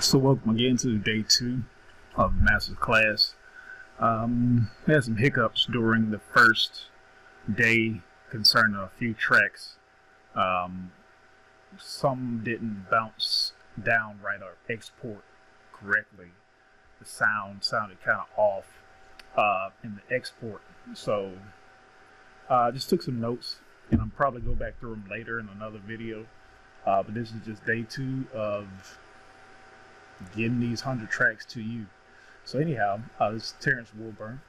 So welcome again to day 2 of the master's class. I had some hiccups during the first day concerning a few tracks. Some didn't bounce down right or export correctly. The sound sounded kind of off in the export. So I just took some notes, and I'll probably go back through them later in another video. But this is just day 2 of getting these 100 tracks to you. So anyhow, this is Terrence Wilburn.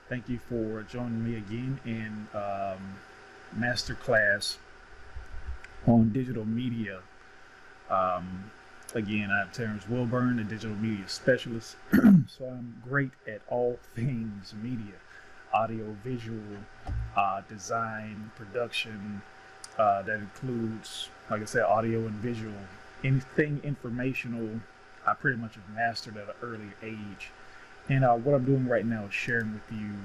Thank you for joining me again in master class on digital media. Again, I'm Terrence Wilburn, a digital media specialist. So I'm great at all things media, audio, visual, design, production. That includes, like I said, audio and visual, anything informational. I pretty much have mastered at an early age. And what I'm doing right now is sharing with you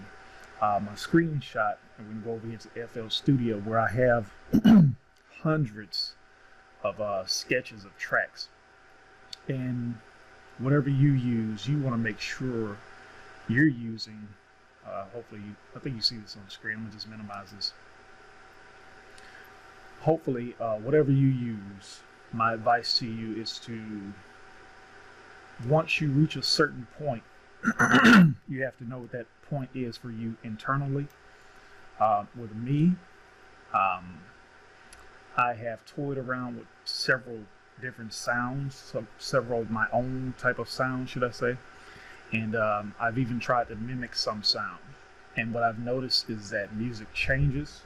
my screenshot, and we can go over here to FL Studio, where I have hundreds of sketches of tracks. And whatever you use, you want to make sure you're using, hopefully, I think you see this on the screen. I'm going to just minimize this. Hopefully, whatever you use, my advice to you is to, once you reach a certain point, you have to know what that point is for you internally. With me, I have toyed around with several different sounds, several of my own type of sounds, should I say. And I've even tried to mimic some sound. And what I've noticed is that music changes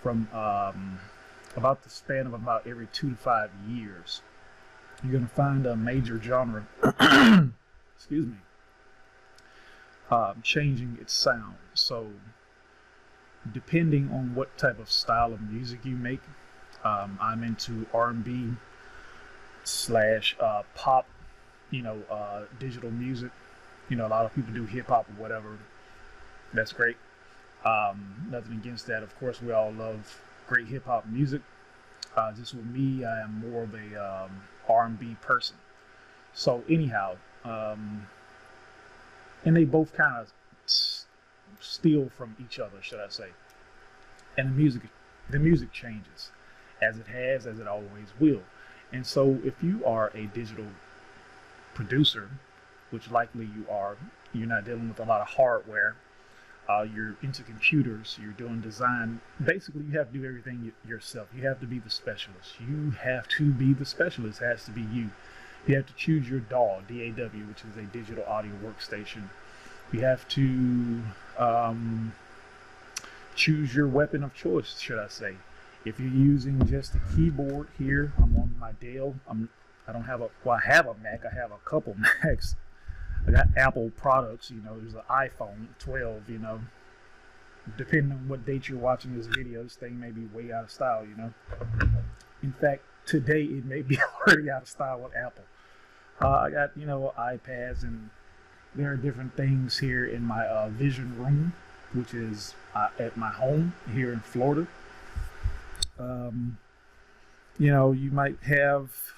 from about the span of about every 2 to 5 years. You're going to find a major genre, excuse me, changing its sound. So depending on what type of style of music you make, I'm into R&B slash pop, digital music. A lot of people do hip hop or whatever. That's great. Nothing against that. Of course, we all love great hip hop music. Just with me, I am more of a R&B person. So anyhow, and they both kind of steal from each other, should I say. And the music changes, as it always will. And so if you are a digital producer, which likely you are, you're not dealing with a lot of hardware, you're into computers, you're doing design. Basically, you have to do everything yourself. You have to be the specialist. You have to be the specialist. It has to be you. You have to choose your DAW, D-A-W, which is a digital audio workstation. You have to choose your weapon of choice, should I say. If you're using just a keyboard here, I'm on my Dell. I have a Mac. I have a couple Macs. I got Apple products, there's an iPhone 12, depending on what date you're watching this video, this thing may be way out of style, In fact, today it may be already out of style with Apple. I got, iPads, and there are different things here in my vision room, which is at my home here in Florida. You might have,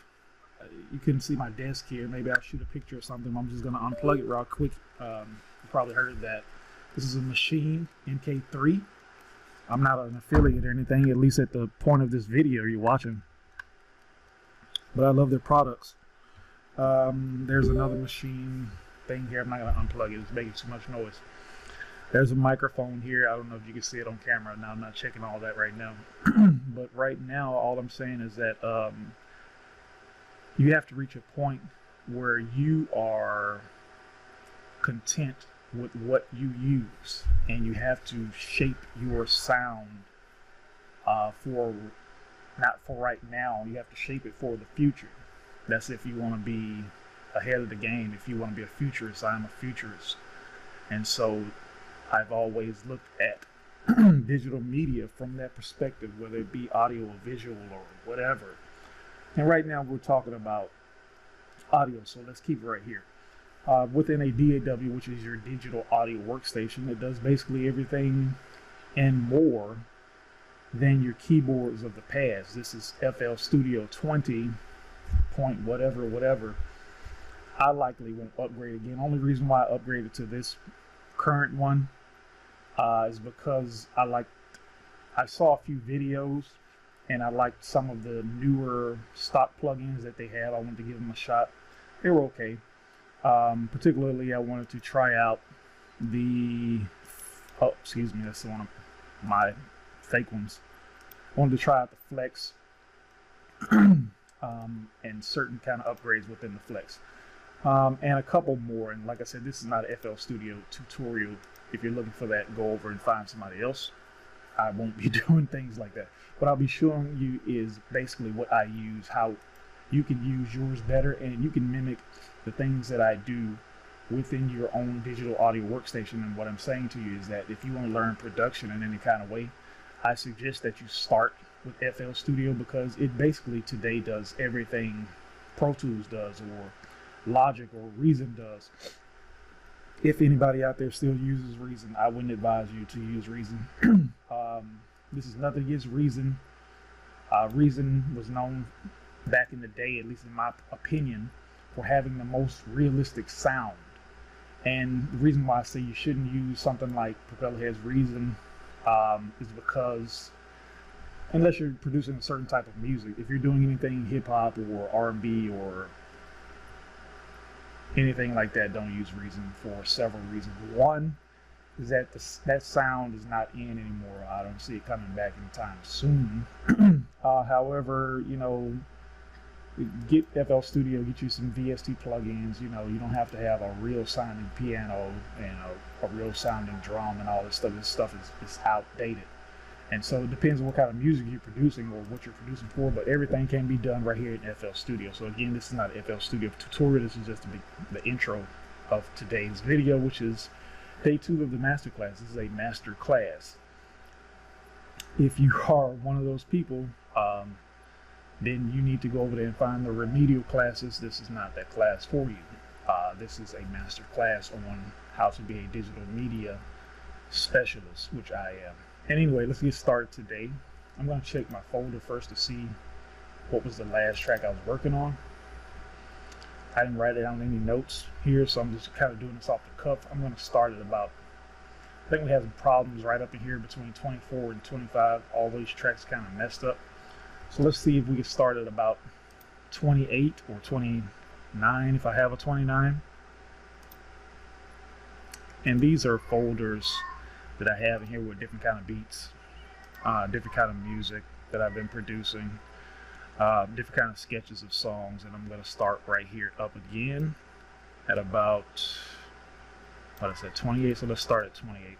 you can see my desk here. Maybe I'll shoot a picture or something. I'm just going to unplug it real quick. You probably heard that. This is a machine, NK3. I'm not an affiliate or anything, at least at the point of this video you're watching. But I love their products. There's another machine thing here. I'm not going to unplug it. It's making too much noise. There's a microphone here. I don't know if you can see it on camera. Now, I'm not checking all that right now. But right now, all I'm saying is that you have to reach a point where you are content with what you use, and you have to shape your sound for not for right now. You have to shape it for the future. That's if you want to be ahead of the game. If you want to be a futurist, I'm a futurist. And so I've always looked at digital media from that perspective, whether it be audio or visual or whatever. And right now we're talking about audio, so let's keep it right here. Within a DAW, which is your digital audio workstation, it does basically everything and more than your keyboards of the past. This is FL Studio 20 point whatever. I likely won't upgrade again. Only reason why I upgraded to this current one is because I saw a few videos and I liked some of the newer stock plugins that they had. I wanted to give them a shot. They were okay. Particularly, I wanted to try out the, oh, excuse me, that's one of my fake ones. I wanted to try out the Flex and certain kind of upgrades within the Flex. And a couple more. And like I said, this is not an FL Studio tutorial. If you're looking for that, go over and find somebody else. I won't be doing things like that. What I'll be showing you is basically what I use, how you can use yours better, and you can mimic the things that I do within your own digital audio workstation. And what I'm saying to you is that if you want to learn production in any kind of way, I suggest that you start with FL Studio, because it basically today does everything Pro Tools does, or Logic or Reason does. If anybody out there still uses Reason, I wouldn't advise you to use Reason. This is nothing against Reason. Reason was known back in the day, at least in my opinion, for having the most realistic sound. And the reason why I say you shouldn't use something like Propellerhead's Reason is because unless you're producing a certain type of music, if you're doing anything hip-hop or R&B or anything like that, don't use Reason for several reasons. One is that that sound is not in anymore. I don't see it coming back anytime soon. However, you know, get FL Studio, get you some VST plugins. You know, you don't have to have a real sounding piano and a real sounding drum and all this stuff. This stuff is outdated. And so it depends on what kind of music you're producing or what you're producing for, but everything can be done right here in FL Studio. So again, this is not an FL Studio tutorial. This is just the intro of today's video, which is day 2 of the master class. This is a master class. If you are one of those people, then you need to go over there and find the remedial classes. This is not that class for you. This is a master class on how to be a digital media specialist, which I am. And anyway, let's get started today. I'm going to check my folder first to see what was the last track I was working on. I didn't write down any notes here, so I'm just kind of doing this off the cuff. I'm going to start at about, I think we have some problems right up in here between 24 and 25. All these tracks kind of messed up. So let's see if we can start at about 28 or 29 if I have a 29. And these are folders that I have in here with different kind of beats, different kind of music that I've been producing, different kind of sketches of songs. And I'm going to start right here up again at about, what I said, 28. So let's start at 28.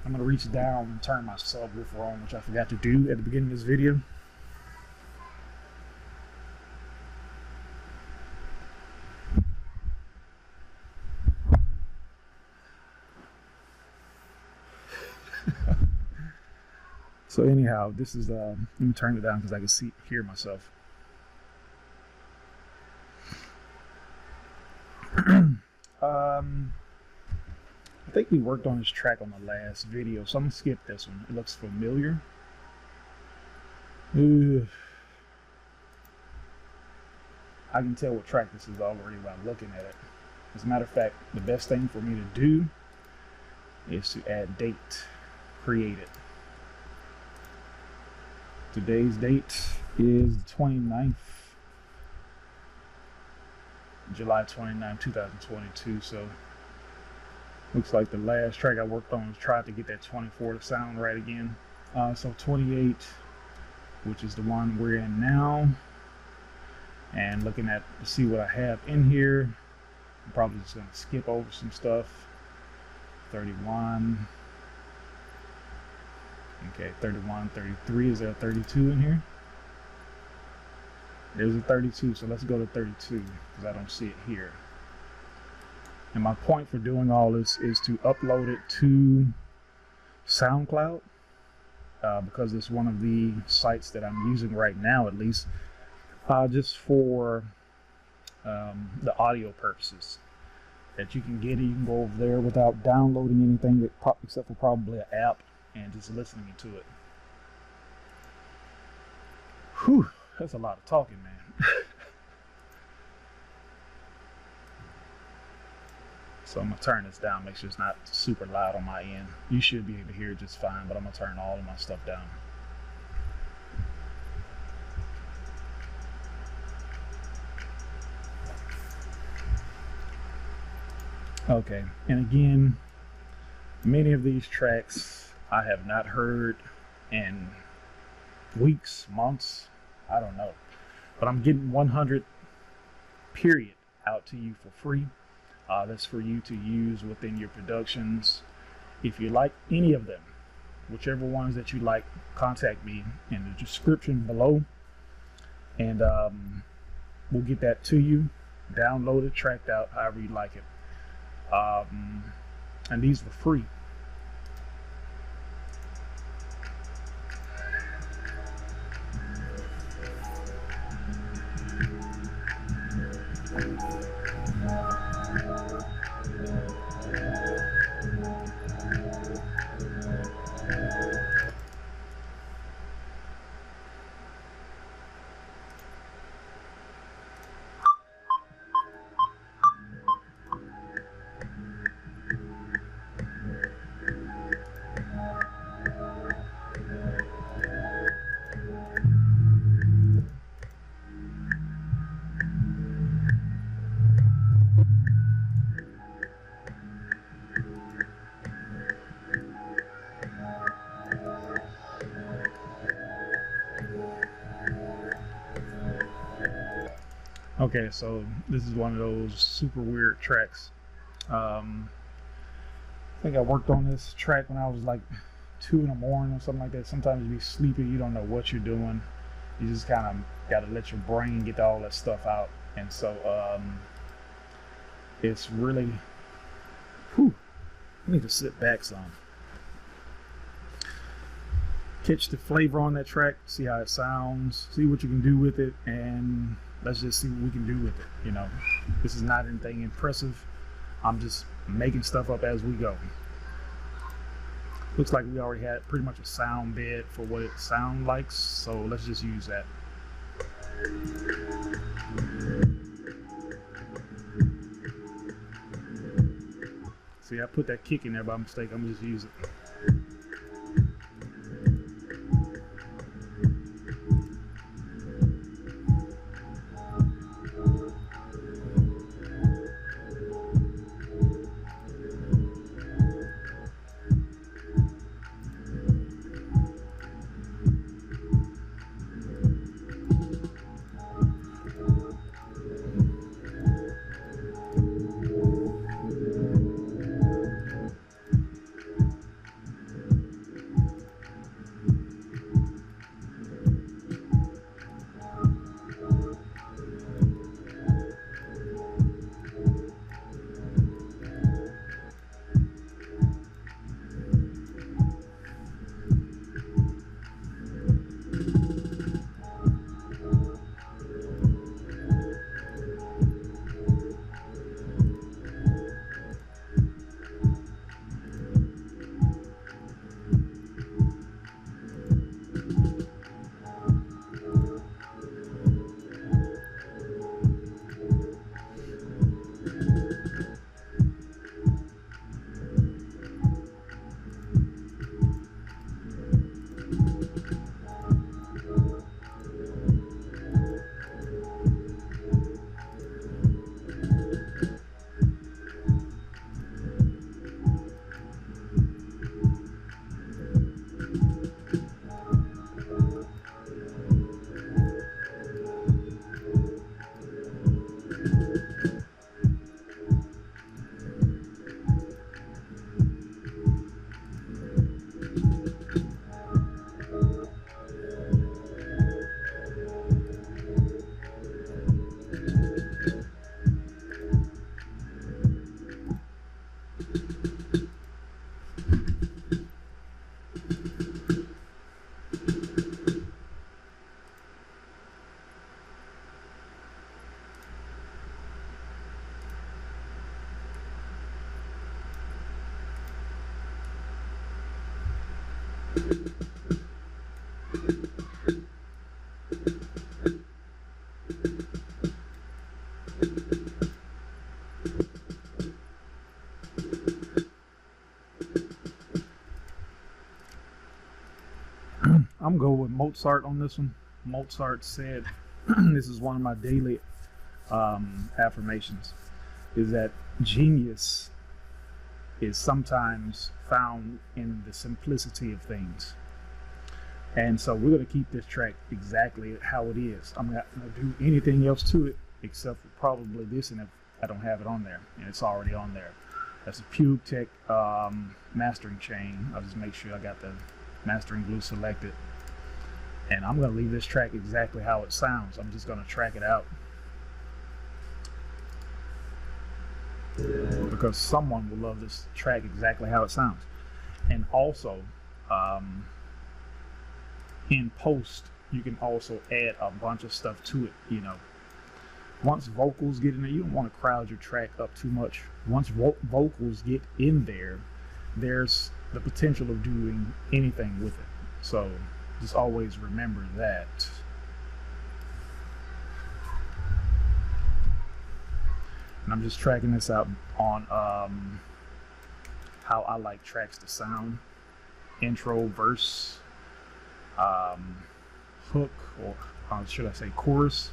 I'm going to reach down and turn my subwoofer on, which I forgot to do at the beginning of this video. So anyhow, this is, let me turn it down because I can hear myself. I think we worked on this track on the last video, so I'm gonna skip this one. It looks familiar. I can tell what track this is already by looking at it. As a matter of fact, the best thing for me to do is to add date, create it. Today's date is the 29th, July 29, 2022. So looks like the last track I worked on was tried to get that 24 to sound right again. So 28, which is the one we're in now, and looking at to see what I have in here. I'm probably just gonna skip over some stuff. 31. Okay, 31, 33. Is there a 32 in here? There's a 32, so let's go to 32 because I don't see it here. And my point for doing all this is to upload it to SoundCloud because it's one of the sites that I'm using right now, at least, just for the audio purposes. That you can get it, you can go over there without downloading anything except for probably an app, and just listening to it. Whew, that's a lot of talking, man. So I'm gonna turn this down, make sure it's not super loud on my end. You should be able to hear it just fine, but I'm gonna turn all of my stuff down. Okay, and again, many of these tracks I have not heard in weeks, months, I don't know. But I'm getting 100 period out to you for free. That's for you to use within your productions. If you like any of them, whichever ones that you like, contact me in the description below, and we'll get that to you, downloaded, tracked out, however you like it. And these were free. Okay, so this is one of those super weird tracks. I think I worked on this track when I was like 2 in the morning or something like that. Sometimes you be sleepy, you don't know what you're doing. You just kind of got to let your brain get all that stuff out. And so it's really, I need to sit back some. Catch the flavor on that track, see how it sounds, see what you can do with it, and let's just see what we can do with it. You know, this is not anything impressive. I'm just making stuff up as we go. Looks like we already had pretty much a sound bed for what it sounds like, so let's just use that. See, I put that kick in there by mistake. I'm just using it. Mozart on this one. Mozart said, this is one of my daily affirmations, is that genius is sometimes found in the simplicity of things. And so we're going to keep this track exactly how it is. I'm not going to do anything else to it except for probably this, and if I don't have it on there, and it's already on there. That's a Pube Tech mastering chain. I'll just make sure I got the mastering glue selected. And I'm going to leave this track exactly how it sounds. I'm just going to track it out, because someone will love this track exactly how it sounds. And also, in post, you can also add a bunch of stuff to it. You know, once vocals get in there, you don't want to crowd your track up too much. Once vocals get in there, there's the potential of doing anything with it. So just always remember that. And I'm just tracking this out on how I like tracks to sound. Intro, verse, hook, or should I say chorus.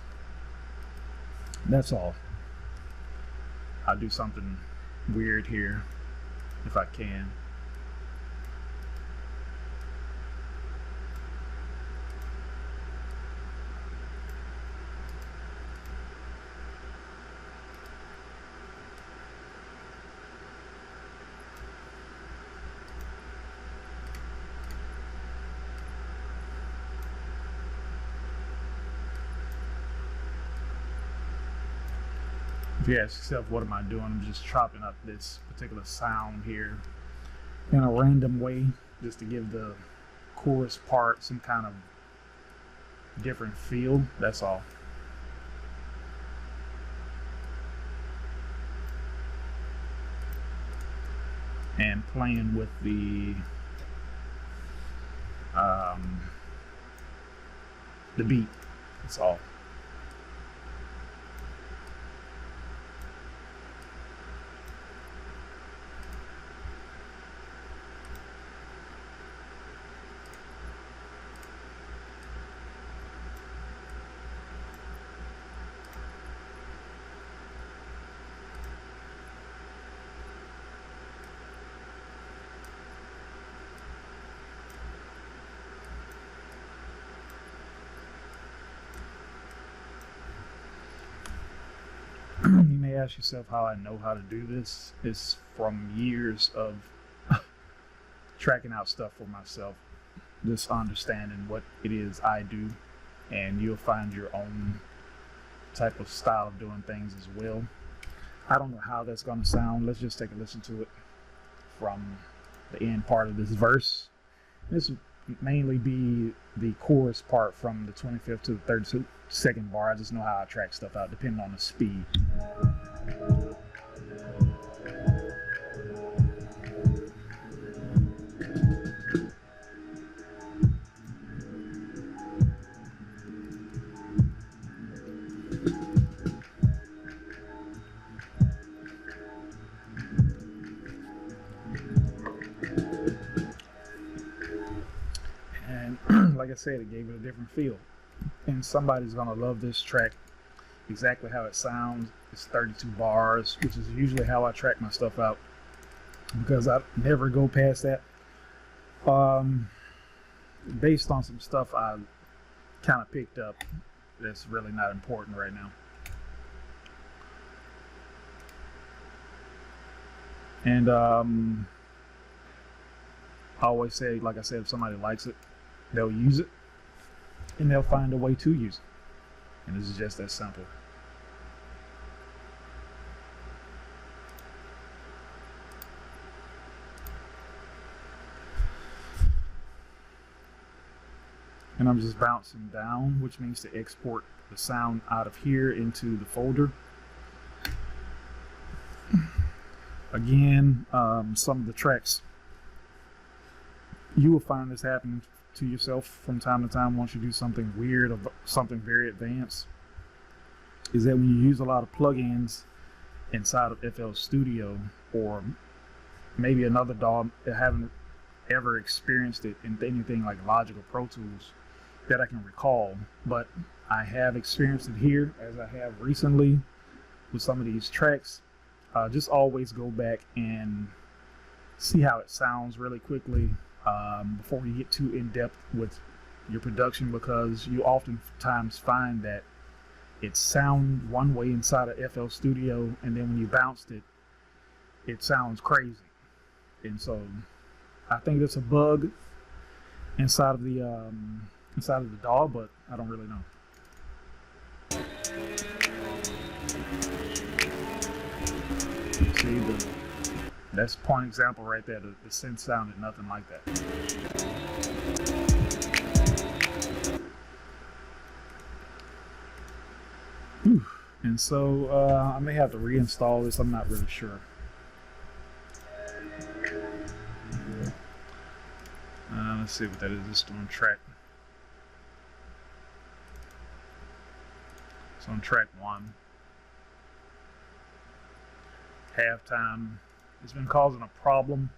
That's all. I'll do something weird here if I can. If you ask yourself, what am I doing? I'm just chopping up this particular sound here in a random way, just to give the chorus part some kind of different feel. That's all. And playing with the beat. That's all. You may ask yourself how I know how to do this. It's from years of tracking out stuff for myself, just understanding what it is I do, and you'll find your own type of style of doing things as well. I don't know how that's going to sound. Let's just take a listen to it from the end part of this verse. This will mainly be the chorus part from the 25th to the 32nd bar. I just know how I track stuff out depending on the speed. Like I said, it gave it a different feel, and somebody's gonna love this track exactly how it sounds. It's 32 bars, which is usually how I track my stuff out, because I never go past that, based on some stuff I kind of picked up that's really not important right now. And I always say, like I said, if somebody likes it, they'll use it, and they'll find a way to use it. And this is just that simple. And I'm just bouncing down, which means to export the sound out of here into the folder. Again, some of the tracks, you will find this happening to yourself from time to time once you do something weird or something very advanced, is that when you use a lot of plugins inside of FL Studio, or maybe another DAW that haven't ever experienced it in anything like Logic or Pro Tools, that I can recall, but I have experienced it here as I have recently with some of these tracks. Just always go back and see how it sounds really quickly before you get too in depth with your production, because you oftentimes find that it sounds one way inside of FL Studio, and then when you bounced it, it sounds crazy. And so I think that's a bug inside of the DAW, but I don't really know. See, that's point example right there. The synth sounded nothing like that. Whew. And so I may have to reinstall this. I'm not really sure. Let's see what that is. It's on track. It's on track 1. Halftime. It's been causing a problem.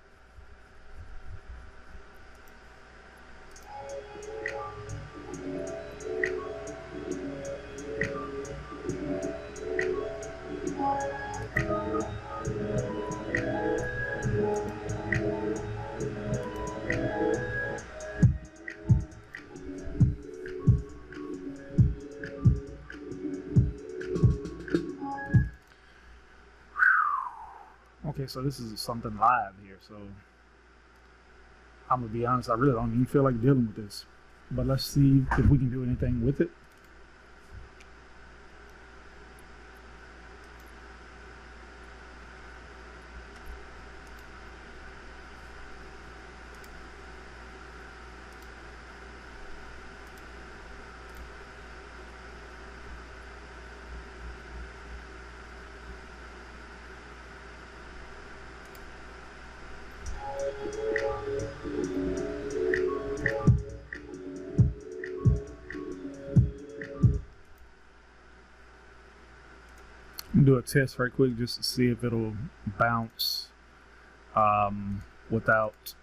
Okay, so this is something live here, so I'm gonna be honest, I really don't even feel like dealing with this, but let's see if we can do anything with it. Do a test right quick just to see if it'll bounce without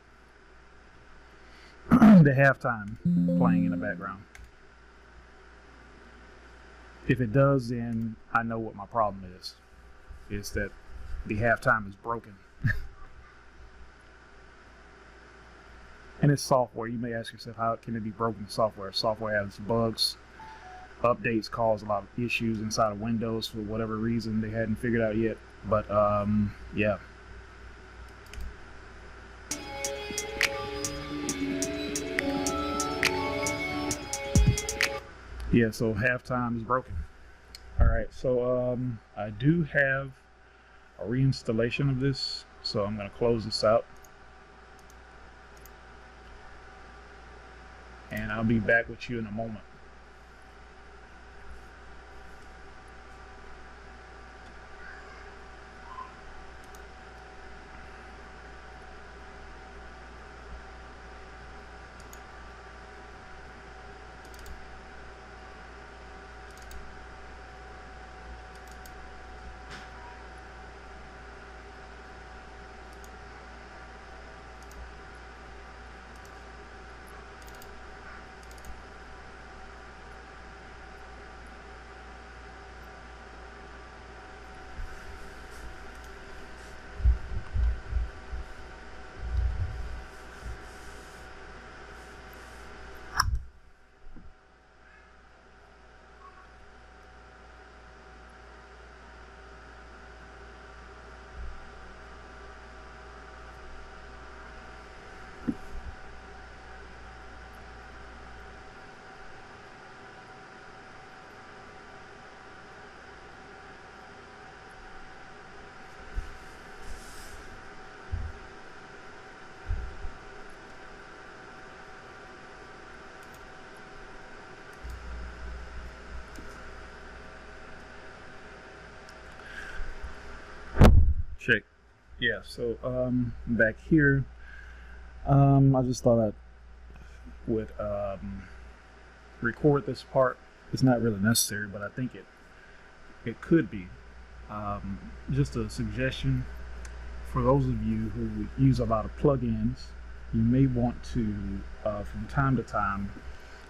the halftime playing in the background. If it does, then I know what my problem is. It's that the halftime is broken. And it's software. You may ask yourself, how can it be broken in software? Software has bugs. Updates cause a lot of issues inside of Windows for whatever reason they hadn't figured out yet. But yeah. Yeah, so halftime is broken. Alright, so I do have a reinstallation of this, so I'm going to close this out. And I'll be back with you in a moment. Check. Yeah, so back here, I just thought I would record this part. It's not really necessary, but I think it could be. Just a suggestion for those of you who use a lot of plugins. You may want to, from time to time,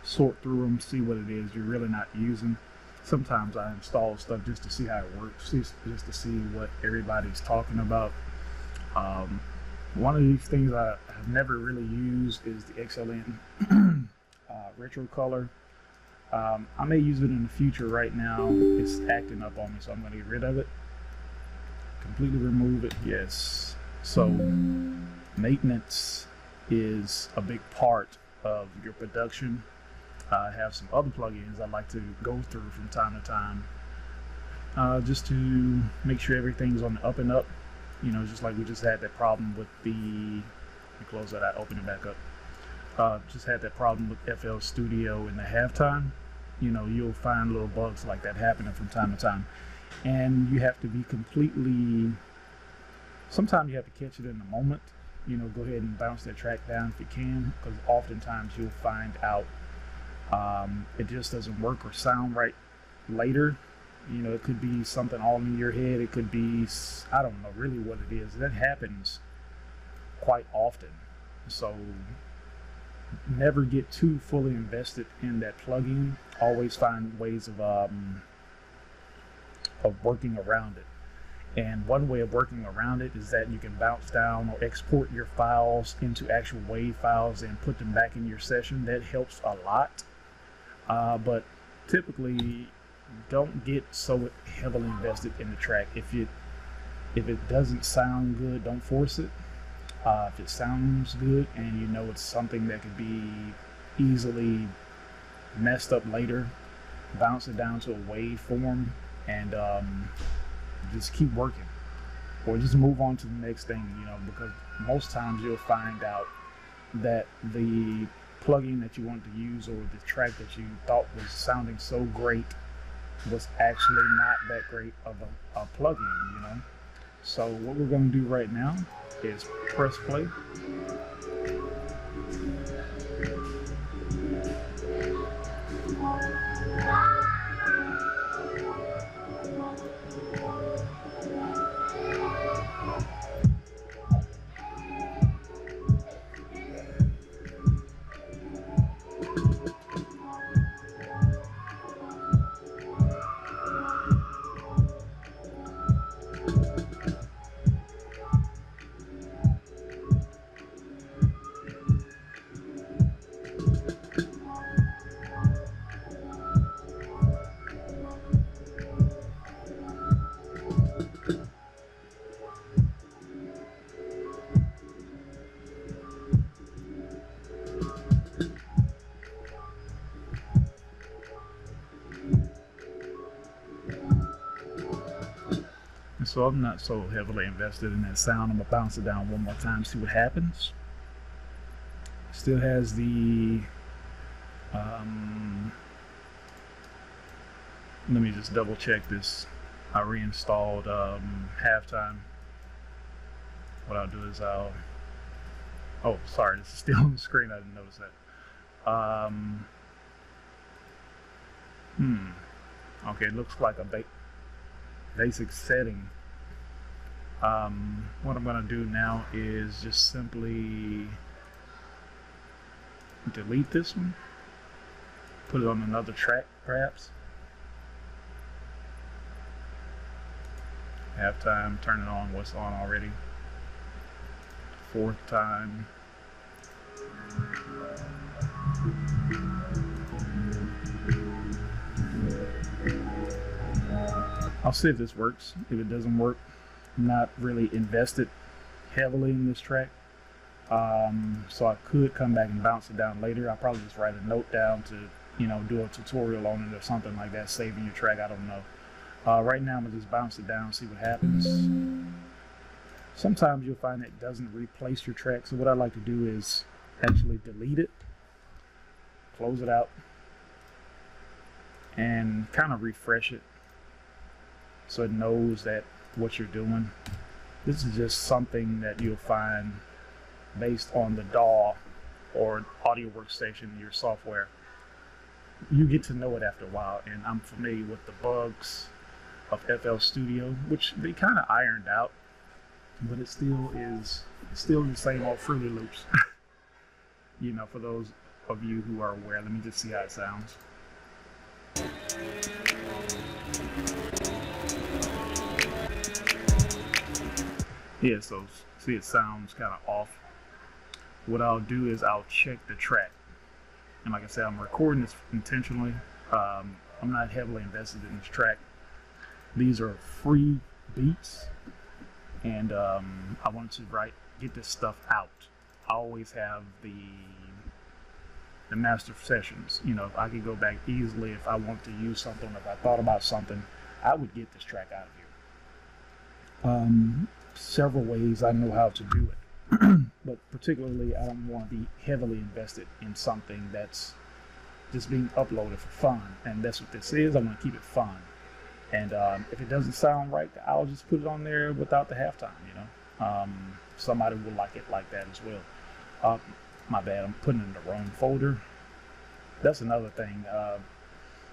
sort through them, see what it is you're really not using. Sometimes I install stuff just to see how it works, just to see what everybody's talking about. One of these things I have never really used is the XLN retro color. I may use it in the future. Right now it's acting up on me, so I'm going to get rid of it. Completely remove it. Yes. So maintenance is a big part of your production. I have some other plugins I like to go through from time to time, just to make sure everything's on the up and up. You know, just like we just had that problem with the, let me close that out, open it back up. Just had that problem with FL Studio in the halftime. You know, you'll find little bugs like that happening from time to time. And you have to be completely, sometimes you have to catch it in the moment. You know, go ahead and bounce that track down if you can, because oftentimes you'll find out it just doesn't work or sound right later. You know, it could be something all in your head. It could be, I don't know really what it is. That happens quite often. So never get too fully invested in that plugin. Always find ways of working around it. And one way of working around it is that you can bounce down or export your files into actual WAV files and put them back in your session. That helps a lot. But typically, don't get so heavily invested in the track. If it doesn't sound good, don't force it. If it sounds good and you know it's something that could be easily messed up later, bounce it down to a waveform and just keep working, or just move on to the next thing. You know, because most times you'll find out that the plugin that you want to use or the track that you thought was sounding so great was actually not that great of a plugin, you know. So what we're going to do right now is press play. So I'm not so heavily invested in that sound. I'm gonna bounce it down one more time, see what happens. Still has the let me just double check this. I reinstalled halftime. What I'll do is oh sorry, this is still on the screen, I didn't notice that. Okay, it looks like a basic setting. What I'm going to do now is just simply delete this one, put it on another track perhaps. Halftime, turn it on what's on already. Fourth time. I'll see if this works. If it doesn't work, I'm not really invested heavily in this track. So I could come back and bounce it down later. I'll probably just write a note down to, you know, do a tutorial on it or something like that, saving your track, I don't know. Right now I'm gonna just bounce it down, see what happens. Sometimes you'll find it doesn't replace your track. So what I like to do is actually delete it, close it out, and kind of refresh it so it knows that what you're doing. This is just something that you'll find based on the DAW or audio workstation in your software. You get to know it after a while, and I'm familiar with the bugs of FL Studio, which they kind of ironed out, but it still is the same old Fruity Loops. You know, for those of you who are aware, let me just see how it sounds. Yeah, so see, it sounds kind of off. What I'll do is I'll check the track. And like I said, I'm recording this intentionally. I'm not heavily invested in this track. These are free beats, and I wanted to get this stuff out. I always have the master sessions. You know, I could go back easily if I want to use something. If I thought about something, I would get this track out of here. Several ways I know how to do it, but particularly I don't want to be heavily invested in something that's just being uploaded for fun, and that's what this is. I want to keep it fun, and if it doesn't sound right, I'll just put it on there without the halftime. You know, somebody will like it like that as well. My bad, I'm putting it in the wrong folder. That's another thing.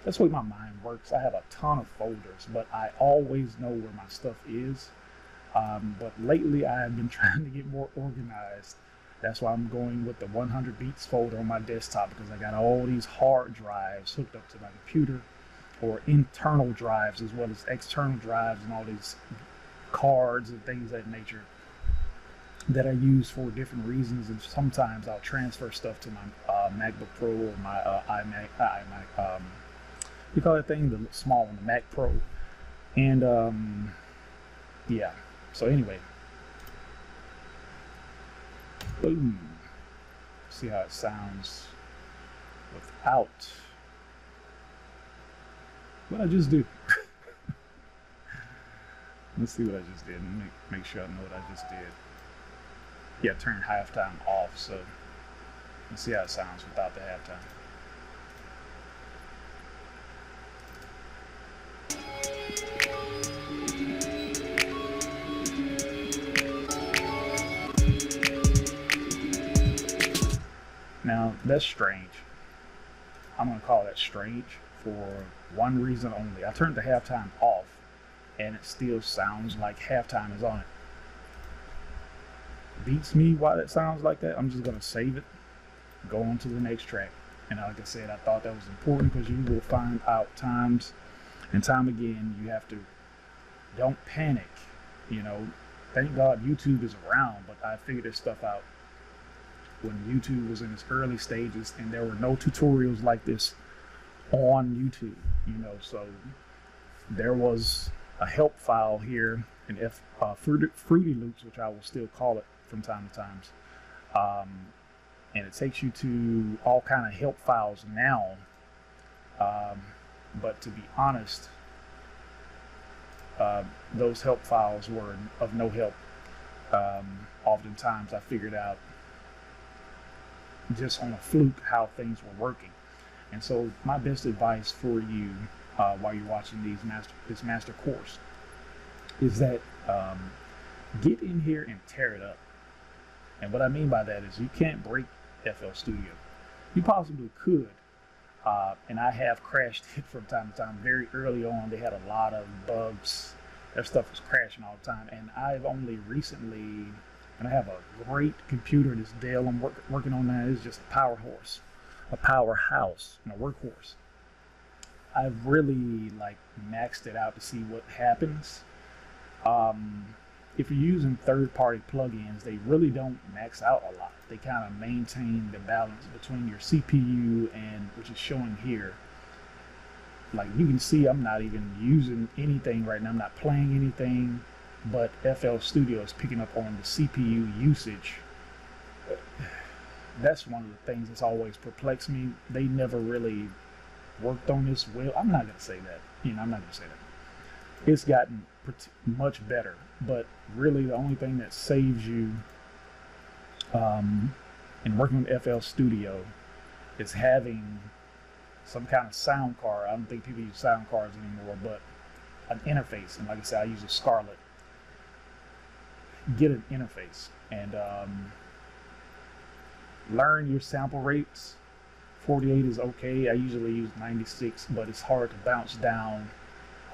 That's the way my mind works. I have a ton of folders, but I always know where my stuff is. But lately I have been trying to get more organized. That's why I'm going with the 100 beats folder on my desktop, because I got all these hard drives hooked up to my computer, or internal drives as well as external drives, and all these cards and things of that nature that I use for different reasons. And sometimes I'll transfer stuff to my MacBook Pro or my iMac, you call that thing, the small one, the Mac Pro. And yeah, so anyway, boom. See how it sounds without what I just did. Let's see what I just did. Make sure I know what I just did. Yeah, turn halftime off, so let's see how it sounds without the halftime. Now, that's strange. I'm going to call that strange for one reason only. I turned the halftime off, and it still sounds like halftime is on it. Beats me why that sounds like that. I'm just going to save it, go on to the next track. And like I said, I thought that was important, because you will find out times and time again, you have to, don't panic. You know, thank God YouTube is around, but I figured this stuff out when YouTube was in its early stages, and there were no tutorials like this on YouTube, you know. So there was a help file here in Fruity Loops, which I will still call it from time to time, and it takes you to all kind of help files now, but to be honest, those help files were of no help. Oftentimes I figured out just on a fluke how things were working. And so my best advice for you while you're watching this master course is that get in here and tear it up. And what I mean by that is you can't break FL Studio. You possibly could, and I have crashed it from time to time. Very early on, they had a lot of bugs. Their stuff was crashing all the time, and I've only recently, and I have a great computer, this Dell I'm working on now. It's just a powerhouse, and a workhorse. I've really like maxed it out to see what happens. If you're using third-party plugins, they really don't max out a lot. They kind of maintain the balance between your CPU and, which is showing here. Like you can see, I'm not even using anything right now. I'm not playing anything, but FL Studio is picking up on the CPU usage. That's one of the things that's always perplexed me. They never really worked on this well. I'm not going to say that. I'm not going to say that. It's gotten much better, but really the only thing that saves you in working with FL Studio is having some kind of sound card. I don't think people use sound cards anymore, but an interface. And like I said, I use a Scarlett. Get an interface and learn your sample rates. 48 is okay. I usually use 96, but it's hard to bounce down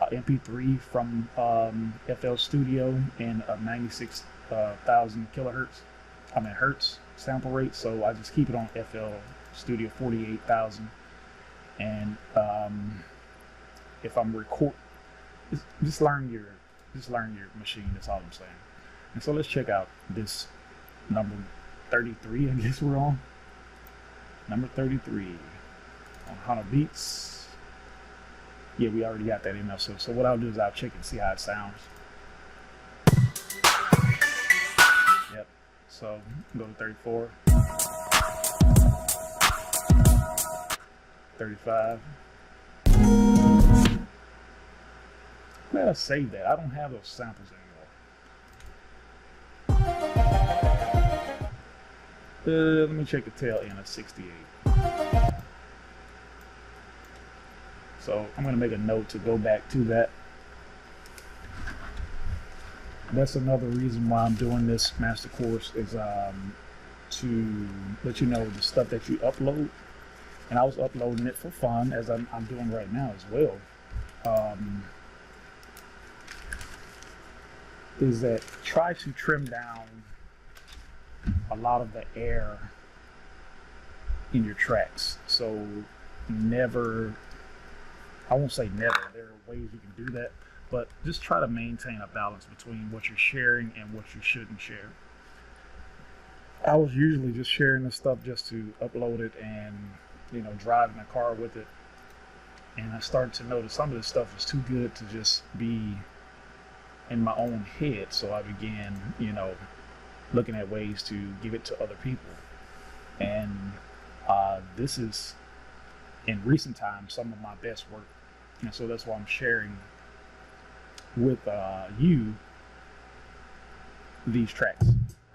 MP3 from FL Studio in a 96,000 hertz sample rate. So I just keep it on Studio 48,000. And if I'm just learn your machine. That's all I'm saying. And so let's check out this number 33. I guess we're on number 33 on Hunter Beats. Yeah, we already got that email. So what I'll do is I'll check and see how it sounds. Yep. So go to 34, 35. Man, I save that. I don't have those samples anymore. Let me check the tail end of 68. So I'm going to make a note to go back to that. That's another reason why I'm doing this master course, is to let you know the stuff that you upload. And I was uploading it for fun, as I'm doing right now as well. Is that try to trim down a lot of the air in your tracks. So never, I won't say never, there are ways you can do that, but just try to maintain a balance between what you're sharing and what you shouldn't share. I was usually just sharing this stuff just to upload it and, you know, drive in the car with it. And I started to notice some of this stuff was too good to just be in my own head. So I began, you know, looking at ways to give it to other people. And this is, in recent times, some of my best work. And so that's why I'm sharing with you these tracks.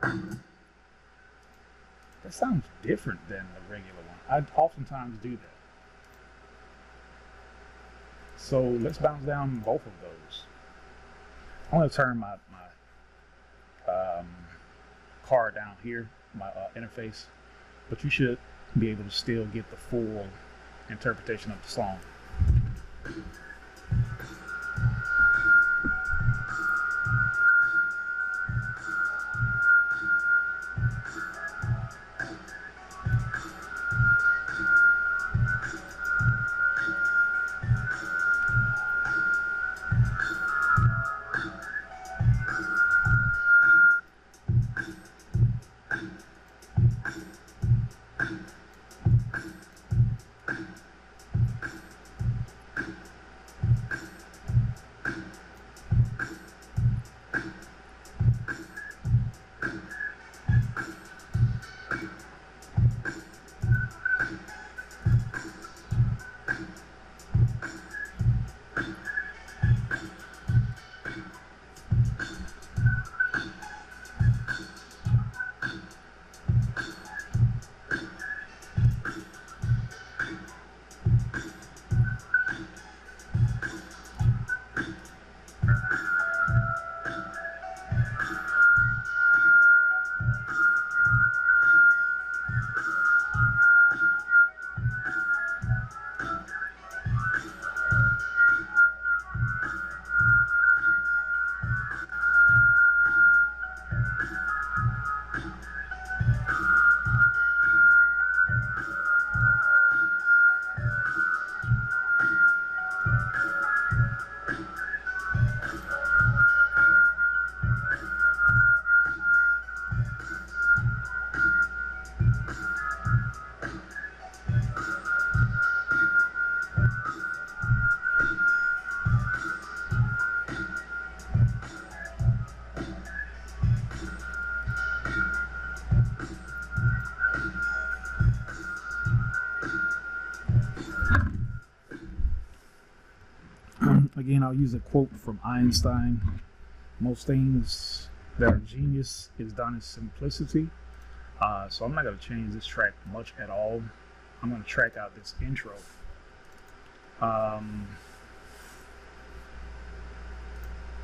That sounds different than the regular one. I oftentimes do that. So let's bounce down both of those. I'm going to turn my car down here, my interface, but you should be able to still get the full interpretation of the song. Again, I'll use a quote from Einstein. Most things that are genius is done in simplicity. So I'm not going to change this track much at all. I'm going to track out this intro.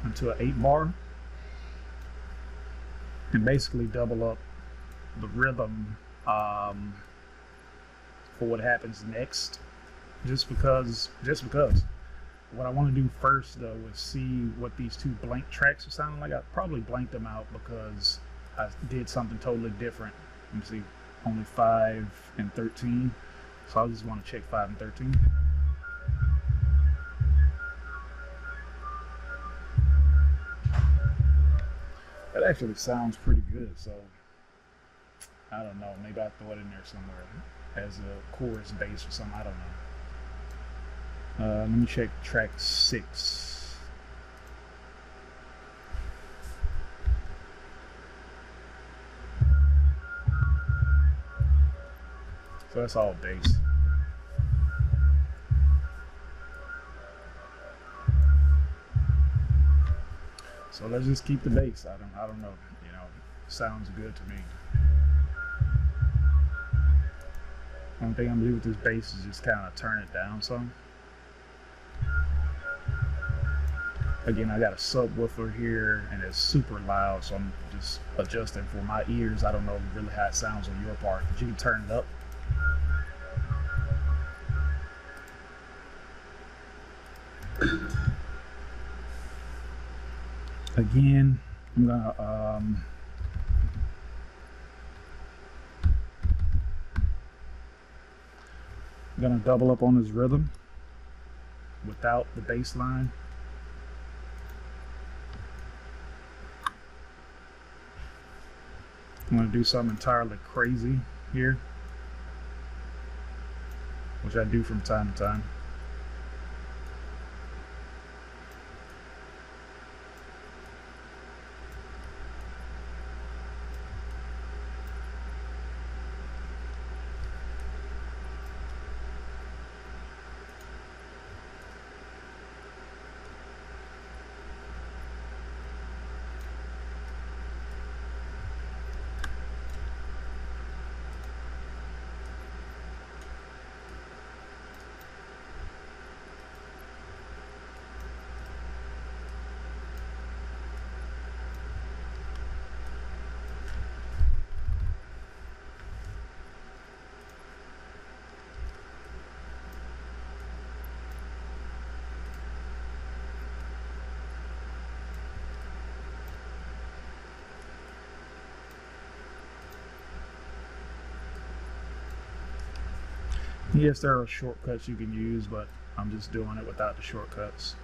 Into an 8-bar. And basically double up the rhythm for what happens next. Just because. What I want to do first, though, is see what these two blank tracks are sounding like. I probably blanked them out because I did something totally different. Let me see. only 5 and 13. So I just want to check 5 and 13. That actually sounds pretty good, so I don't know, maybe I'll throw it in there somewhere as a chorus bass or something, I don't know. Let me check track 6. So that's all bass. So let's just keep the bass. I don't know, you know, sounds good to me. One thing I'm gonna do with this bass is just kind of turn it down some. Again, I got a subwoofer here and it's super loud, so I'm just adjusting for my ears. I don't know really how it sounds on your part, but you can turn it up. Again, I'm gonna double up on this rhythm without the bass line. I'm gonna do something entirely crazy here, which I do from time to time. Yes, there are shortcuts you can use, but I'm just doing it without the shortcuts.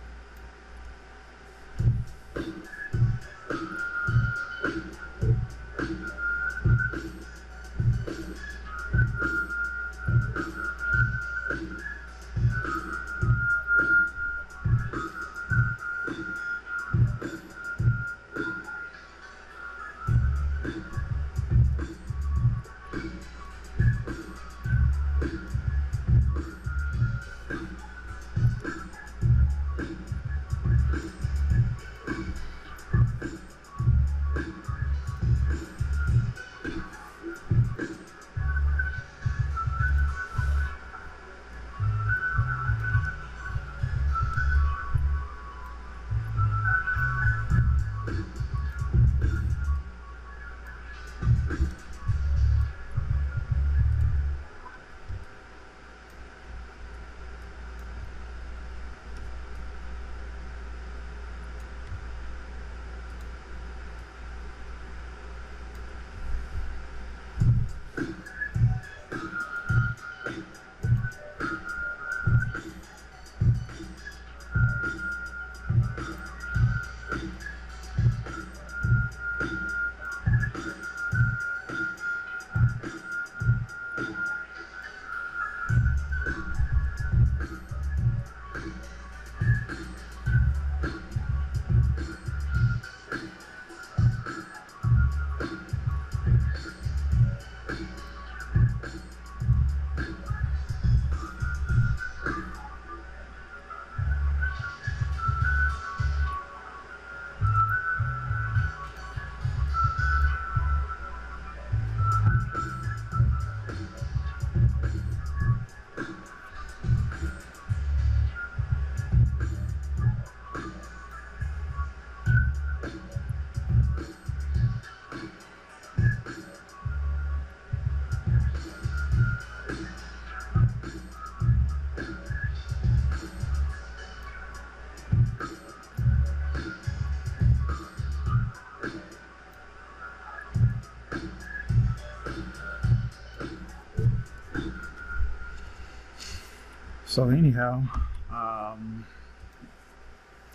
So anyhow,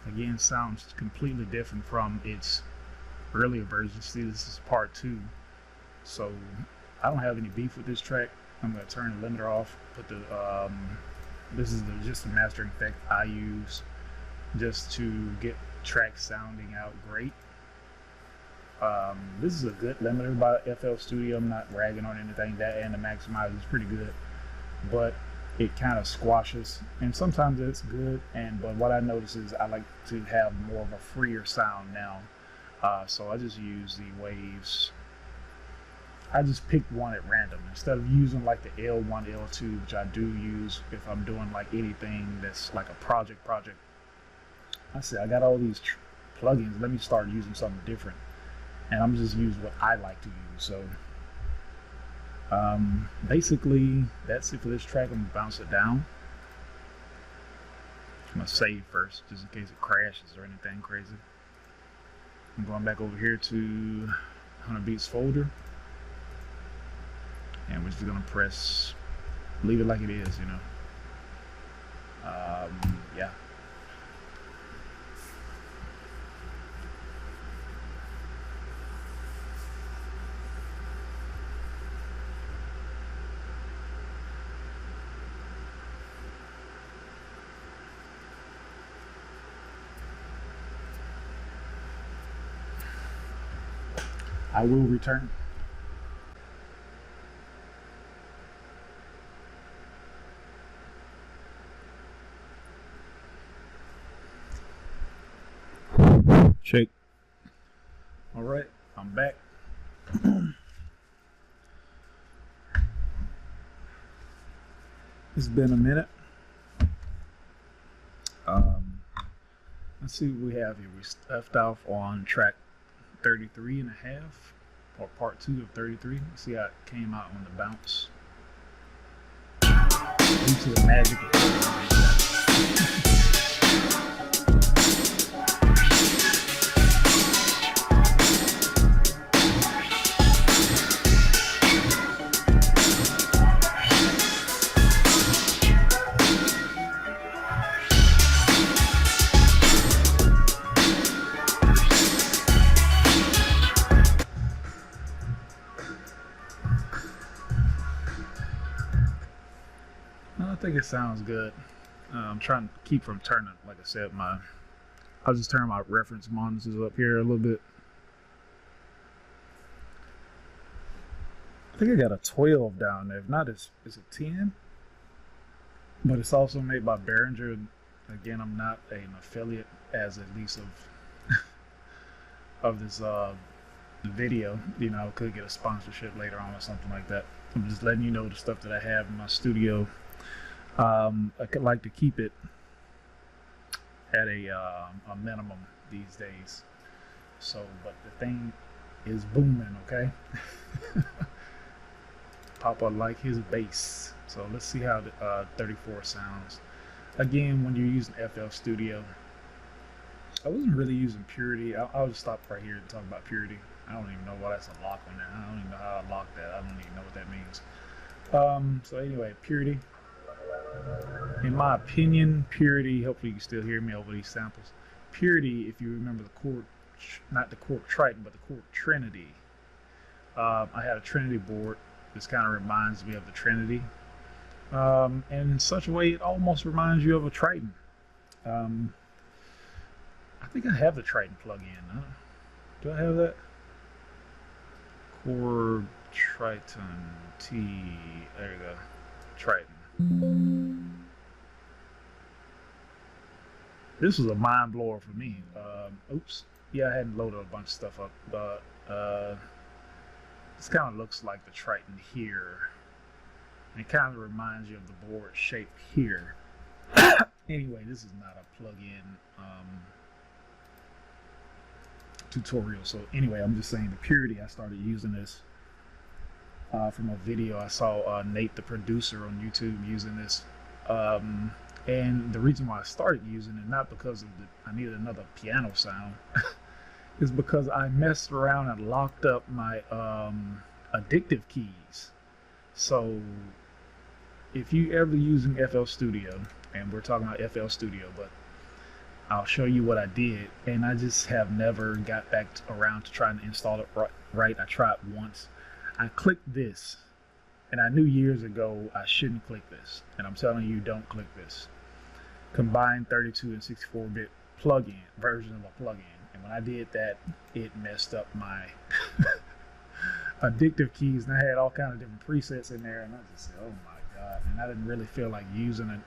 again, sounds completely different from its earlier version. See, this is part 2. So I don't have any beef with this track. I'm going to turn the limiter off. Put the this is just the mastering effect I use just to get tracks sounding out great. This is a good limiter by FL Studio. I'm not ragging on anything. That and the maximizer is pretty good, but it kind of squashes, and sometimes it's good. But what I notice is I like to have more of a freer sound now. So I just use the waves. I just picked one at random instead of using like the L1, L2, which I do use if I'm doing like anything that's like a project. I said I got all these plugins. Let me start using something different, and I'm just using what I like to use. So basically that's it for this track. I'm gonna bounce it down. I'm gonna save first just in case it crashes or anything crazy. I'm going back over here to 100 beats folder, and we're just gonna press, leave it like it is, you know. Yeah. I will return. Shake. All right, I'm back. It's been a minute. Let's see what we have here. We left off on track 33 and a half, or part 2 of 33. Let's see how it came out on the bounce. Due to the magic of I think it sounds good. I'm trying to keep from turning, like I said, I'll just turn my reference monitors up here a little bit. I think I got a 12 down there. If not, it's a 10. But it's also made by Behringer. Again, I'm not an affiliate, as at least of this the video. You know, I could get a sponsorship later on or something like that. I'm just letting you know the stuff that I have in my studio. I could like to keep it at a minimum these days. So, but the thing is booming, okay? Papa like his bass. So let's see how the 34 sounds. Again, when you're using FL Studio, I wasn't really using Purity. I'll just stop right here and talk about Purity. I don't even know why that's a lock on there. I don't even know how I lock that. I don't even know what that means. So anyway, Purity. In my opinion, Purity, hopefully you can still hear me over these samples. Purity, if you remember the chord, not the chord Triton, but the chord Trinity. I had a Trinity board. This kind of reminds me of the Trinity. And in such a way, it almost reminds you of a Triton. I think I have the Triton plug-in. Do I have that? Chord Triton T. There you go. Triton. This was a mind blower for me. Oops. Yeah, I hadn't loaded a bunch of stuff up, but this kind of looks like the Triton here. And it kind of reminds you of the board shape here. Anyway, this is not a plug-in tutorial. So anyway, I'm just saying the Purity, I started using this from a video I saw Nate the producer on YouTube using this, and the reason why I started using it, not because of I needed another piano sound, is because I messed around and locked up my addictive keys. So if you ever using FL Studio, and we're talking about FL Studio, but I'll show you what I did, and I just have never got back around to trying to install it right. I tried once. I clicked this, and I knew years ago I shouldn't click this, and I'm telling you, don't click this. Combined 32 and 64-bit plugin version of a plugin, and when I did that, it messed up my addictive keys, and I had all kinds of different presets in there, and I just said, oh my god, and I didn't really feel like using it,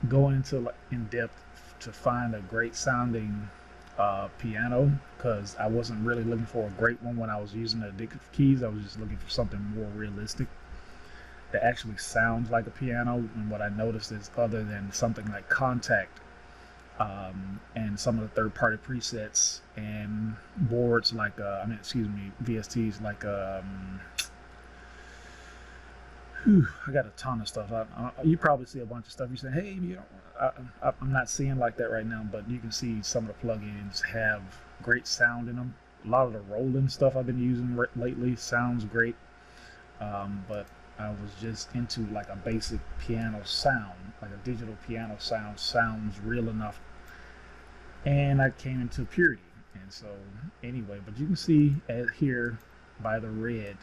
going into like in depth to find a great sounding piano, because I wasn't really looking for a great one when I was using the addictive keys. I was just looking for something more realistic that actually sounds like a piano. And what I noticed is, other than something like Contact and some of the third-party presets and boards like VSTs like I got a ton of stuff. You probably see a bunch of stuff. You say, hey, you know, I'm not seeing like that right now, but you can see some of the plugins have great sound in them. A lot of the rolling stuff I've been using lately sounds great, but I was just into like a basic piano sound, like a digital piano sound sounds real enough, and I came into Purity. And so anyway, but you can see here by the red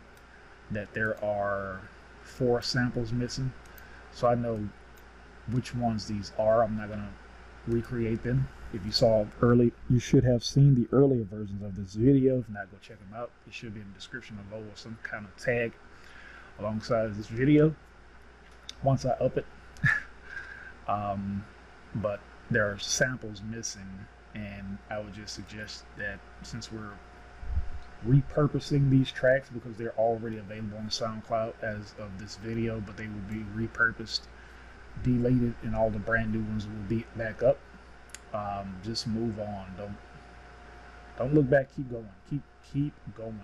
that there are 4 samples missing, so I know which ones these are. I'm not gonna recreate them. If you saw early, you should have seen the earlier versions of this video. If not, go check them out. It should be in the description below, or some kind of tag alongside this video once I up it. But there are samples missing, and I would just suggest that since we're repurposing these tracks, because they're already available on SoundCloud as of this video, but they will be repurposed, deleted, and all the brand new ones will be back up. Just move on. Don't look back. Keep going. Keep going.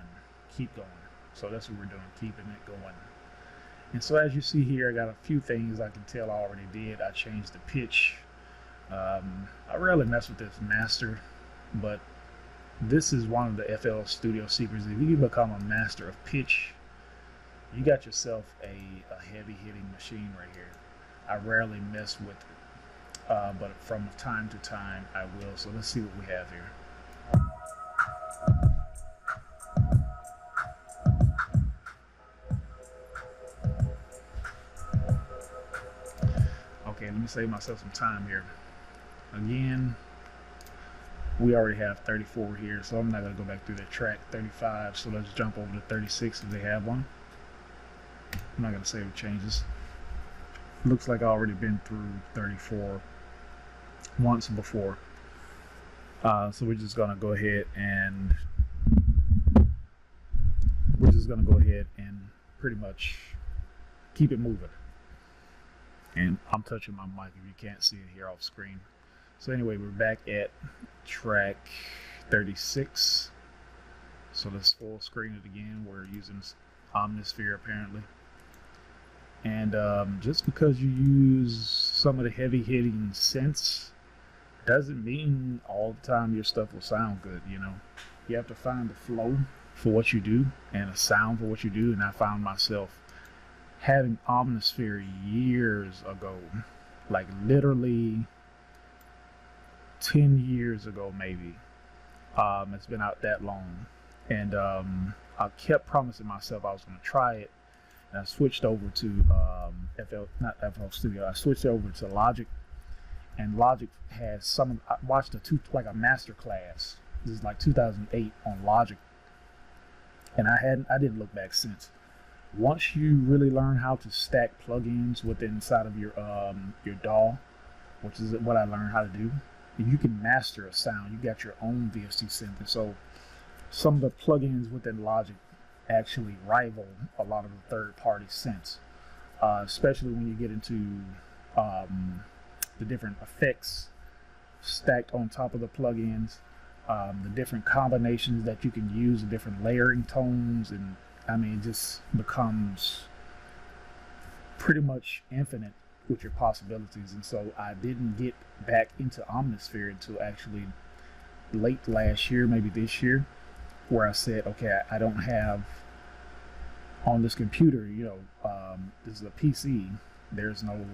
So that's what we're doing, keeping it going. And so as you see here, I got a few things I can tell I already did. I changed the pitch. I rarely mess with this master, but this is one of the FL Studio secrets. If you become a master of pitch, you got yourself a heavy-hitting machine right here. I rarely mess with it, but from time to time I will. So let's see what we have here. Okay, let me save myself some time here. Again, we already have 34 here, so I'm not going to go back through the track 35, so let's jump over to 36 if they have one. I'm not going to save changes. Looks like I've already been through 34 once before. So we're just going to go ahead and pretty much keep it moving. And I'm touching my mic if you can't see it here off screen. So anyway, we're back at track 36. So let's full screen it again. We're using Omnisphere apparently. And just because you use some of the heavy hitting synths doesn't mean all the time your stuff will sound good, you know. You have to find the flow for what you do and a sound for what you do. And I found myself having Omnisphere years ago, like literally 10 years ago maybe. It's been out that long, and I kept promising myself I was going to try it, and I switched over to FL Studio. I switched over to Logic, and Logic has some. I watched a master class. This is like 2008 on Logic, and I didn't look back since. Once you really learn how to stack plugins inside of your DAW, which is what I learned how to do, you can master a sound. You got your own VST synth, and so some of the plugins within Logic actually rival a lot of the third-party synths, especially when you get into the different effects stacked on top of the plugins, the different combinations that you can use, the different layering tones, and I mean, it just becomes pretty much infinite with your possibilities. And so I didn't get back into Omnisphere until actually late last year, maybe this year, where I said, okay, I don't have on this computer, you know, this is a PC, There's no.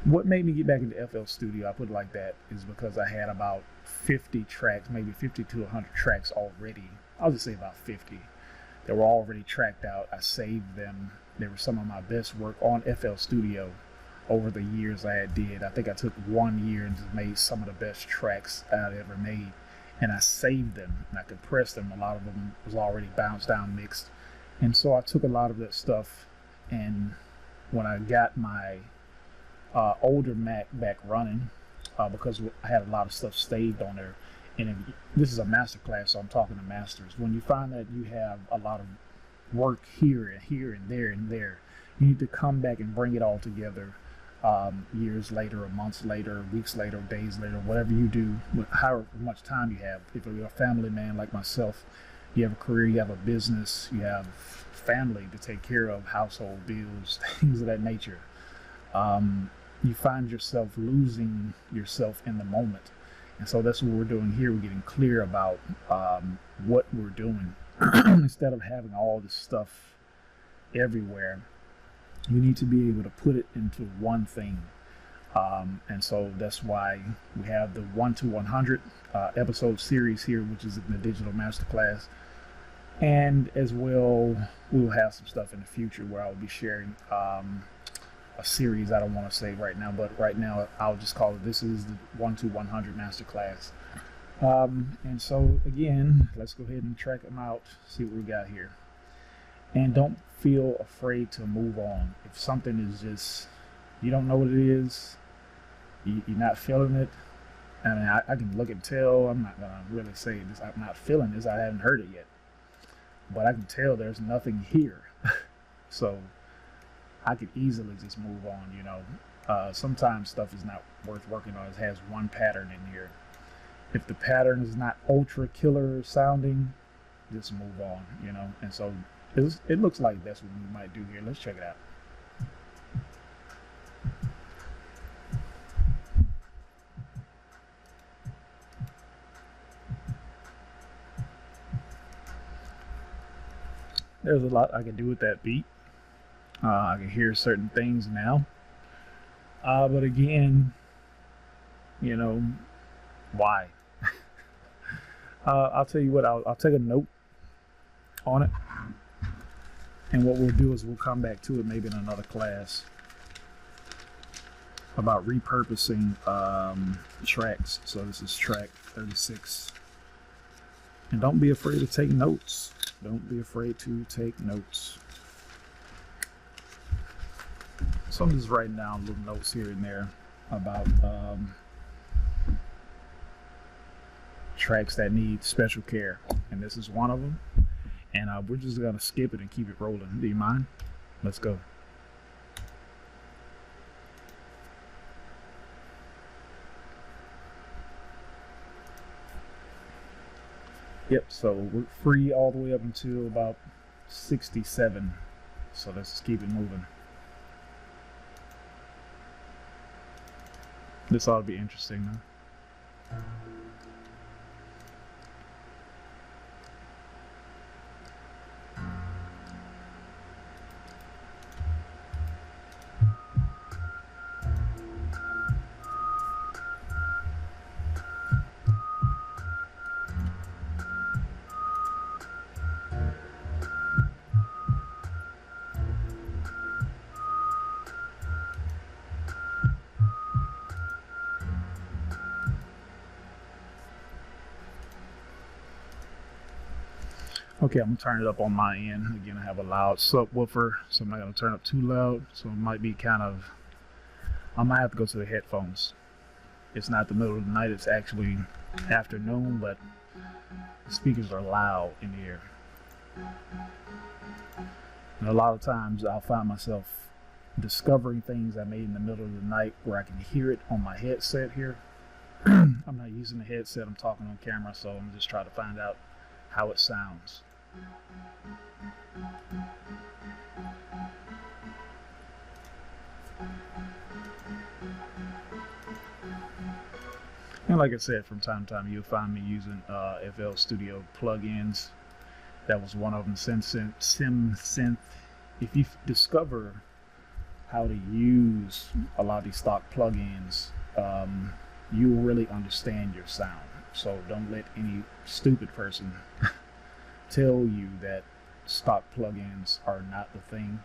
What made me get back into FL Studio, I put it like that, is because I had about 50 tracks, maybe 50 to 100 tracks already. I'll just say about 50. They were already tracked out. I saved them. They were some of my best work on FL Studio over the years I did. I think I took 1 year and just made some of the best tracks I'd ever made. And I saved them and I compressed them. A lot of them was already bounced down, mixed. And so I took a lot of that stuff, and when I got my older Mac back running, because I had a lot of stuff saved on there. And this is a master class, so I'm talking to masters. When you find that you have a lot of work here and here and there and there, you need to come back and bring it all together years later, or months later, or weeks later, or days later, whatever you do, with however much time you have. If you're a family man like myself, you have a career, you have a business, you have family to take care of, household bills, things of that nature. You find yourself losing yourself in the moment. And so that's what we're doing here. We're getting clear about what we're doing. Instead of having all this stuff everywhere, you need to be able to put it into one thing. And so that's why we have the 1 to 100 episode series here, which is in the digital masterclass. And as well, we'll have some stuff in the future where I'll be sharing a series I don't want to say right now, but right now I'll just call it, this is the 1 to 100 masterclass. And so again, let's go ahead and track them out, see what we got here. And don't feel afraid to move on. If something is just, you don't know what it is, you're not feeling it. I mean, I can look and tell. I'm not gonna really say this, I'm not feeling this, I haven't heard it yet, but I can tell there's nothing here. So I could easily just move on, you know. Sometimes stuff is not worth working on. It has one pattern in here. If the pattern is not ultra killer sounding, just move on, you know. And so it looks like that's what we might do here. Let's check it out. There's a lot I can do with that beat. I can hear certain things now. But again, you know, why? I'll tell you what, I'll take a note on it. And what we'll do is we'll come back to it maybe in another class about repurposing tracks. So this is track 36. And don't be afraid to take notes. Don't be afraid to take notes. So I'm just writing down little notes here and there about tracks that need special care, and this is one of them. And we're just gonna skip it and keep it rolling. Do you mind? Let's go. Yep, so we're free all the way up until about 67. So let's just keep it moving. This ought to be interesting, though. Okay, I'm gonna turn it up on my end. Again, I have a loud subwoofer, so I'm not gonna turn up too loud. So it might be kind of, I might have to go to the headphones. It's not the middle of the night, it's actually afternoon, but the speakers are loud in here. And a lot of times I'll find myself discovering things I made in the middle of the night where I can hear it on my headset here. I'm not using the headset, I'm talking on camera, so I'm just trying to find out how it sounds. And like I said, from time to time you'll find me using FL Studio plugins. That was one of them, SimSynth. If you discover how to use a lot of these stock plugins, you really understand your sound. So don't let any stupid person tell you that stock plugins are not the thing.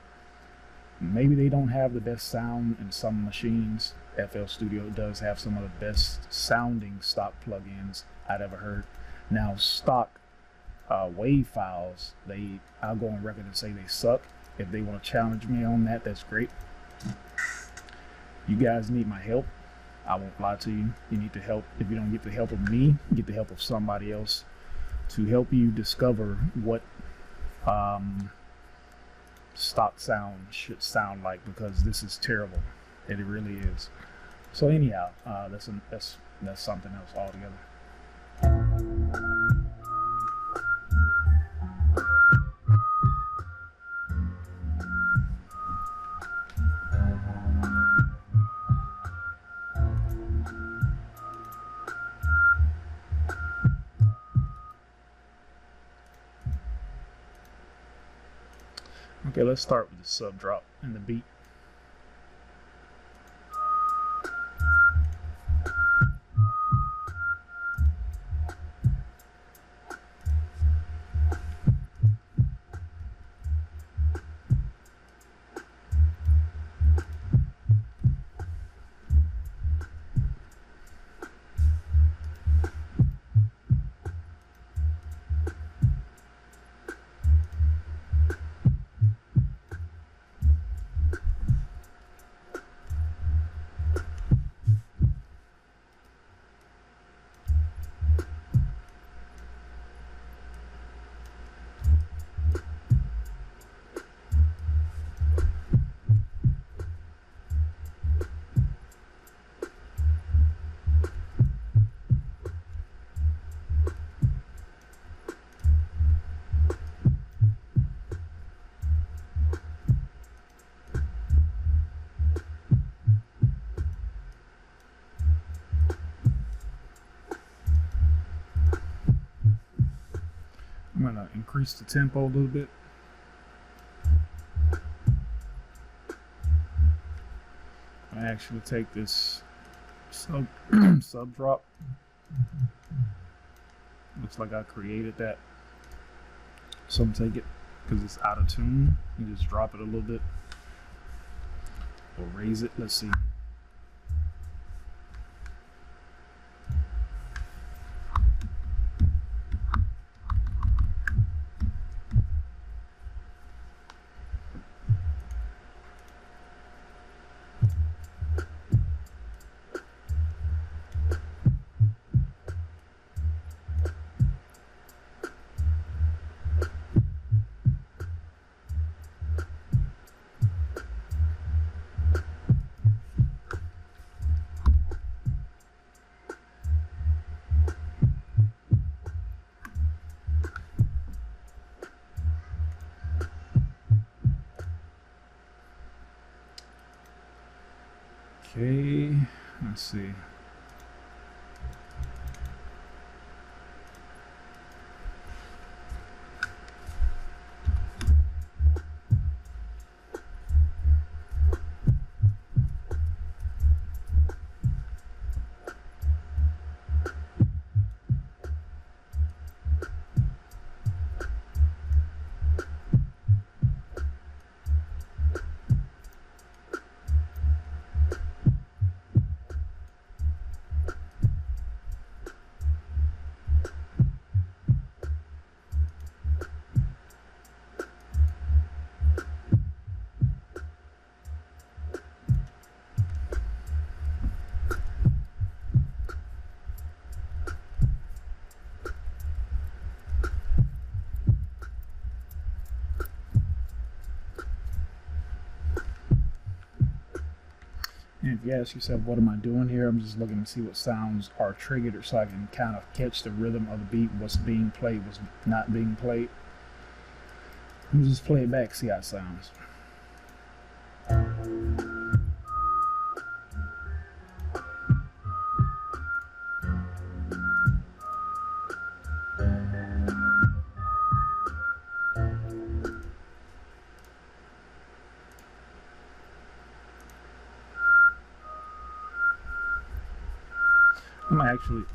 Maybe they don't have the best sound in some machines. FL Studio does have some of the best sounding stock plugins I'd ever heard. Now, stock wave files, I'll go on record and say they suck. If they want to challenge me on that, that's great. You guys need my help. I won't lie to you. You need to help. If you don't get the help of me, get the help of somebody else to help you discover what stock sound should sound like, because this is terrible. It really is. So anyhow, that's something else altogether. Okay, let's start with the sub drop and the beat. I'm gonna increase the tempo a little bit. I actually take this sub drop. Looks like I created that. So I'm take it because it's out of tune. You just drop it a little bit or raise it. Let's see. Okay, let's see. And if you ask yourself, what am I doing here? I'm just looking to see what sounds are triggered so I can kind of catch the rhythm of the beat, what's being played, what's not being played. Let me just play it back, see how it sounds.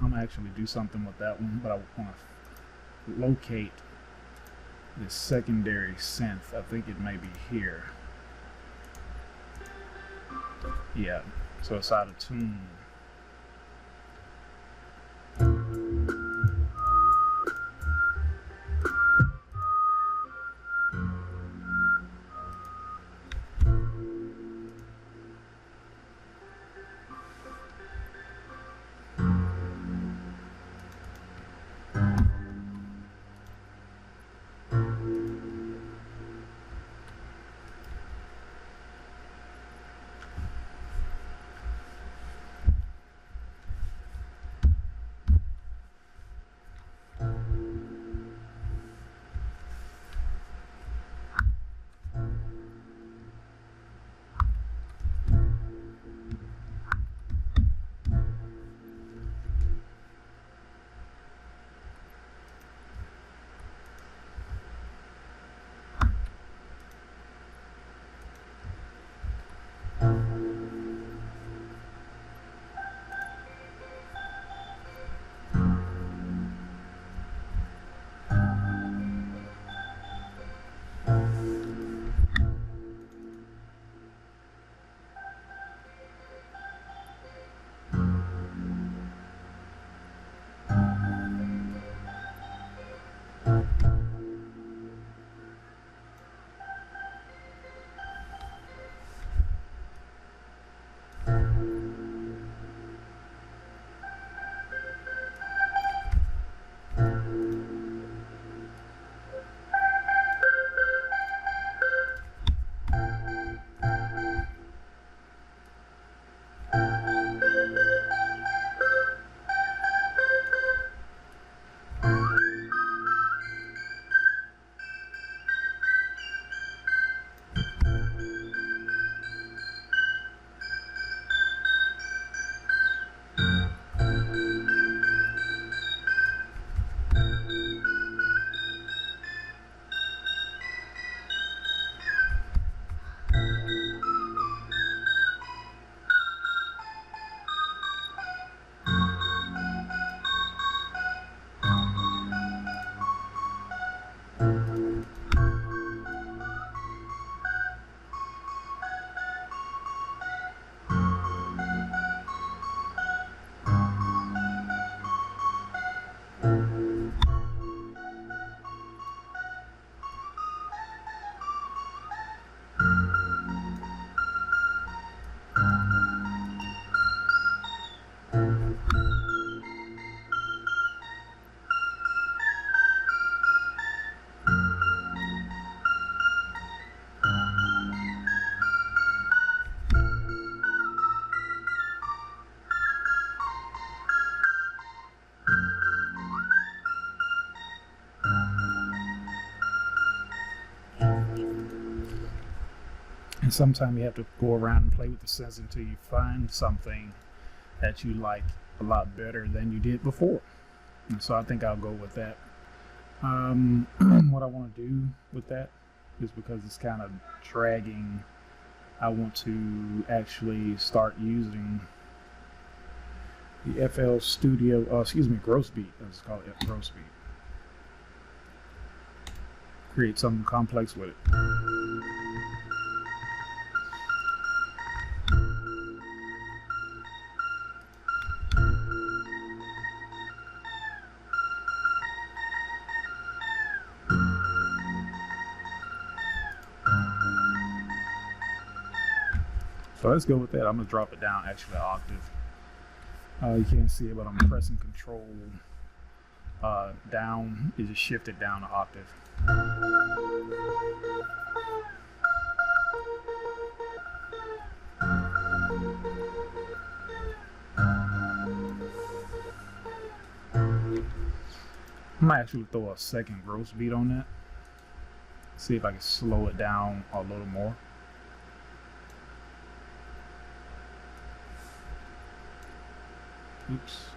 I'm actually do something with that one, but I want to locate the secondary synth. I think it may be here. Yeah, so it's out of tune. And sometimes you have to go around and play with the synths until you find something that you like a lot better than you did before. And so I think I'll go with that. What I want to do with that is, because it's kind of dragging, I want to actually start using the FL Studio, Gross Beat. Let's call it Gross Beat. Create something complex with it. So let's go with that. I'm going to drop it down actually an octave. You can't see it, but I'm pressing Control down. It just shifted down an octave. I might actually throw a second gross beat on that. See if I can slow it down a little more. Oops.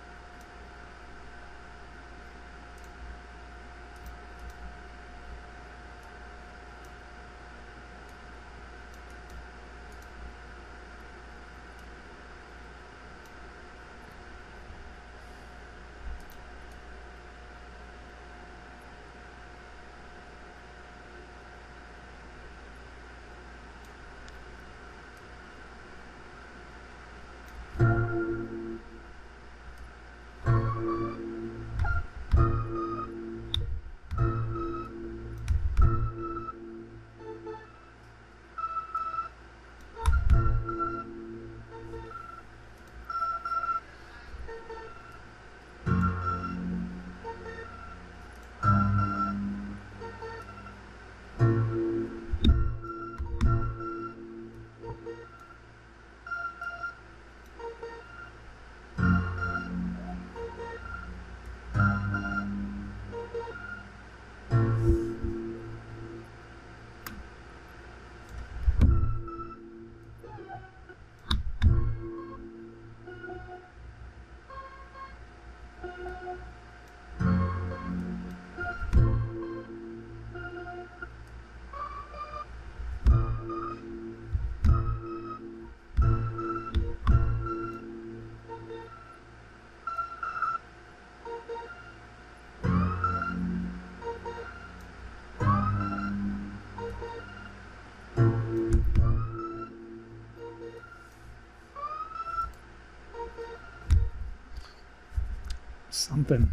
something.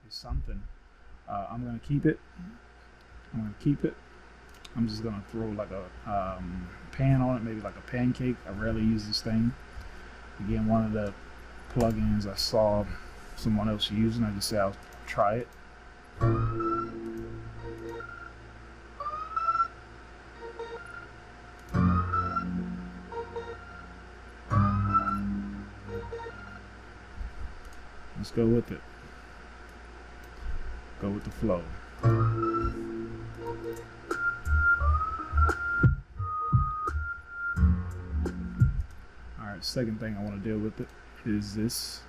It's something. I'm gonna keep it. I'm just gonna throw like a pan on it, maybe like a pancake. I rarely use this thing. Again, one of the plugins I saw someone else using, I just said I'll try it. Let's go with it. Go with the flow. Alright, second thing I want to deal with it is this.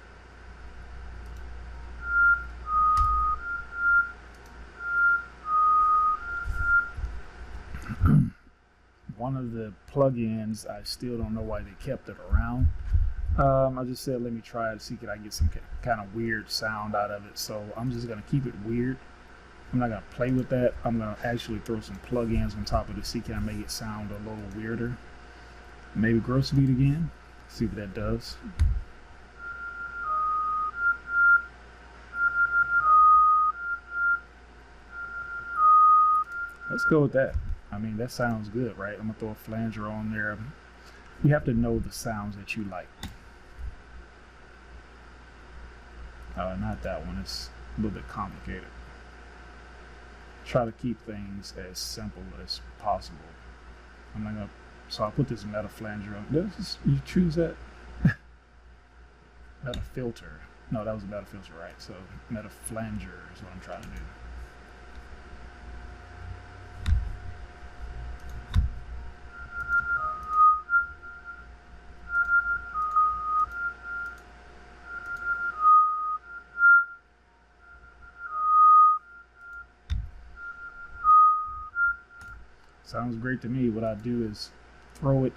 One of the plugins, I still don't know why they kept it around. I just said let me try it, see could I get some kind of weird sound out of it. So I'm just gonna keep it weird. I'm not gonna play with that. I'm gonna actually throw some plugins on top of it, see can I make it sound a little weirder. Maybe gross beat again. See what that does. Let's go with that. I mean, that sounds good, right? I'm gonna throw a flanger on there. You have to know the sounds that you like. Not that one. It's a little bit complicated. Try to keep things as simple as possible. I'm not gonna. So I'll put this meta flanger on. You choose that. Meta filter. No, that was a meta filter, right? So meta flanger is what I'm trying to do. Sounds great to me. What I do is throw it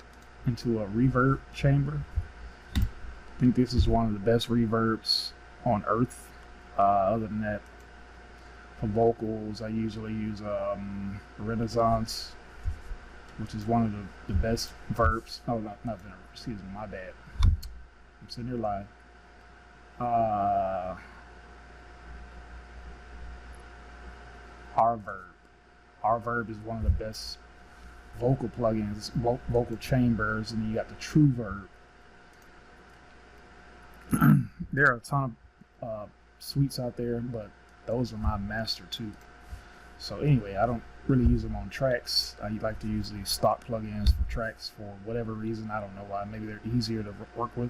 into a reverb chamber. I think this is one of the best reverbs on earth. Other than that, for vocals, I usually use Renaissance, which is one of the best verbs. Oh, not excuse me, my bad. I'm sitting here live. Reverb is one of the best vocal plugins, vocal chambers, and then you got the True Verb. There are a ton of suites out there, but those are my master too. So anyway, I don't really use them on tracks. I like to use these stock plugins for tracks for whatever reason. I don't know why. Maybe they're easier to work with.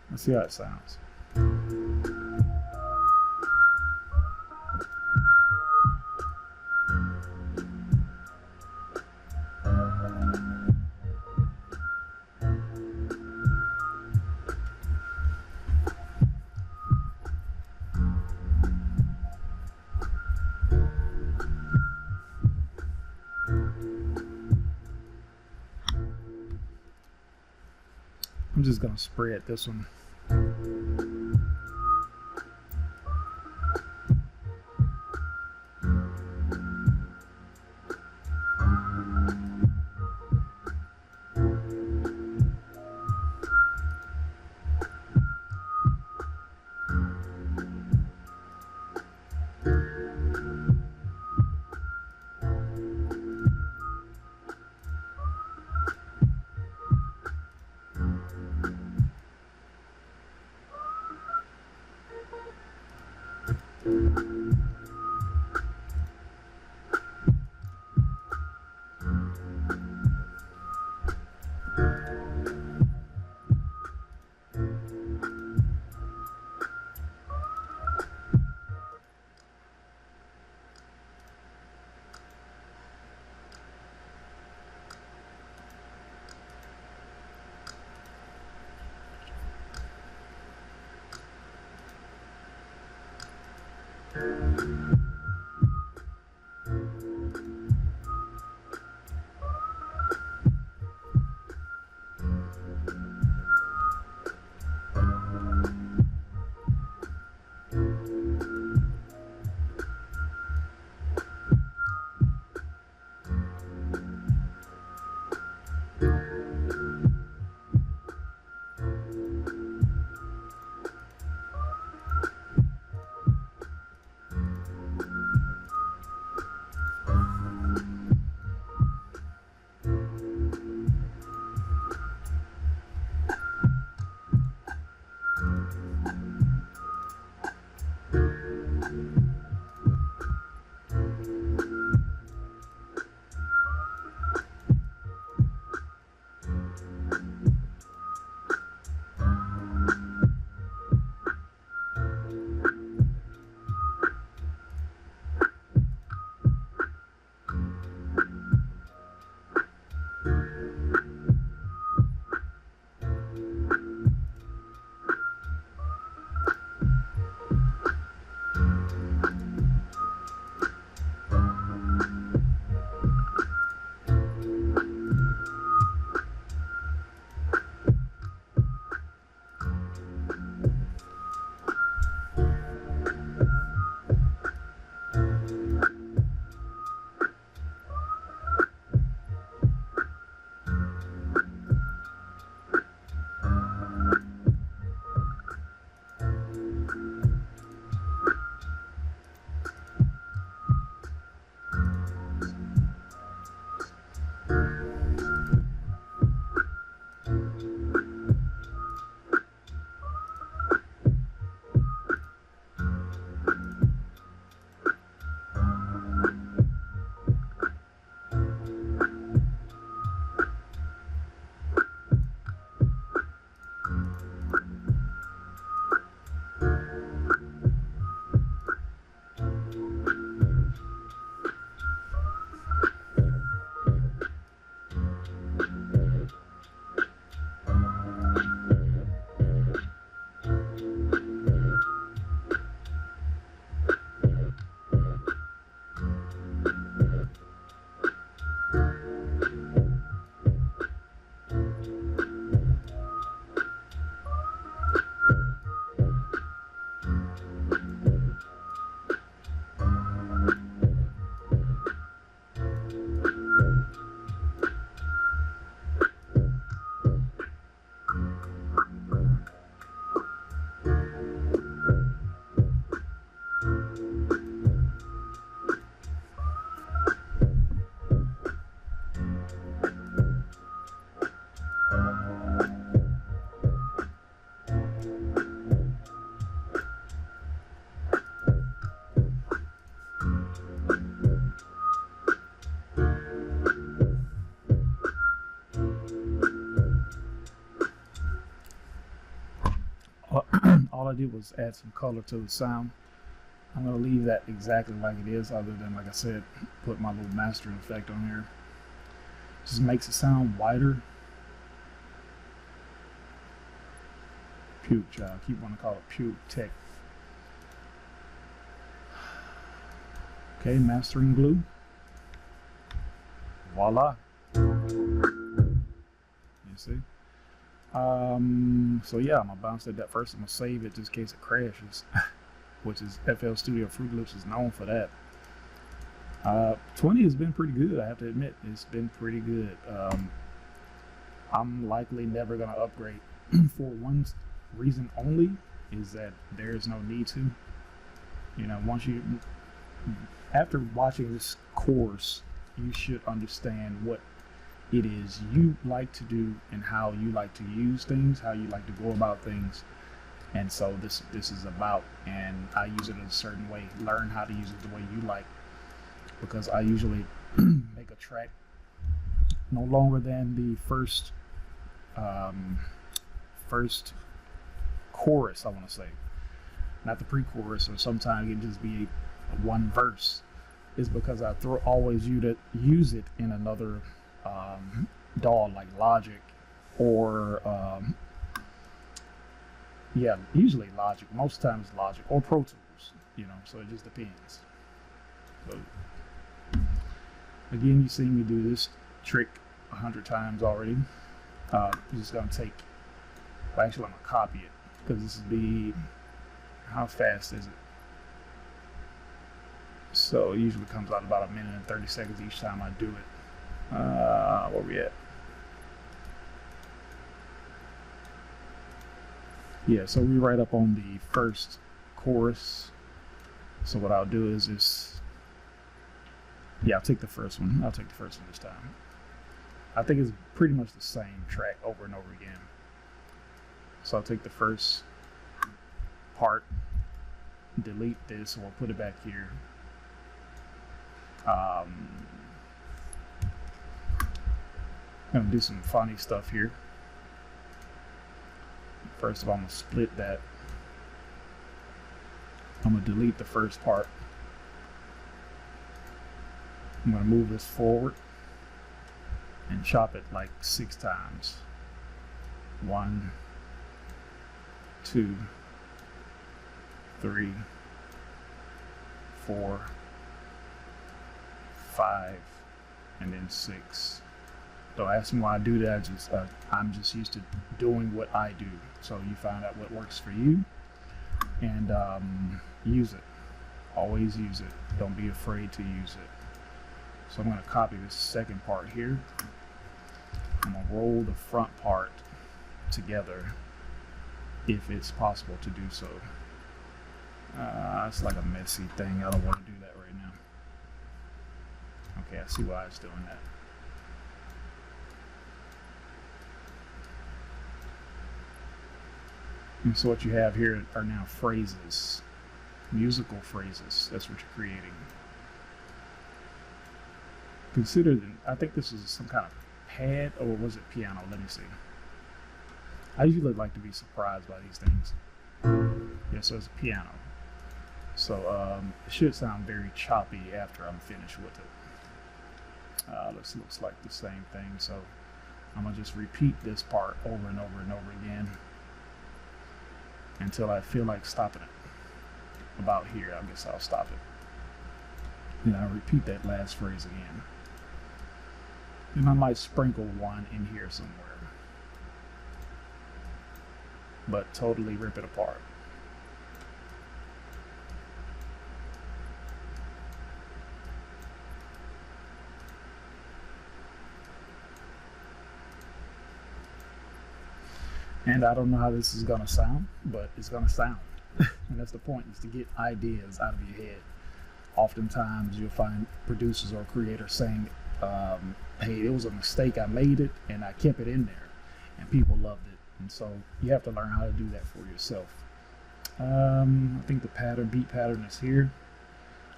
Let's see how it sounds. I'm just gonna spread this one. All I did was add some color to the sound. I'm going to leave that exactly like it is, other than, like I said, put my little mastering effect on here. Just makes it sound wider. Puke, I keep wanting to call it puke tech. Okay, mastering glue. Voila. You see? So yeah, I'm gonna bounce at that first. I'm gonna save it just in case it crashes, which is FL Studio Fruit Loops is known for that. 20 has been pretty good, I have to admit. It's been pretty good. I'm likely never gonna upgrade for one reason only, is that there's no need to. You know, after watching this course, you should understand what it is you like to do and how you like to use things, how you like to go about things. And so this is about, and I use it in a certain way. Learn how to use it the way you like, because I usually make a track no longer than the first chorus, I want to say, not the pre-chorus, or sometimes it can just be one verse. Is because I always use it in another DAW, like Logic, or yeah, usually Logic, most times Logic, or Pro Tools. so it just depends. So again, you've seen me do this trick 100 times already. I'm just gonna take, well, actually I'm gonna copy it, because this would be, how fast is it? So it usually comes out about 1 minute and 30 seconds each time I do it. Where we at? Yeah, so we right up on the first chorus. So what I'll do is just, I'll take the first one. I'll take the first one this time. I think it's pretty much the same track over and over again. So I'll take the first part, delete this, and we'll put it back here. I'm gonna do some funny stuff here. First of all, I'm gonna split that. I'm gonna delete the first part. I'm gonna move this forward and chop it like 6 times. 1, 2, 3, 4, 5, and then 6. Don't ask me why I do that. I'm just used to doing what I do. So you find out what works for you, and use it. Always use it. Don't be afraid to use it. So I'm going to copy this second part here. I'm going to roll the front part together if it's possible to do so. It's like a messy thing. I don't want to do that right now. Okay, I see why it's doing that. And so what you have here are now phrases, musical phrases. That's what you're creating. Consider that, I think this is some kind of pad, or was it piano? Let me see. I usually like to be surprised by these things. Yeah, so it's a piano. So it should sound very choppy after I'm finished with it. This looks like the same thing. So I'm gonna just repeat this part over and over and over again until I feel like stopping it. About here, I guess I'll stop it. Then I'll repeat that last phrase again. And I might sprinkle one in here somewhere, but totally rip it apart. And I don't know how this is gonna sound, but it's gonna sound. And that's the point, is to get ideas out of your head. Oftentimes you'll find producers or creators saying, hey, it was a mistake, I made it and I kept it in there, and people loved it. And so you have to learn how to do that for yourself. I think the beat pattern is here.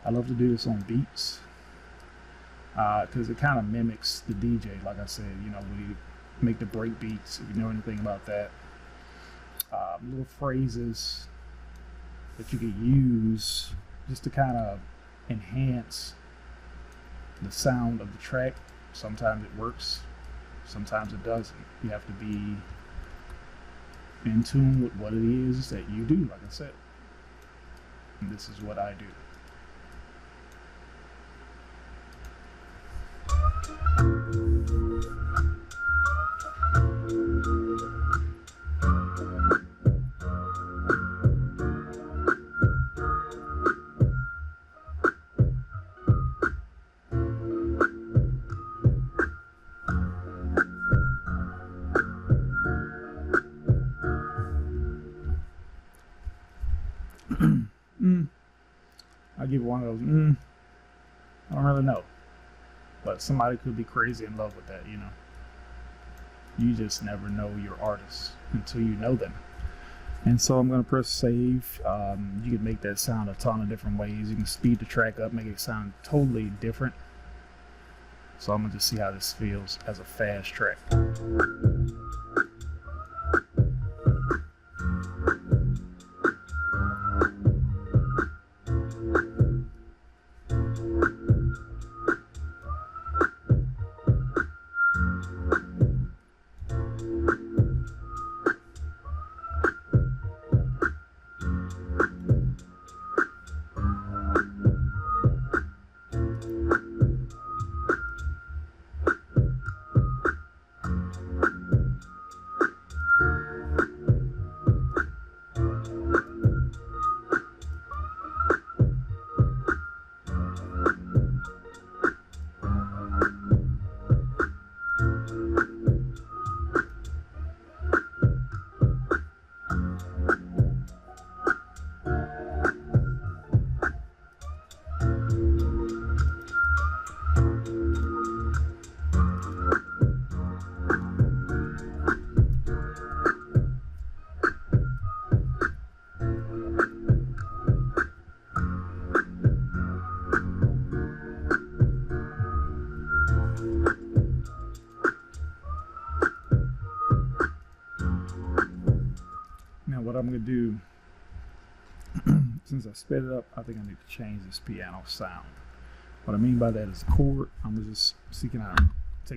I love to do this on beats because it kind of mimics the DJ. Like I said, when you make the break beats, if you know anything about that, little phrases that you can use just to kind of enhance the sound of the track. Sometimes it works, sometimes it doesn't. You have to be in tune with what it is that you do, like I said. And this is what I do. I'll give one of those. I don't really know, but somebody could be crazy in love with that. You just never know your artists until you know them. And so I'm going to press save. You can make that sound a ton of different ways. You can speed the track up, make it sound totally different. So I'm going to just see how this feels as a fast track. And what I'm going to do, since I sped it up, I think I need to change this piano sound. What I mean by that is the chord. I'm going to just take it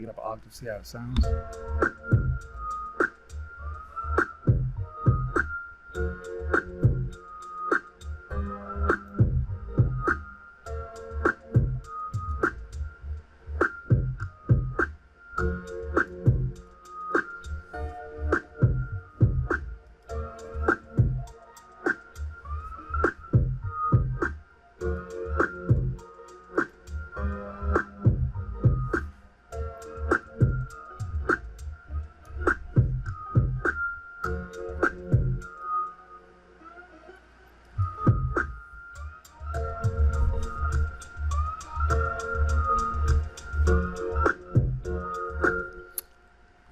up an octave, see how it sounds.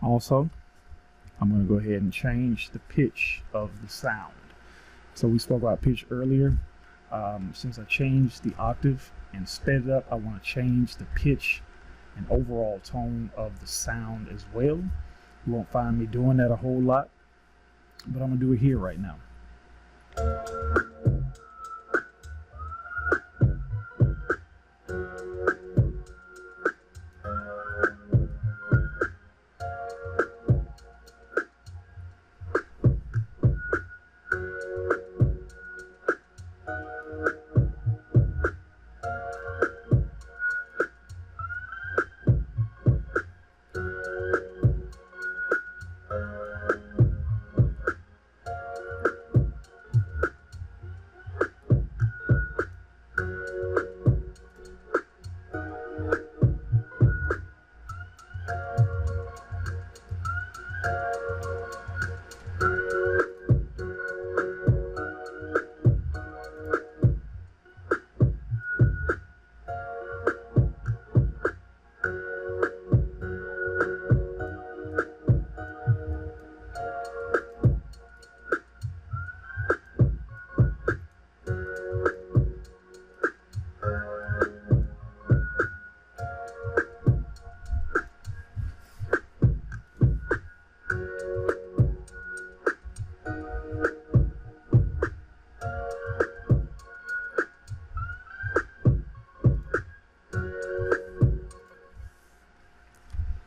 Also, I'm going to go ahead and change the pitch of the sound. So we spoke about pitch earlier. Since I changed the octave and sped it up, I want to change the pitch and overall tone of the sound as well. You won't find me doing that a whole lot, but I'm going to do it here right now.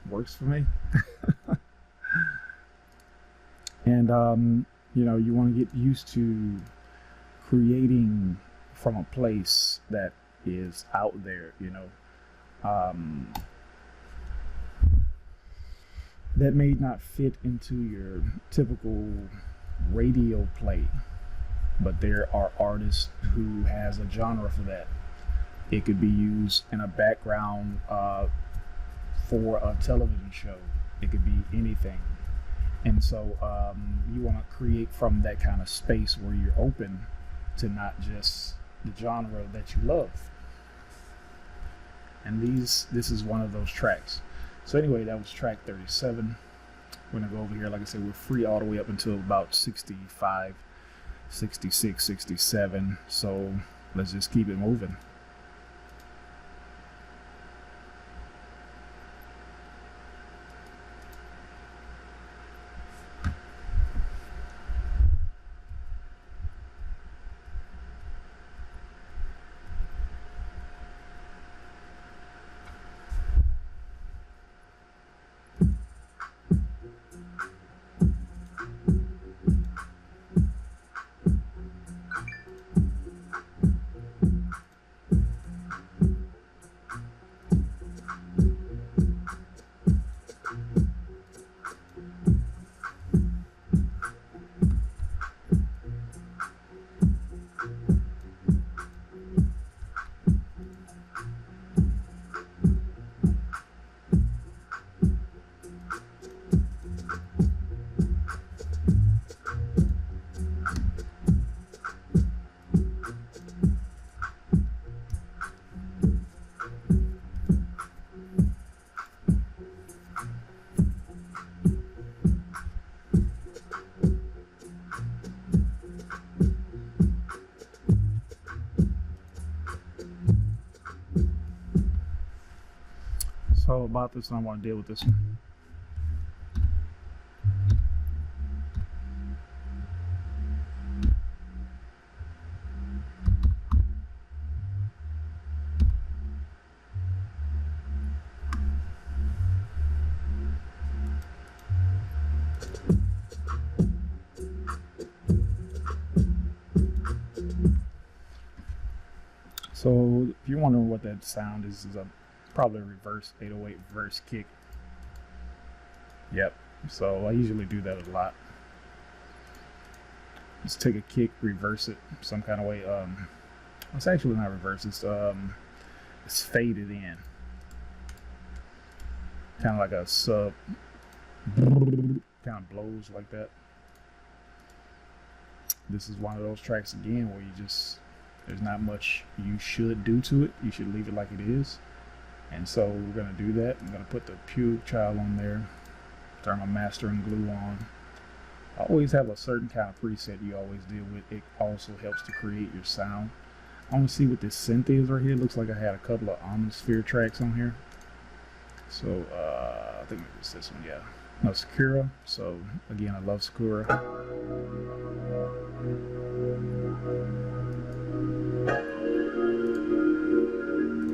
Works for me. And you know, you want to get used to creating from a place that is out there, you know, that may not fit into your typical radio play, but there are artists who has a genre for that. It could be used in a background for a television show. It could be anything. And so you want to create from that kind of space where you're open to not just the genre that you love. And this is one of those tracks. So anyway, that was track 37. We're gonna go over here. Like I said, we're free all the way up until about 65, 66, 67. So let's just keep it moving. So about this one, I want to deal with this one. So if you're wondering what that sound is probably a reverse 808 reverse kick. Yep. So I usually do that a lot. Just take a kick, reverse it some kind of way. It's actually not reverse. It's faded in, kind of like a sub. Kind of blows like that. This is one of those tracks again where there's not much you should do to it. You should leave it like it is. And so we're gonna do that. I'm gonna put the Pure Child on there. Turn my master and glue on. I always have a certain kind of preset you always deal with. It also helps to create your sound. I want to see what this synth is right here. It looks like I had a couple of Omnisphere tracks on here. So I think it's this one, yeah. No, Sakura. So again, I love Sakura.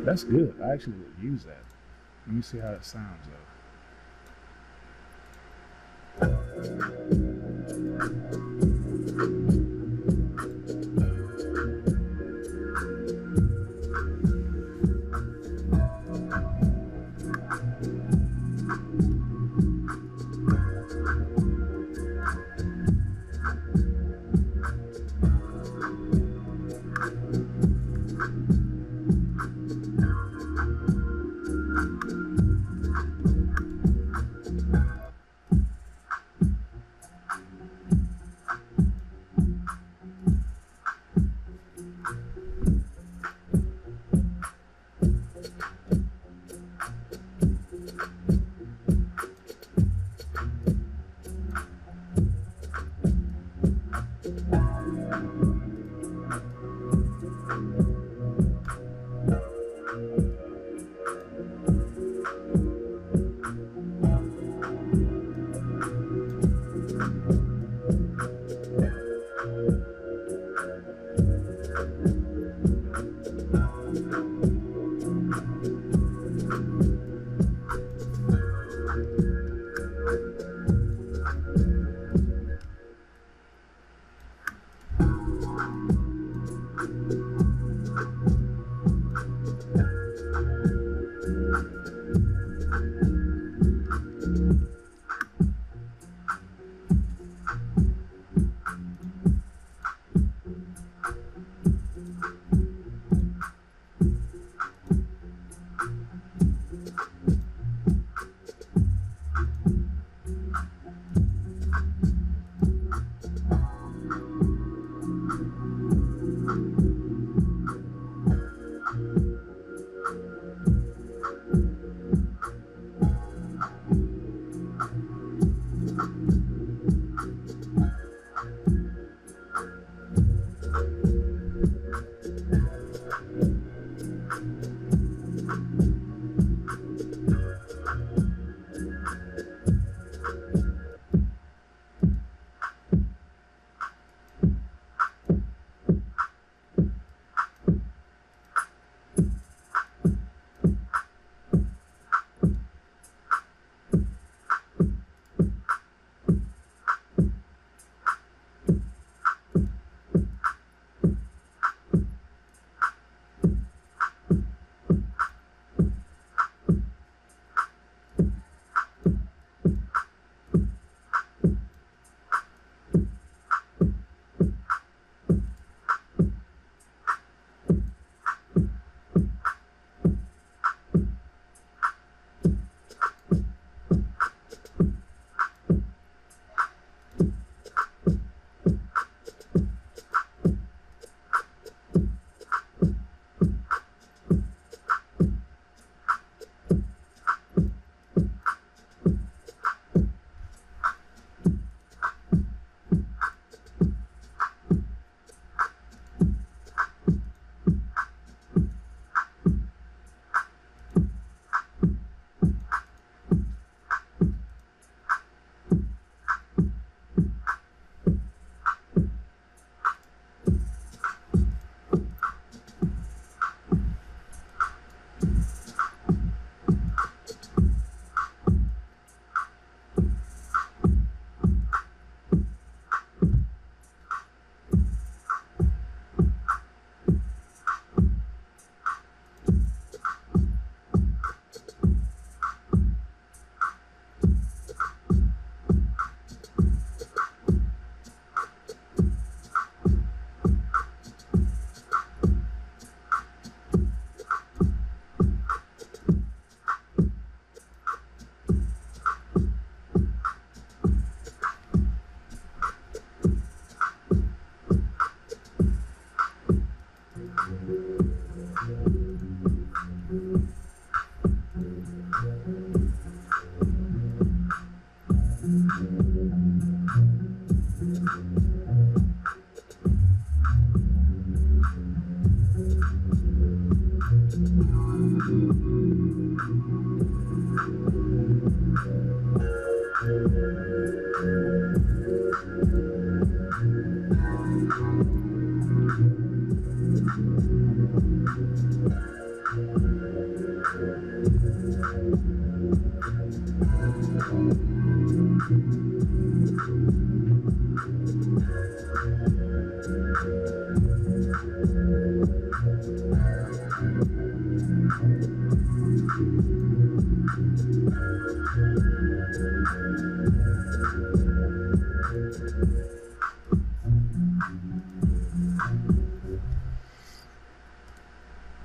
That's good. I actually would use that. Let me see how that sounds though.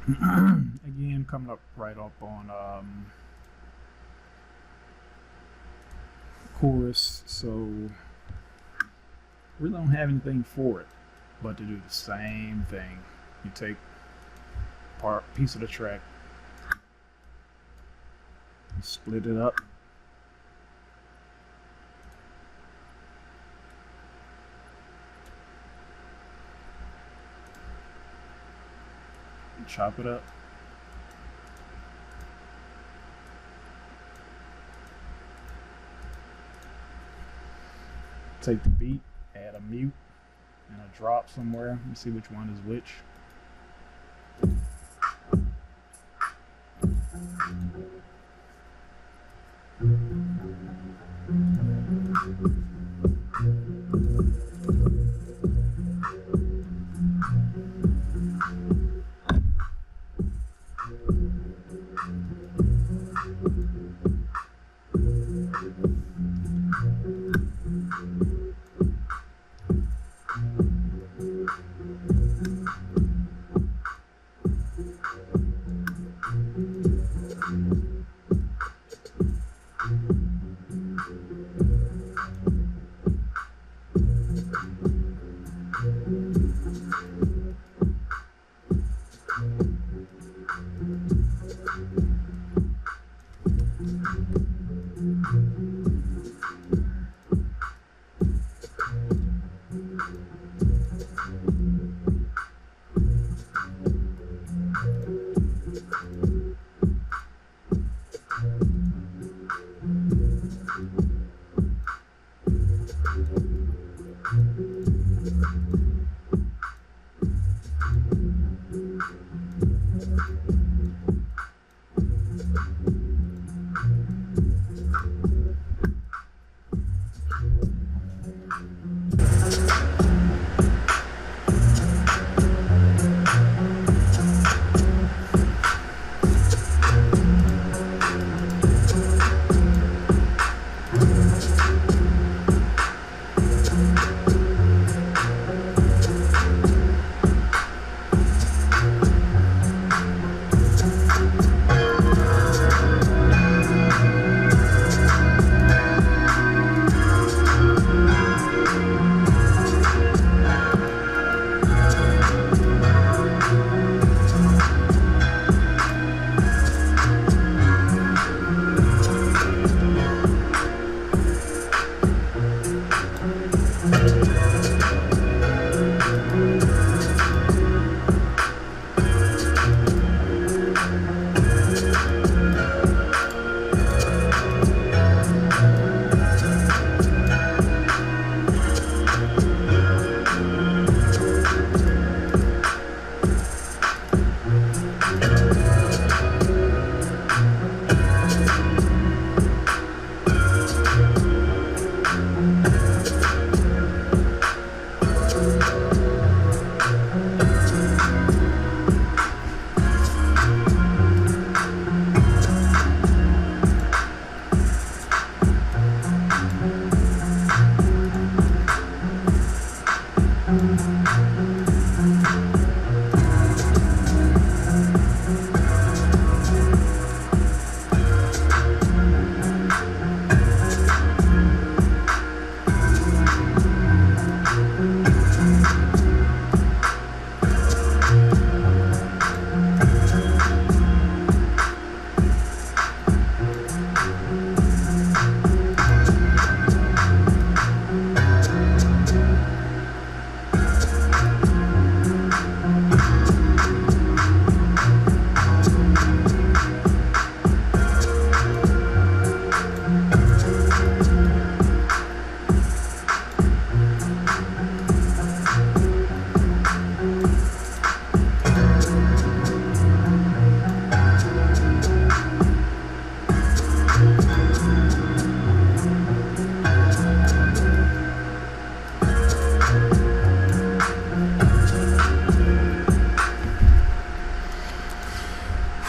Again, coming up right up on chorus, so really don't have anything for it but to do the same thing. You take piece of the track, you split it up, chop it up, take the beat, add a mute and a drop somewhere. Let me see which one is which.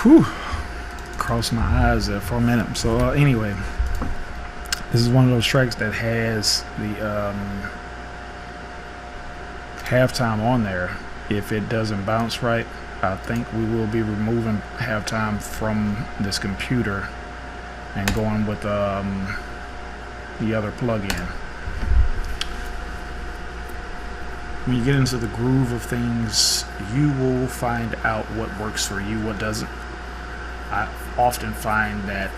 Whew, crossed my eyes there for a minute. So anyway, this is one of those tracks that has the halftime on there. If it doesn't bounce right, I think we will be removing halftime from this computer and going with the other plugin. When you get into the groove of things, you will find out what works for you, what doesn't. I often find that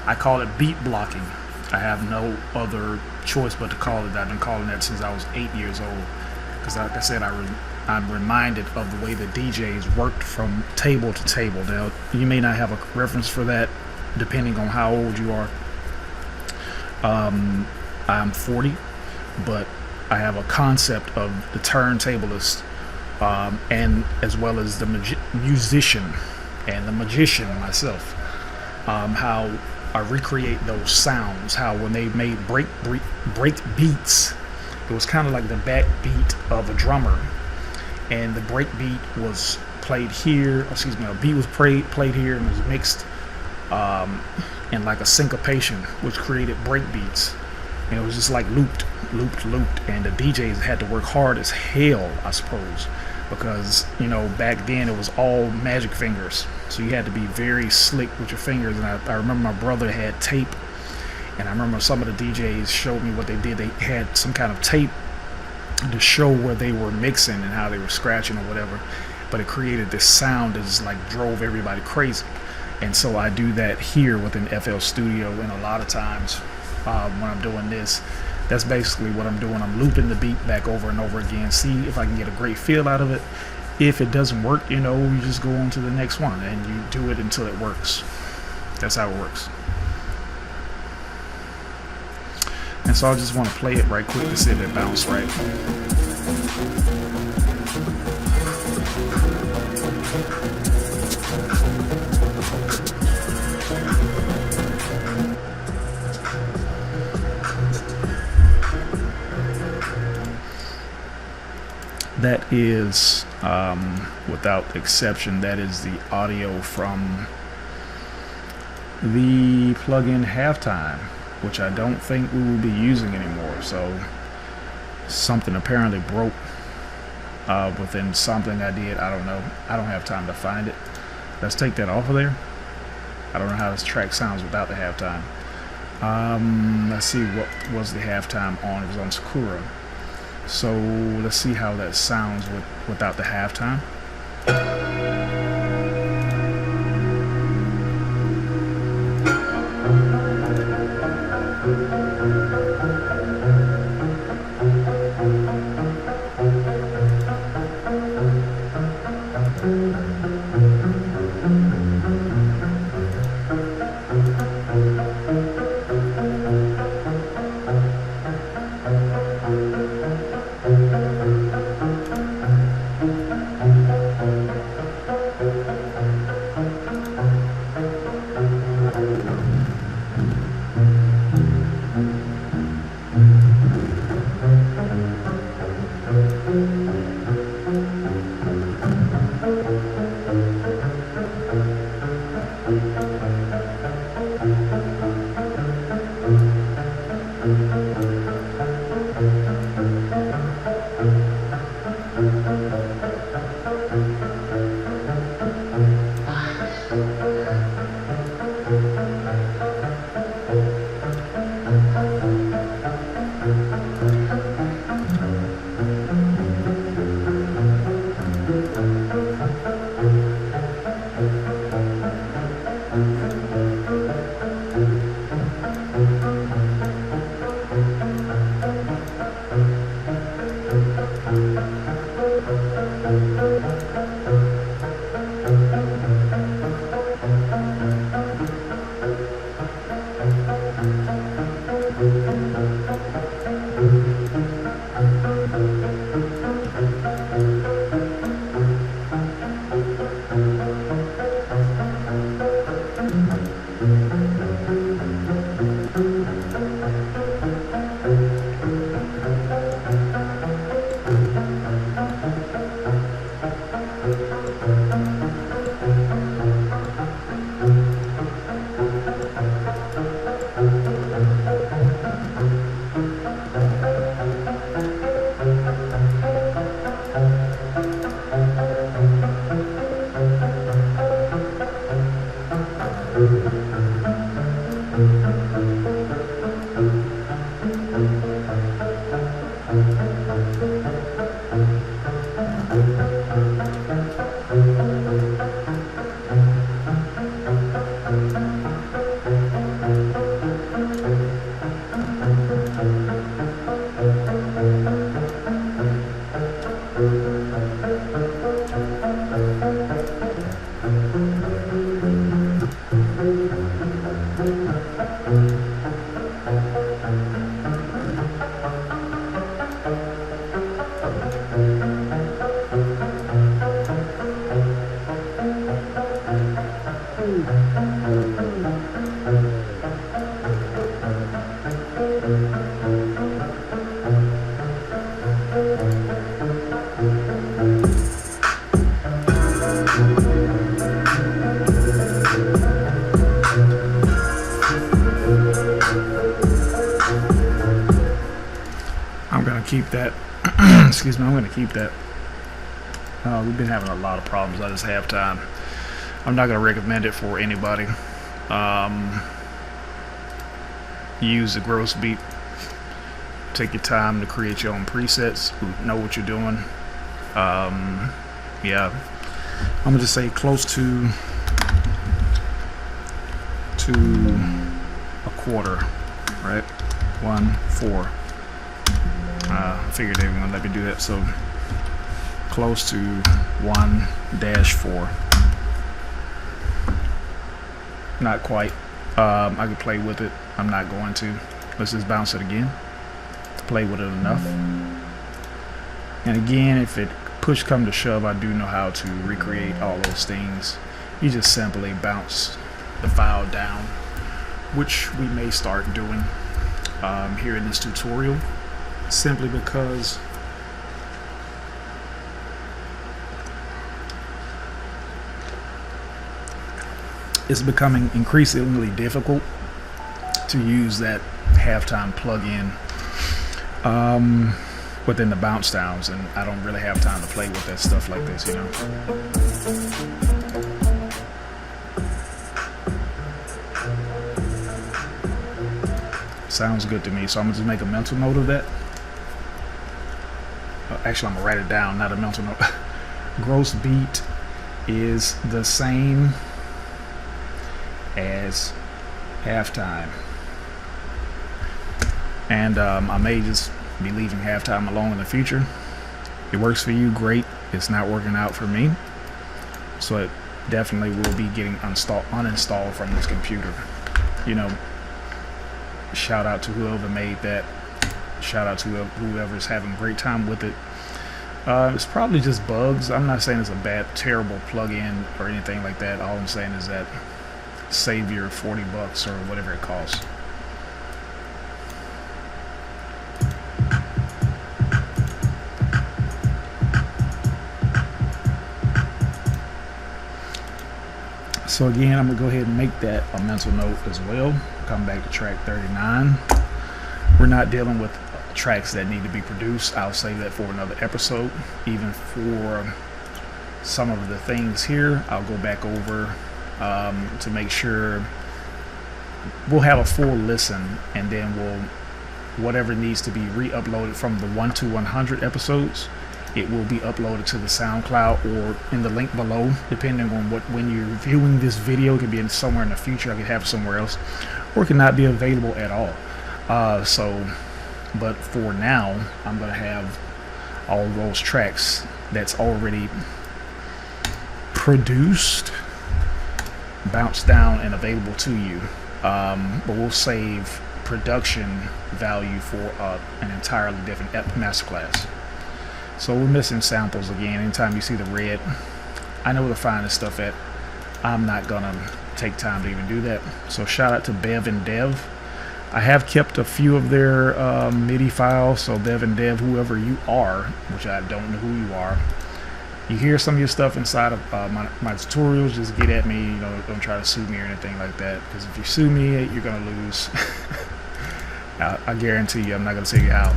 I call it beat blocking. I have no other choice but to call it that. I've been calling that since I was 8 years old, because like I said, I'm reminded of the way the DJs worked from table to table. Now, you may not have a reference for that depending on how old you are. I'm 40, but I have a concept of the turntablist, and as well as the musician and the magician myself, how I recreate those sounds, how when they made break beats, it was kind of like the backbeat of a drummer, and the break beat was played here, excuse me, a beat was played here and was mixed in like a syncopation, which created break beats. And it was just like looped, and the DJs had to work hard as hell, I suppose, because, you know, back then it was all magic fingers, so you had to be very slick with your fingers. And I remember my brother had tape, and I remember some of the DJs showed me what they did. They had some kind of tape to show where they were mixing and how they were scratching or whatever, but it created this sound that just like drove everybody crazy. And so I do that here within FL Studio, and a lot of times when I'm doing this, that's basically what I'm doing. I'm looping the beat back over and over again, see if I can get a great feel out of it. If it doesn't work, you know, you just go on to the next one and you do it until it works. That's how it works. And so I just want to play it right quick to see if it bounces right. That is, without exception, that is the audio from the plugin Halftime, which I don't think we will be using anymore. So something apparently broke within something I did. I don't know. I don't have time to find it. Let's take that off of there. I don't know how this track sounds without the halftime. Let's see, what was the halftime on? It was on Sakura. So let's see how that sounds without the halftime. that. Excuse me, I'm going to keep that. We've been having a lot of problems at this halftime. I'm not going to recommend it for anybody. Use the gross beat. Take your time to create your own presets. Know what you're doing. Yeah, I'm going to just say close to a quarter, right? 1/4. I figured they were going to let me do that, so close to 1-4. Not quite. I could play with it. I'm not going to. Let's just bounce it again. Play with it enough. And again, if it push come to shove, I do know how to recreate all those things. You just simply bounce the file down, which we may start doing here in this tutorial, simply because it's becoming increasingly difficult to use that halftime plugin within the bounce downs, and I don't really have time to play with that stuff like this, you know. Sounds good to me, so I'm gonna just make a mental note of that. Actually, I'm gonna write it down, not a mental note. Gross beat is the same as halftime, and I may just be leaving halftime alone in the future. It works for you, great. It's not working out for me, so it definitely will be getting uninstalled from this computer. You know, shout out to whoever made that. Shout out to whoever's having a great time with it. It's probably just bugs. I'm not saying it's a bad, terrible plugin or anything like that. All I'm saying is that save your $40 or whatever it costs. So again, I'm gonna go ahead and make that a mental note as well. Come back to track 39. We're not dealing with tracks that need to be produced. I'll save that for another episode. Even for some of the things here, I'll go back over to make sure we'll have a full listen, and then whatever needs to be re-uploaded from the 1 to 100 episodes, it will be uploaded to the SoundCloud or in the link below, depending on when you're viewing this video. It could be somewhere in the future. I could have it somewhere else, or it could not be available at all. But for now, I'm gonna have all those tracks that's already produced, bounced down, and available to you. But we'll save production value for an entirely different masterclass. So we're missing samples again. Anytime you see the red, I know where to find this stuff at. I'm not gonna take time to even do that. So shout out to Bev and Dev. I have kept a few of their MIDI files, so Bev and Dev, whoever you are, which I don't know who you are, you hear some of your stuff inside of my tutorials, just get at me. You know, don't try to sue me or anything like that, because if you sue me, you're gonna lose. I guarantee you, I'm not gonna tell you how.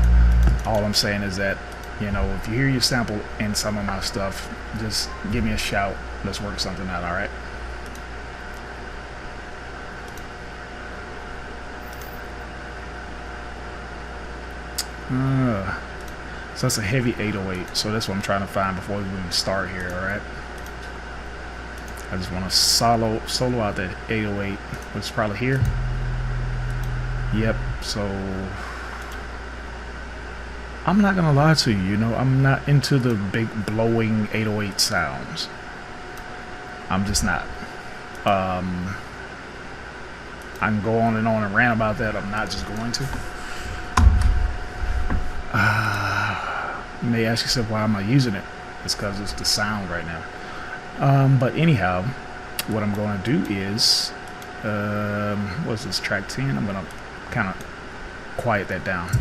All I'm saying is that, you know, if you hear your sample in some of my stuff, just give me a shout. Let's work something out, all right? So that's a heavy 808. So that's what I'm trying to find before we even start here, all right? I just want to solo out that 808, which is probably here. Yep, so I'm not gonna lie to you, you know, I'm not into the big blowing 808 sounds. I'm just not. I can go on and rant about that. I'm not just going to. You may ask yourself, why am I using it? It's because it's the sound right now. But anyhow, what I'm going to do is, what's this, track 10? I'm going to kind of quiet that down.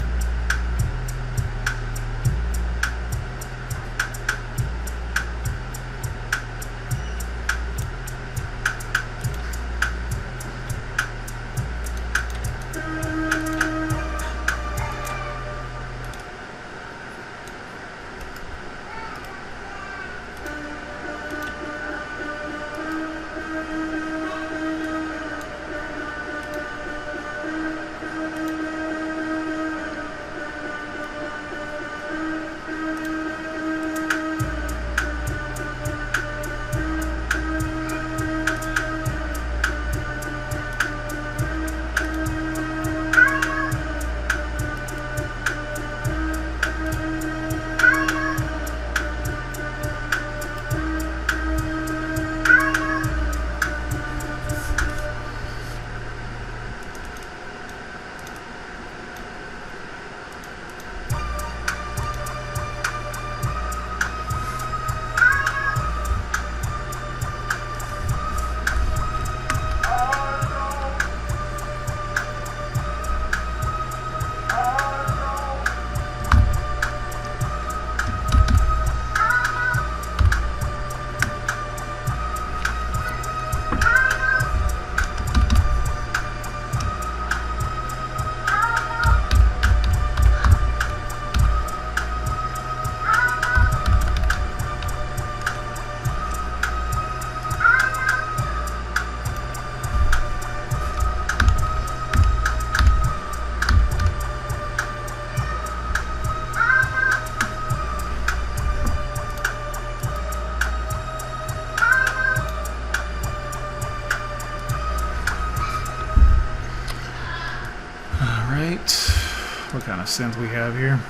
of synth we have here.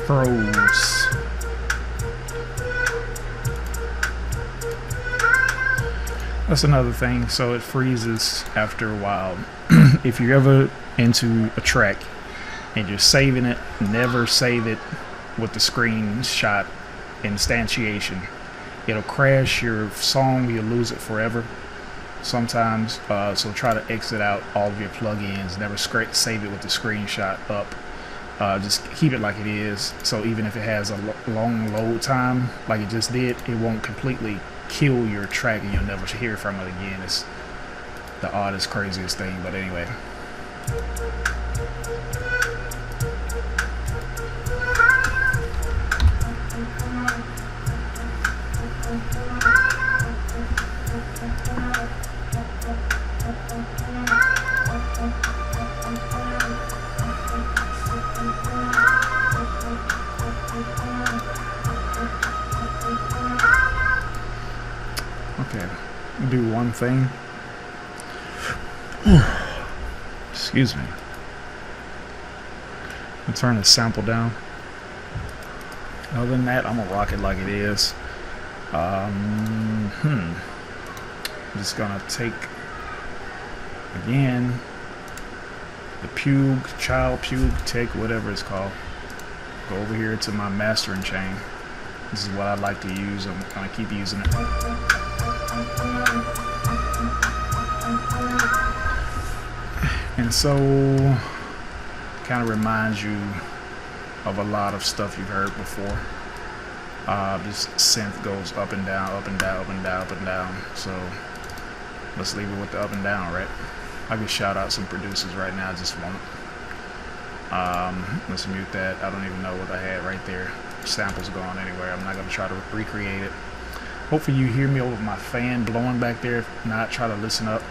Froze. That's another thing. So it freezes after a while. If you're ever into a track and you're saving it, never save it with the screenshot instantiation. It'll crash your song, you'll lose it forever sometimes. So try to exit out all of your plugins, never save it with the screenshot up. Just keep it like it is, so even if it has a long load time like it just did, it won't completely kill your track and you'll never hear from it again. It's the oddest, craziest thing, but anyway. Okay, I'll do one thing. Excuse me. I'll turn the sample down. Other than that, I'm gonna rock it like it is. I'm just gonna take again the child Pugue Tech, whatever it's called. Go over here to my mastering chain. This is what I like to use. I'm gonna keep using it. And so kind of reminds you of a lot of stuff you've heard before. This synth goes up and down, up and down, up and down, up and down. So let's leave it with the up and down, right? I can shout out some producers right now, I just won't. Let's mute that. I don't even know what I had right there. Sample's gone anywhere. I'm not gonna try to recreate it. Hopefully you hear me over my fan blowing back there. If not, try to listen up.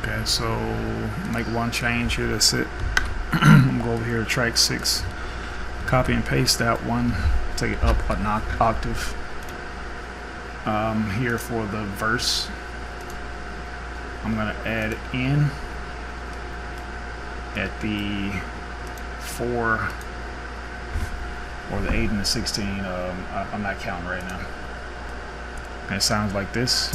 Okay, so make one change here, that's it. I'm gonna go over here to track 6, copy and paste that one, take it up an octave. Here for the verse, I'm gonna add in at the 4 or the 8 and the 16. I'm not counting right now. And it sounds like this.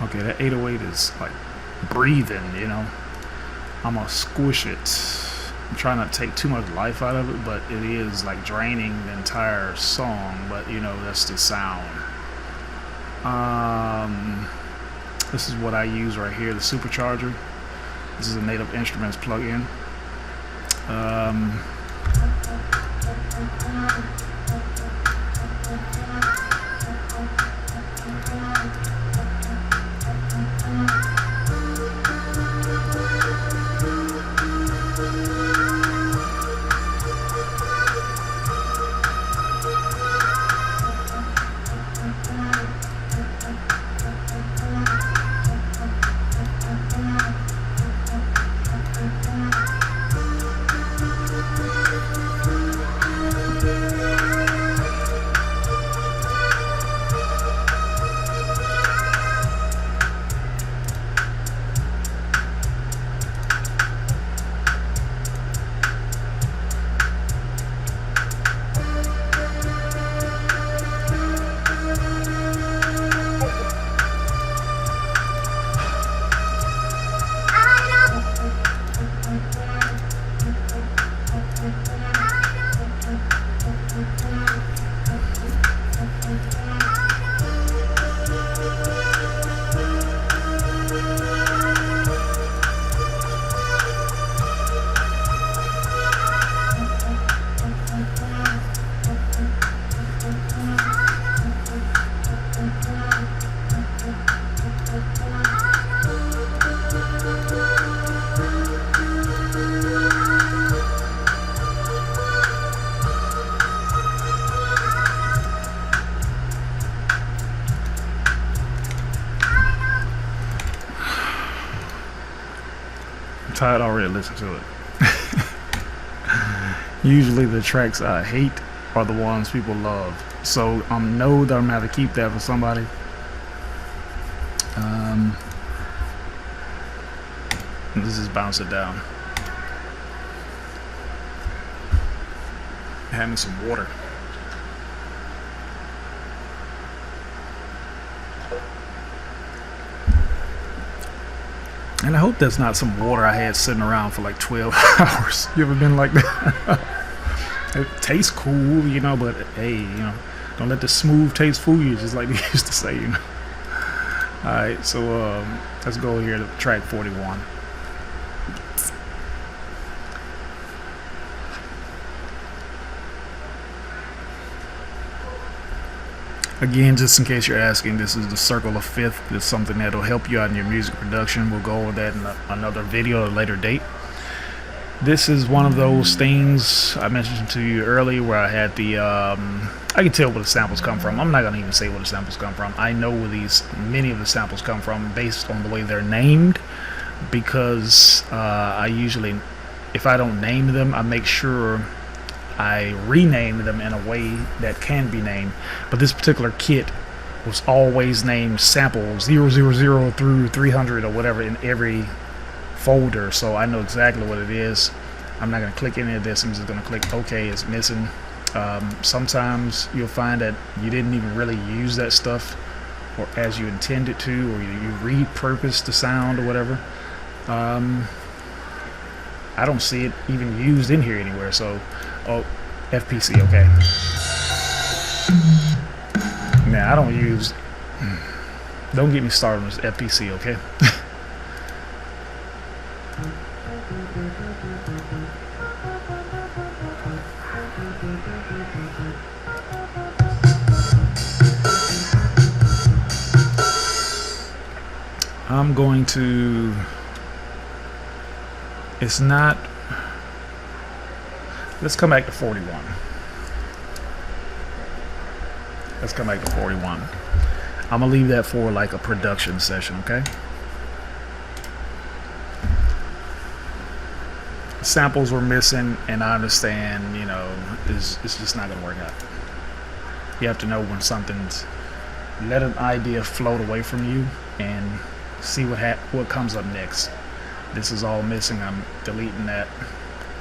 Okay, that 808 is like breathing, you know. I'm gonna squish it. I'm trying not to take too much life out of it, but it is like draining the entire song. But you know, that's the sound. This is what I use right here, the supercharger. This is a Native Instruments plugin. I'm tired already listening to it. Usually the tracks I hate are the ones people love. So I know that I'm gonna have to keep that for somebody. This is Bounce It Down. Having some water. And I hope that's not some water I had sitting around for like 12 hours. You ever been like that? It tastes cool, you know, but hey, you know, don't let the smooth taste fool you, just like they used to say, you know. Alright, so let's go here to track 41. Again, just in case you're asking, this is the circle of fifth. It's something that'll help you out in your music production. We'll go over that in another video at a later date. This is one of those things I mentioned to you earlier where I had the, I can tell where the samples come from. I'm not going to even say where the samples come from. I know where many of the samples come from based on the way they're named, because I usually, if I don't name them, I make sure I rename them in a way that can be named. But this particular kit was always named sample 000 through 300 or whatever in every folder, so I know exactly what it is. I'm not going to click any of this. I'm just going to click OK. It's missing. Sometimes you'll find that you didn't even really use that stuff or as you intended to, or you repurposed the sound or whatever. I don't see it even used in here anywhere. So, oh, FPC, okay. Now I don't use. Don't get me started on this FPC, okay? I'm going to. It's not. Let's come back to 41. Let's come back to 41. I'm gonna leave that for like a production session, okay? Samples were missing, and I understand, you know, it's just not gonna work out. You have to know when something's, let an idea float away from you and see what comes up next. This is all missing. I'm deleting that.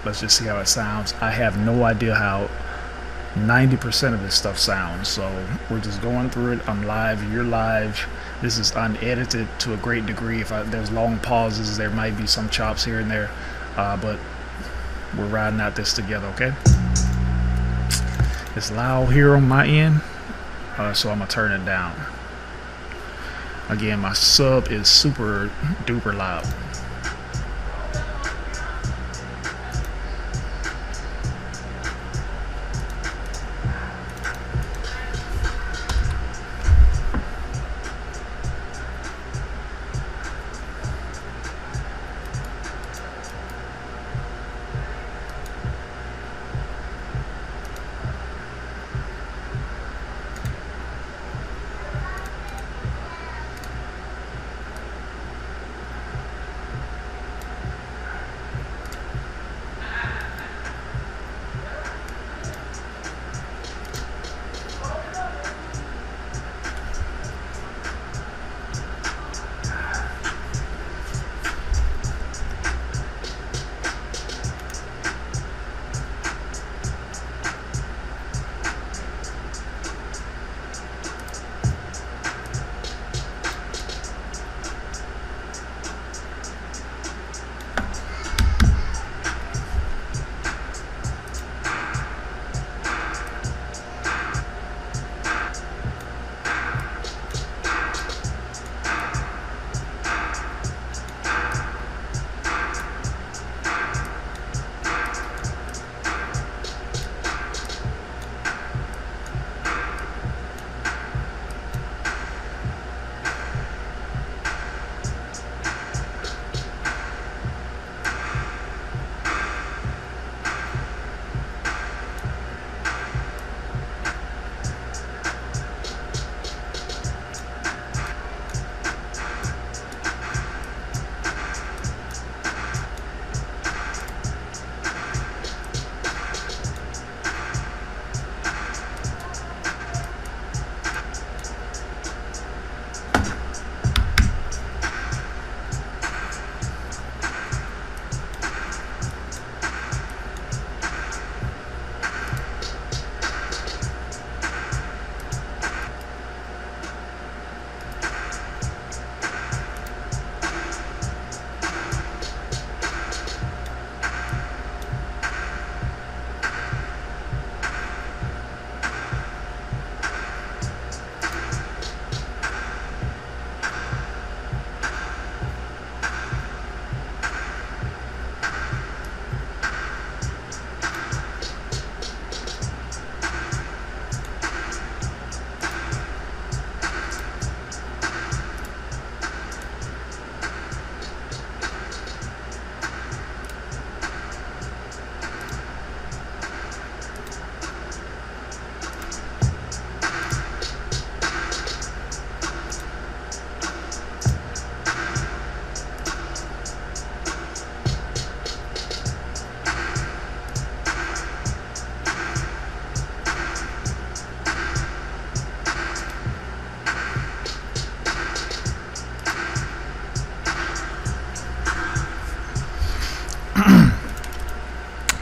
Let's just see how it sounds. I have no idea how 90% of this stuff sounds. So we're just going through it. I'm live, you're live. This is unedited to a great degree. If there's long pauses, there might be some chops here and there, but we're riding out this together, okay? It's loud here on my end, so I'm gonna turn it down. Again, my sub is super duper loud.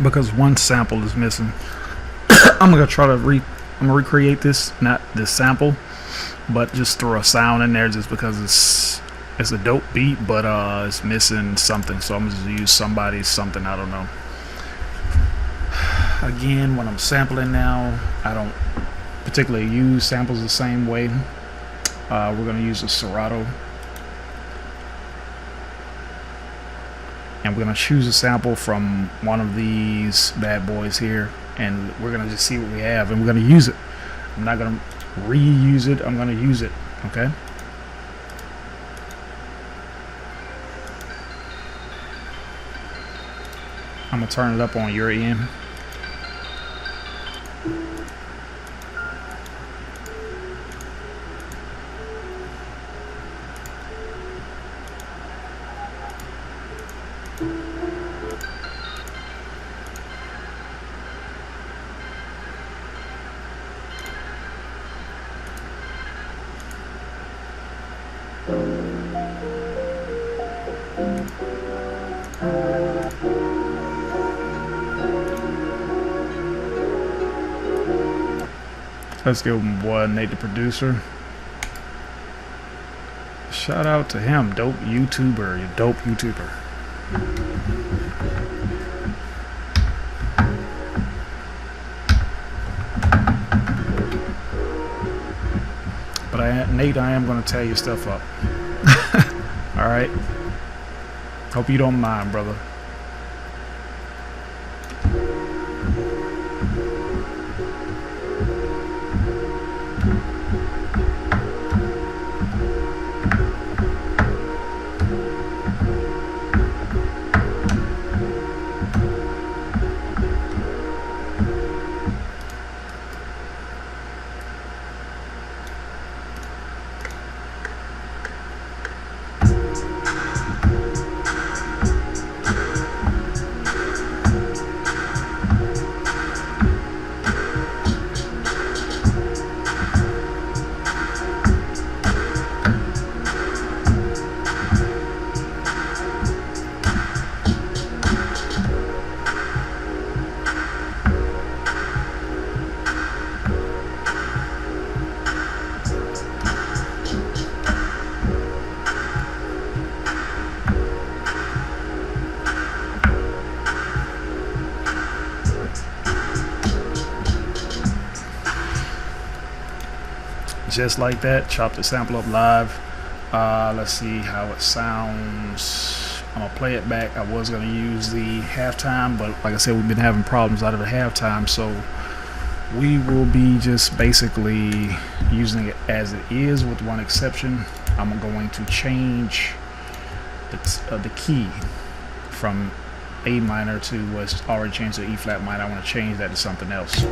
Because one sample is missing. I'm gonna try to recreate this, not this sample, but just throw a sound in there just because it's a dope beat, but it's missing something. So I'm gonna just use somebody's something, I don't know. Again, when I'm sampling now, I don't particularly use samples the same way. We're gonna use a Serato, and we're gonna choose a sample from one of these bad boys here, and we're gonna just see what we have, and we're gonna use it. I'm not gonna reuse it, I'm gonna use it, okay? I'm gonna turn it up on your end. Let's give him one, Nate the producer. Shout out to him, dope YouTuber, you dope YouTuber. But Nate, I am gonna tear your stuff up. All right. Hope you don't mind, brother. Just like that, chop the sample up live. Let's see how it sounds. I'm gonna play it back. I was gonna use the halftime, but like I said, we've been having problems out of the halftime, so we will be just basically using it as it is, with one exception. I'm going to change the key from A minor to what's already changed to E flat minor. I want to change that to something else.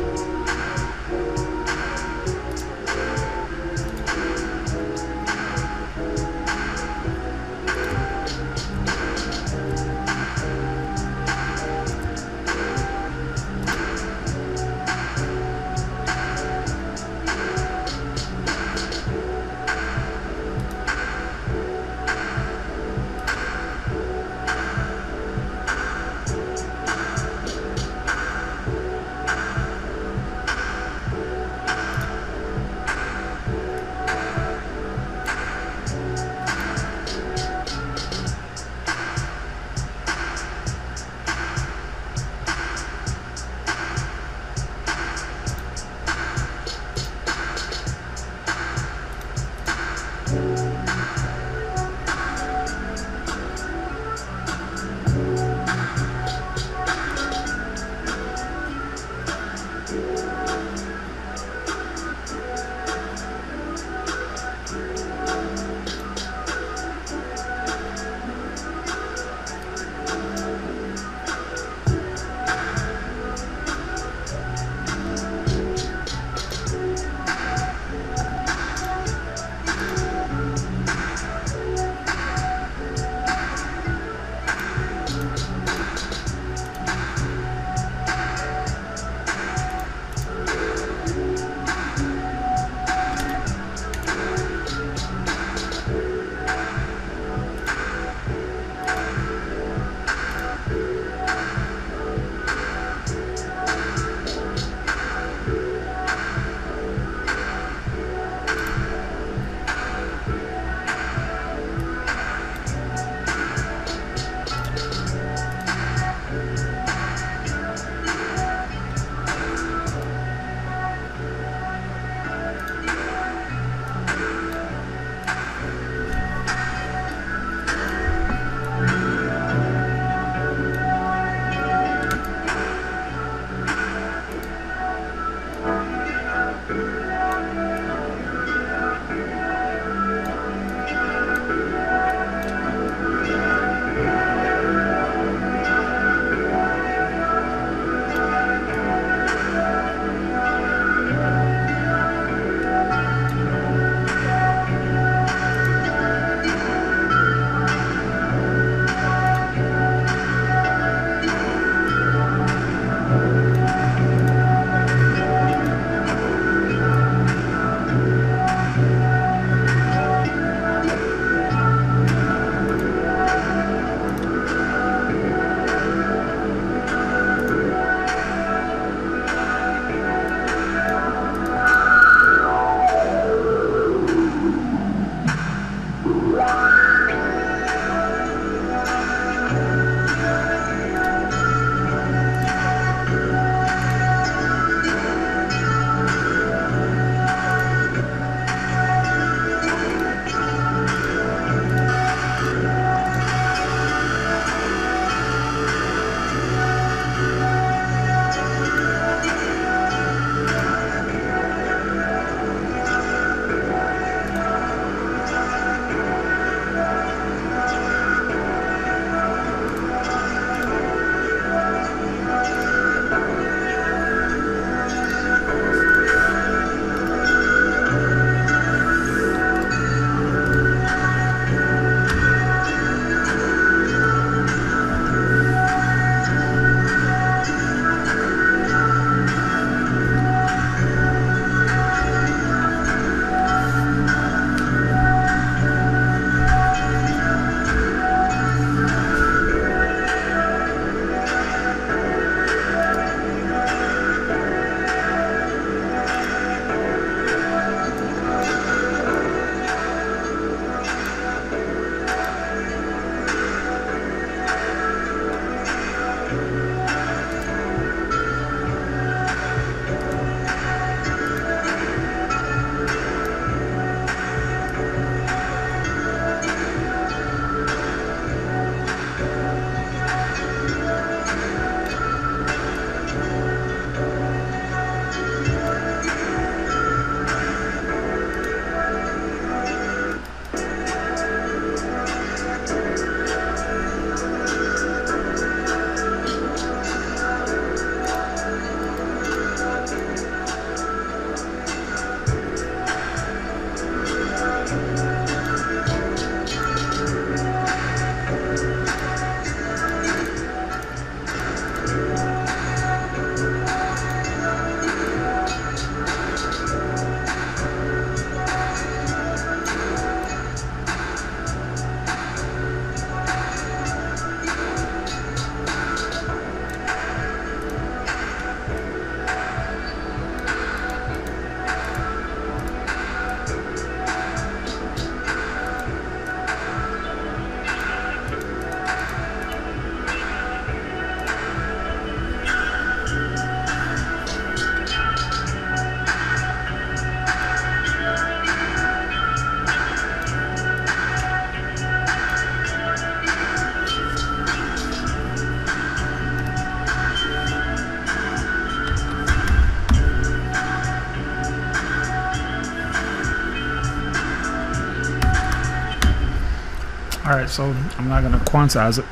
Alright, so I'm not gonna quantize it.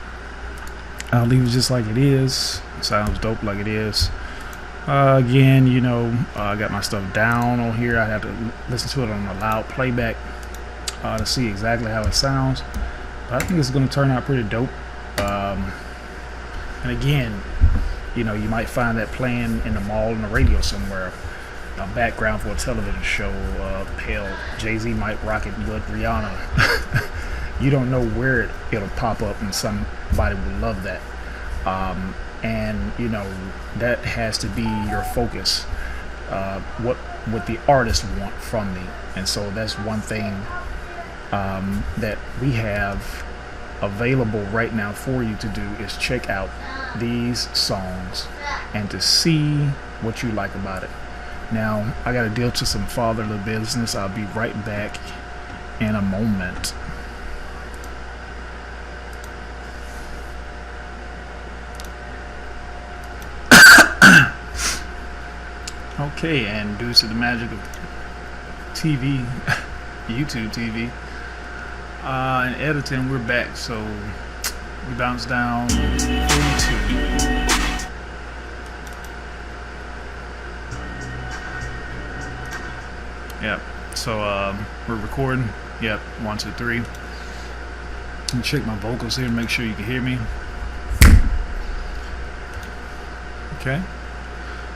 I'll leave it just like it is. It sounds dope like it is. Again, you know, I got my stuff down on here. I have to listen to it on a loud playback to see exactly how it sounds. But I think it's going to turn out pretty dope. And again, you know, you might find that playing in the mall on the radio somewhere, a background for a television show. Hell, Jay-Z might rock it with Rihanna. You don't know where it'll pop up, and somebody will love that. And you know, that has to be your focus. What the artist want from me, and so that's one thing that we have available right now for you to do is check out these songs and to see what you like about it. Now I got to deal to some fatherly business. I'll be right back in a moment. Okay, and due to the magic of TV, YouTube TV, and editing, we're back. So we bounce down 42. Yep. So we're recording. Yep. 1, 2, 3. Let me check my vocals here. Make sure you can hear me. Okay.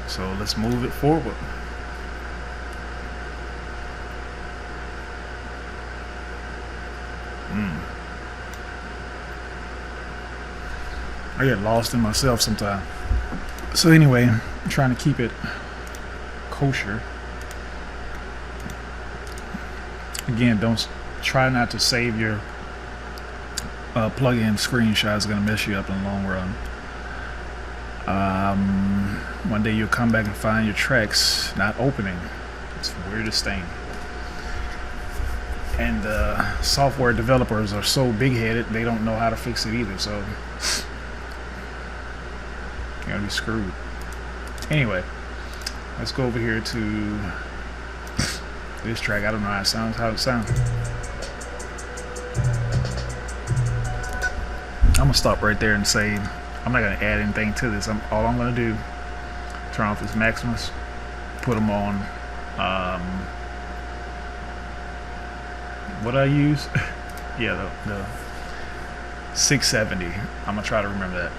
So let's move it forward. I get lost in myself sometimes. So anyway, I'm trying to keep it kosher. Again, don't try not to save your plug-in screenshot. It's gonna mess you up in the long run. One day you'll come back and find your tracks not opening. It's the weirdest thing. And software developers are so big-headed, they don't know how to fix it either. So you're gonna be screwed. Anyway, let's go over here to this track. I don't know how it sounds. I'm gonna stop right there and say I'm not gonna add anything to this. All I'm gonna do, turn off this Maximus, put them on what I use. Yeah, the 670. I'm gonna try to remember that.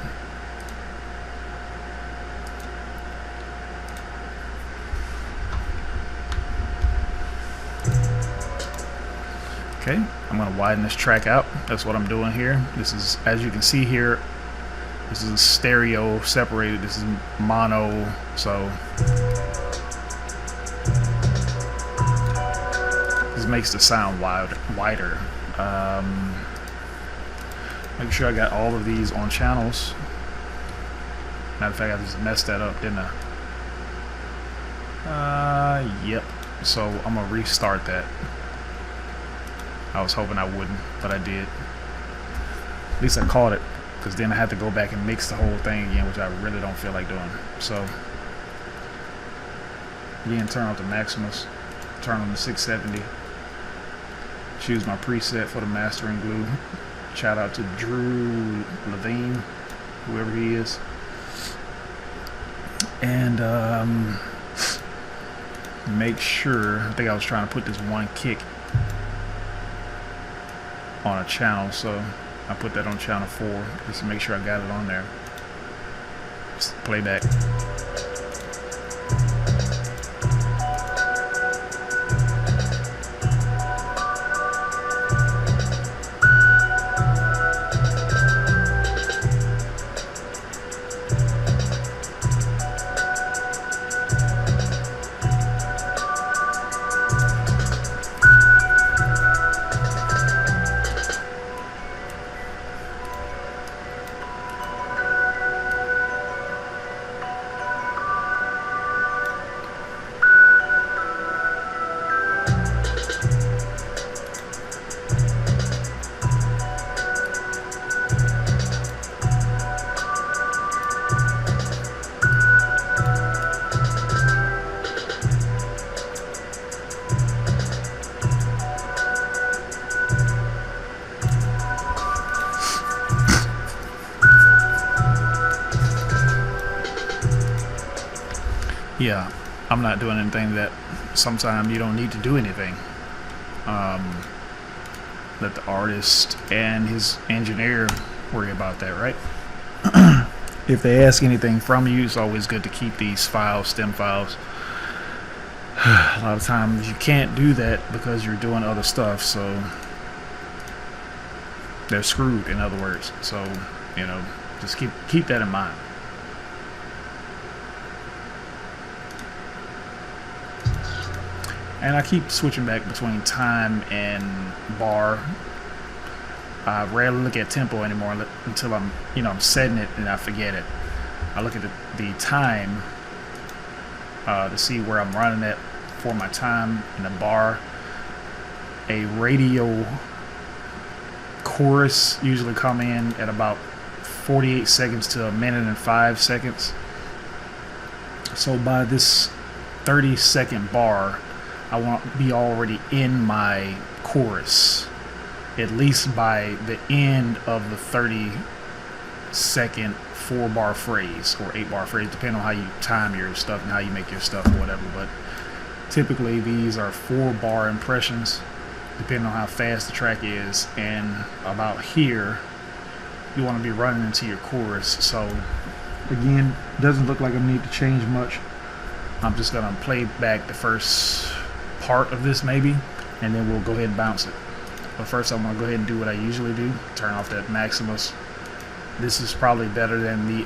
Okay, I'm gonna widen this track out. That's what I'm doing here. This is, as you can see here, this is stereo separated. This is mono, so this makes the sound wider. Make sure I got all of these on channels. Matter of fact, I just messed that up, didn't I? Yep. So I'm gonna restart that. I was hoping I wouldn't, but I did. At least I caught it, because then I had to go back and mix the whole thing again, which I really don't feel like doing. So again, turn off the Maximus, turn on the 670, choose my preset for the mastering glue. Shout out to Drew Levine, whoever he is. And make sure, I think I was trying to put this one kick on a channel, so I put that on channel 4 just to make sure I got it on there. Just playback. yeah, I'm not doing anything that sometimes you don't need to do anything. Let the artist and his engineer worry about that, right? If they ask anything from you, it's always good to keep these files, stem files. A lot of times you can't do that because you're doing other stuff, so they're screwed, in other words. So, you know, just keep that in mind. And I keep switching back between time and bar. I rarely look at tempo anymore until I'm setting it and I forget it. I look at the time to see where I'm running at for my time in the bar. A radio chorus usually come in at about 48 seconds to a minute and 5 seconds. So by this 30-second bar, I want to be already in my chorus, at least by the end of the 30-second 4-bar phrase or 8-bar phrase, depending on how you time your stuff and how you make your stuff or whatever. But typically these are 4-bar impressions, depending on how fast the track is. And about here, you want to be running into your chorus. So again, doesn't look like I need to change much. I'm just gonna play back the first part of this maybe, and then we'll go ahead and bounce it. But first I'm gonna go ahead and do what I usually do, turn off that Maximus. This is probably better than the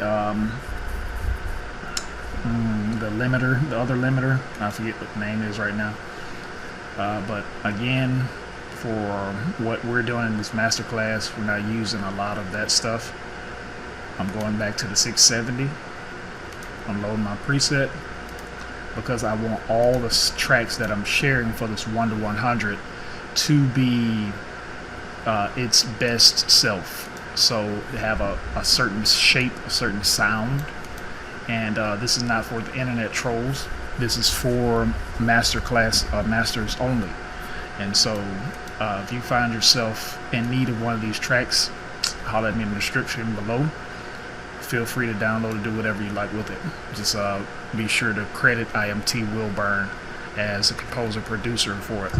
limiter, the other limiter. I forget what the name is right now. But again, for what we're doing in this masterclass, we're not using a lot of that stuff. I'm going back to the 670. I'm loading my preset because I want all the tracks that I'm sharing for this 1 to 100 to be its best self. So they have a certain shape, a certain sound. And this is not for the internet trolls. This is for masters only. And so if you find yourself in need of one of these tracks, holler at me in the description below. Feel free to download and do whatever you like with it. Just be sure to credit IMT Wilburn as a composer producer for it.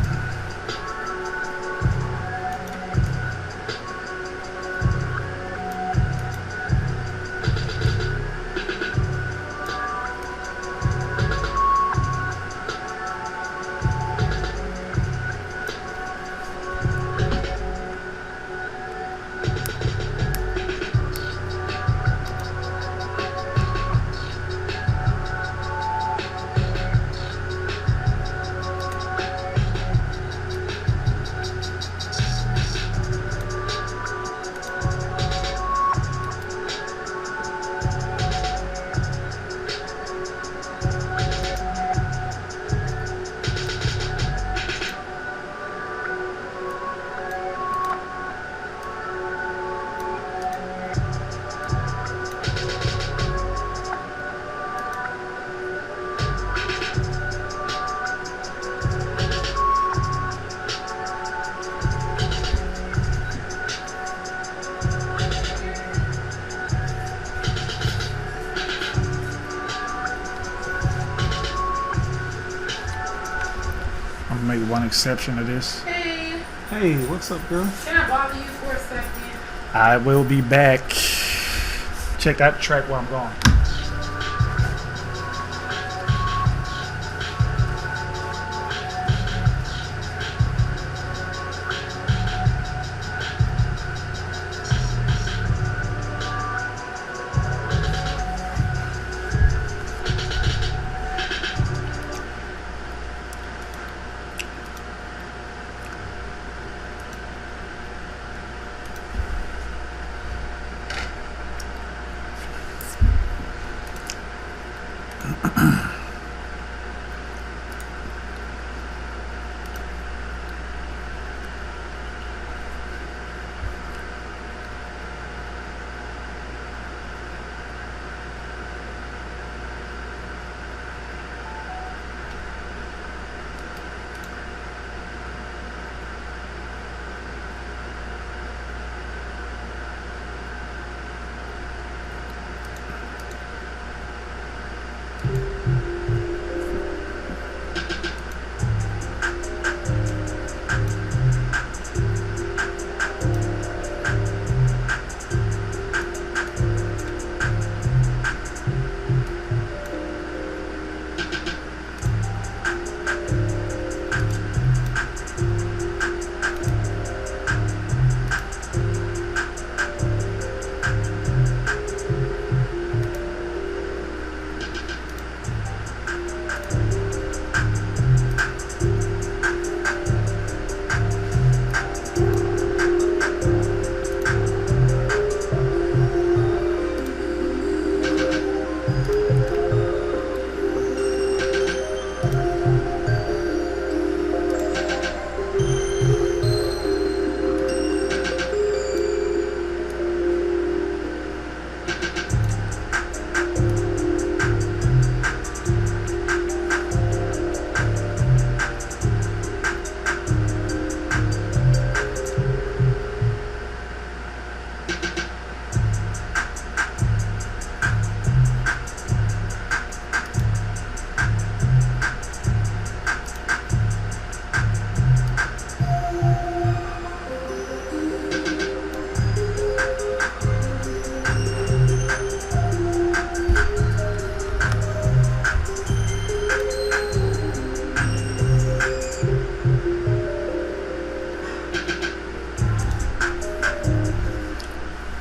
Make one exception to this. Hey. Hey, what's up, girl? Can I bother you for a second? I will be back. Check out the track where I'm going.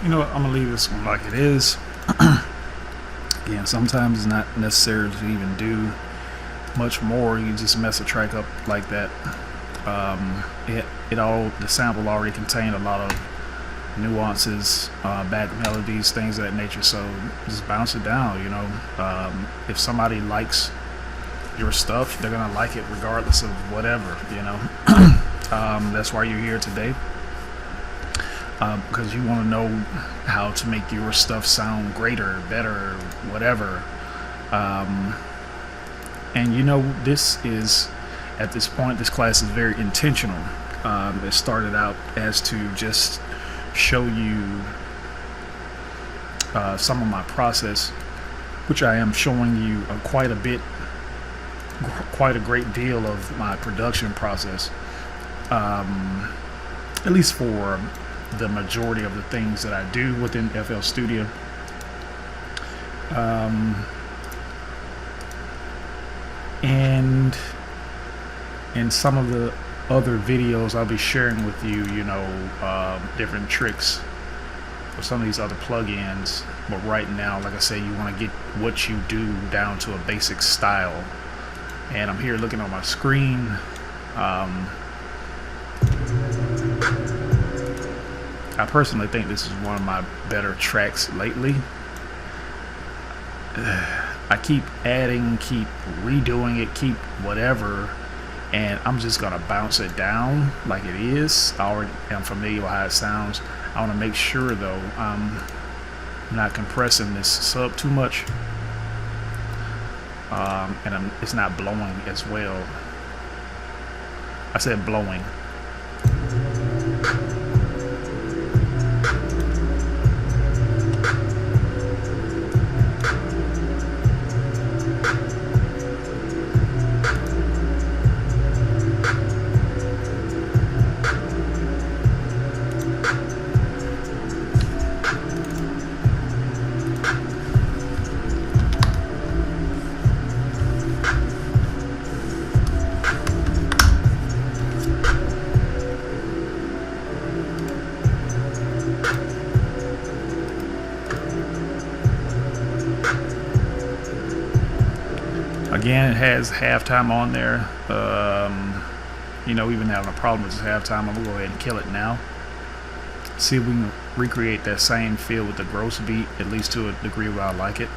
you know what, I'm gonna leave this one like it is. Again, sometimes it's not necessary to even do much more. You just mess a track up like that. The sample already contained a lot of nuances, back melodies, things of that nature. So just bounce it down. You know, if somebody likes your stuff, they're gonna like it regardless of whatever. You know, that's why you're here today. Because you want to know how to make your stuff sound greater, better, whatever. And you know, this is, at this point, this class is very intentional. It started out as to just show you some of my process, which I am showing you quite a great deal of my production process, at least for the majority of the things that I do within FL Studio. And in some of the other videos I'll be sharing with you, you know, different tricks for some of these other plugins. But right now, like I say, you want to get what you do down to a basic style. And I'm here looking on my screen. I personally think this is one of my better tracks lately. I keep adding, keep redoing it, keep whatever, and I'm just gonna bounce it down like it is. I already am familiar with how it sounds. I want to make sure though I'm not compressing this sub too much, and it's not blowing as well. I said blowing. Again, it has halftime on there. You know, we've been having a problem with this halftime. I'm gonna go ahead and kill it now. See if we can recreate that same feel with the gross beat, at least to a degree where I like it.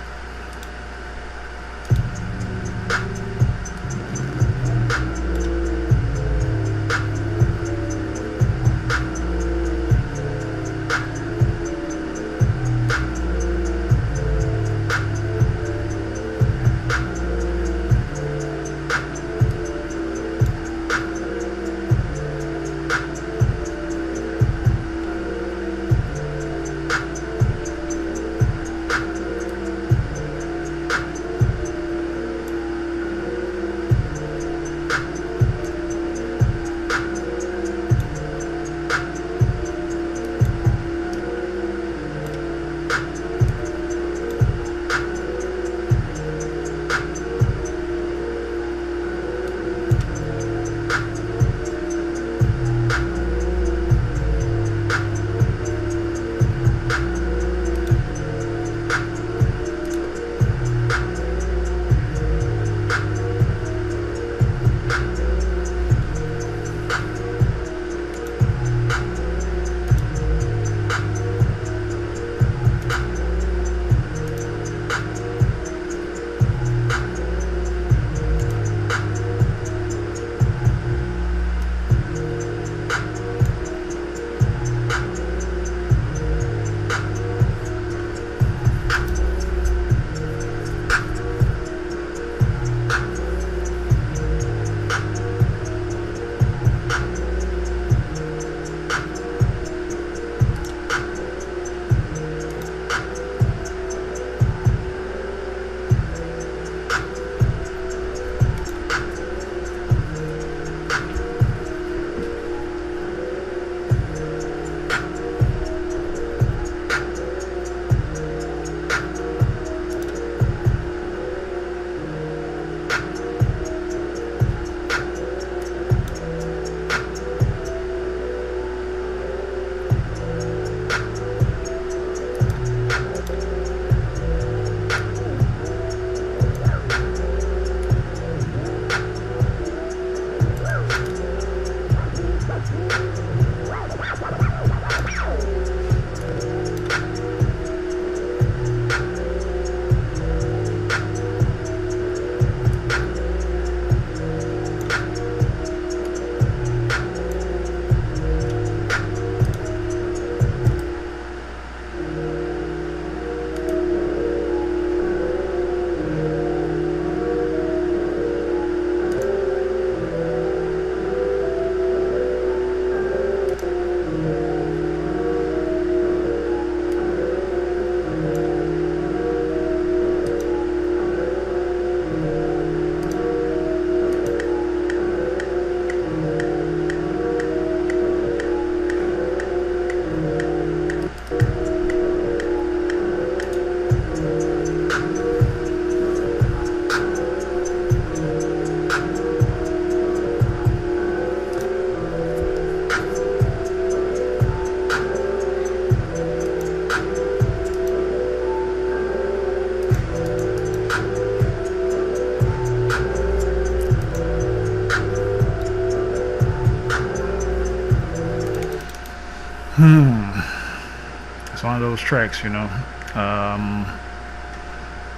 It's one of those tracks, you know.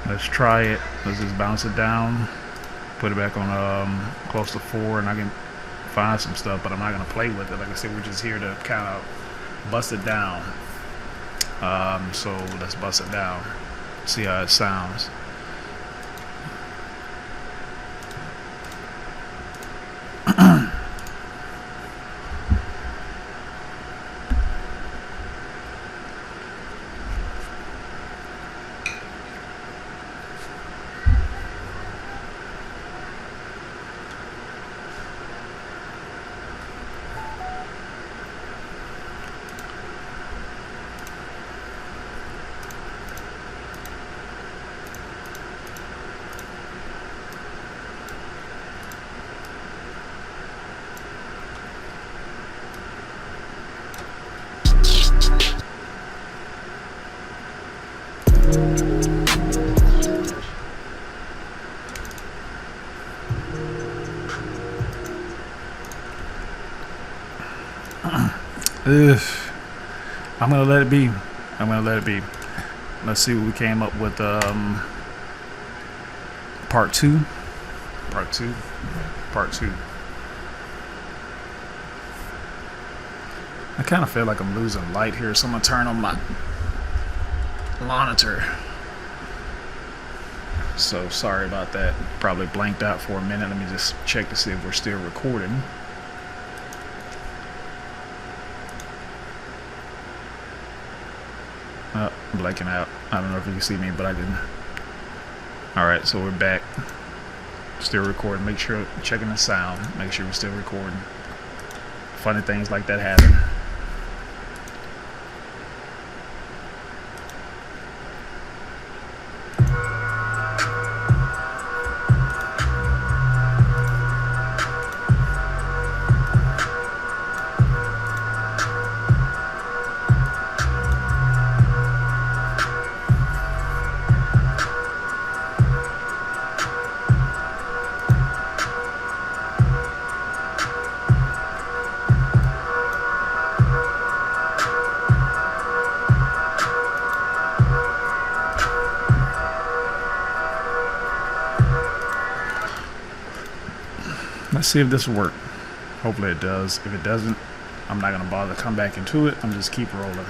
Let's try it. Let's just bounce it down, put it back on close to 4, and I can find some stuff, but I'm not gonna play with it. Like I said, we're just here to kind of bust it down. So let's bust it down, see how it sounds. I'm gonna let it be. I'm gonna let it be. Let's see what we came up with. Part two. I kind of feel like I'm losing light here, so I'm gonna turn on my monitor. So sorry about that. Probably blanked out for a minute. Let me just check to see if we're still recording. Blanking out. I don't know if you can see me, but I didn't. Alright, so we're back. Still recording. Make sure, checking the sound. Make sure we're still recording. Funny things like that happen. Let's see if this will work. Hopefully it does. If it doesn't, I'm not gonna bother to come back into it. I'm just keep rolling.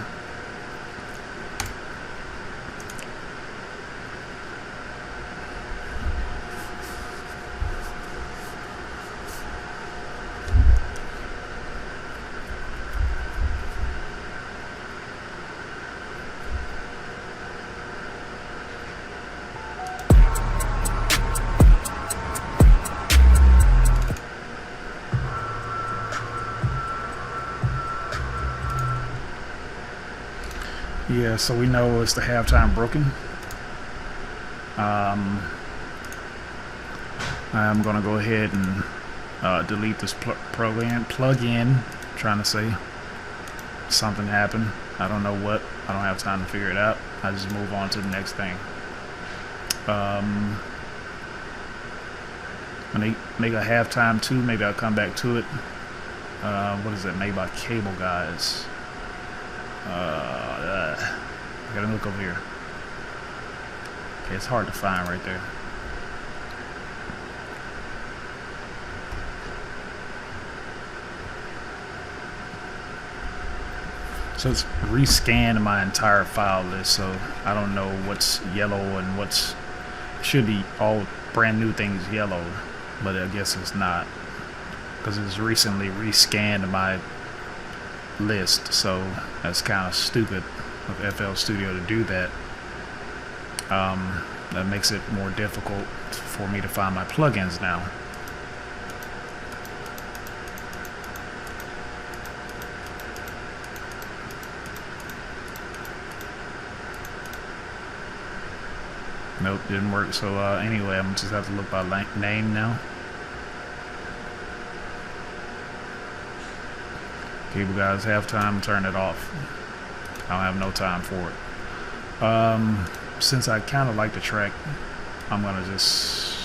Yeah, so we know it's the halftime broken. I'm gonna go ahead and delete this plug-in. Trying to say something happened. I don't know what. I don't have time to figure it out. I just move on to the next thing. When they make a halftime too, maybe I'll come back to it. What is it? Made by Cable Guys. I gotta look over here. Okay, it's hard to find right there. So it's rescanned my entire file list, so I don't know what's yellow and what's should be all brand new things yellow, but I guess it's not because it's recently rescanned my list, so that's kind of stupid of FL Studio to do that. That makes it more difficult for me to find my plugins now. Nope, didn't work. So anyway, I'm just have to look by name now. Cable Guys halftime, turn it off. I don't have no time for it. Since I kind of like the track, I'm gonna just,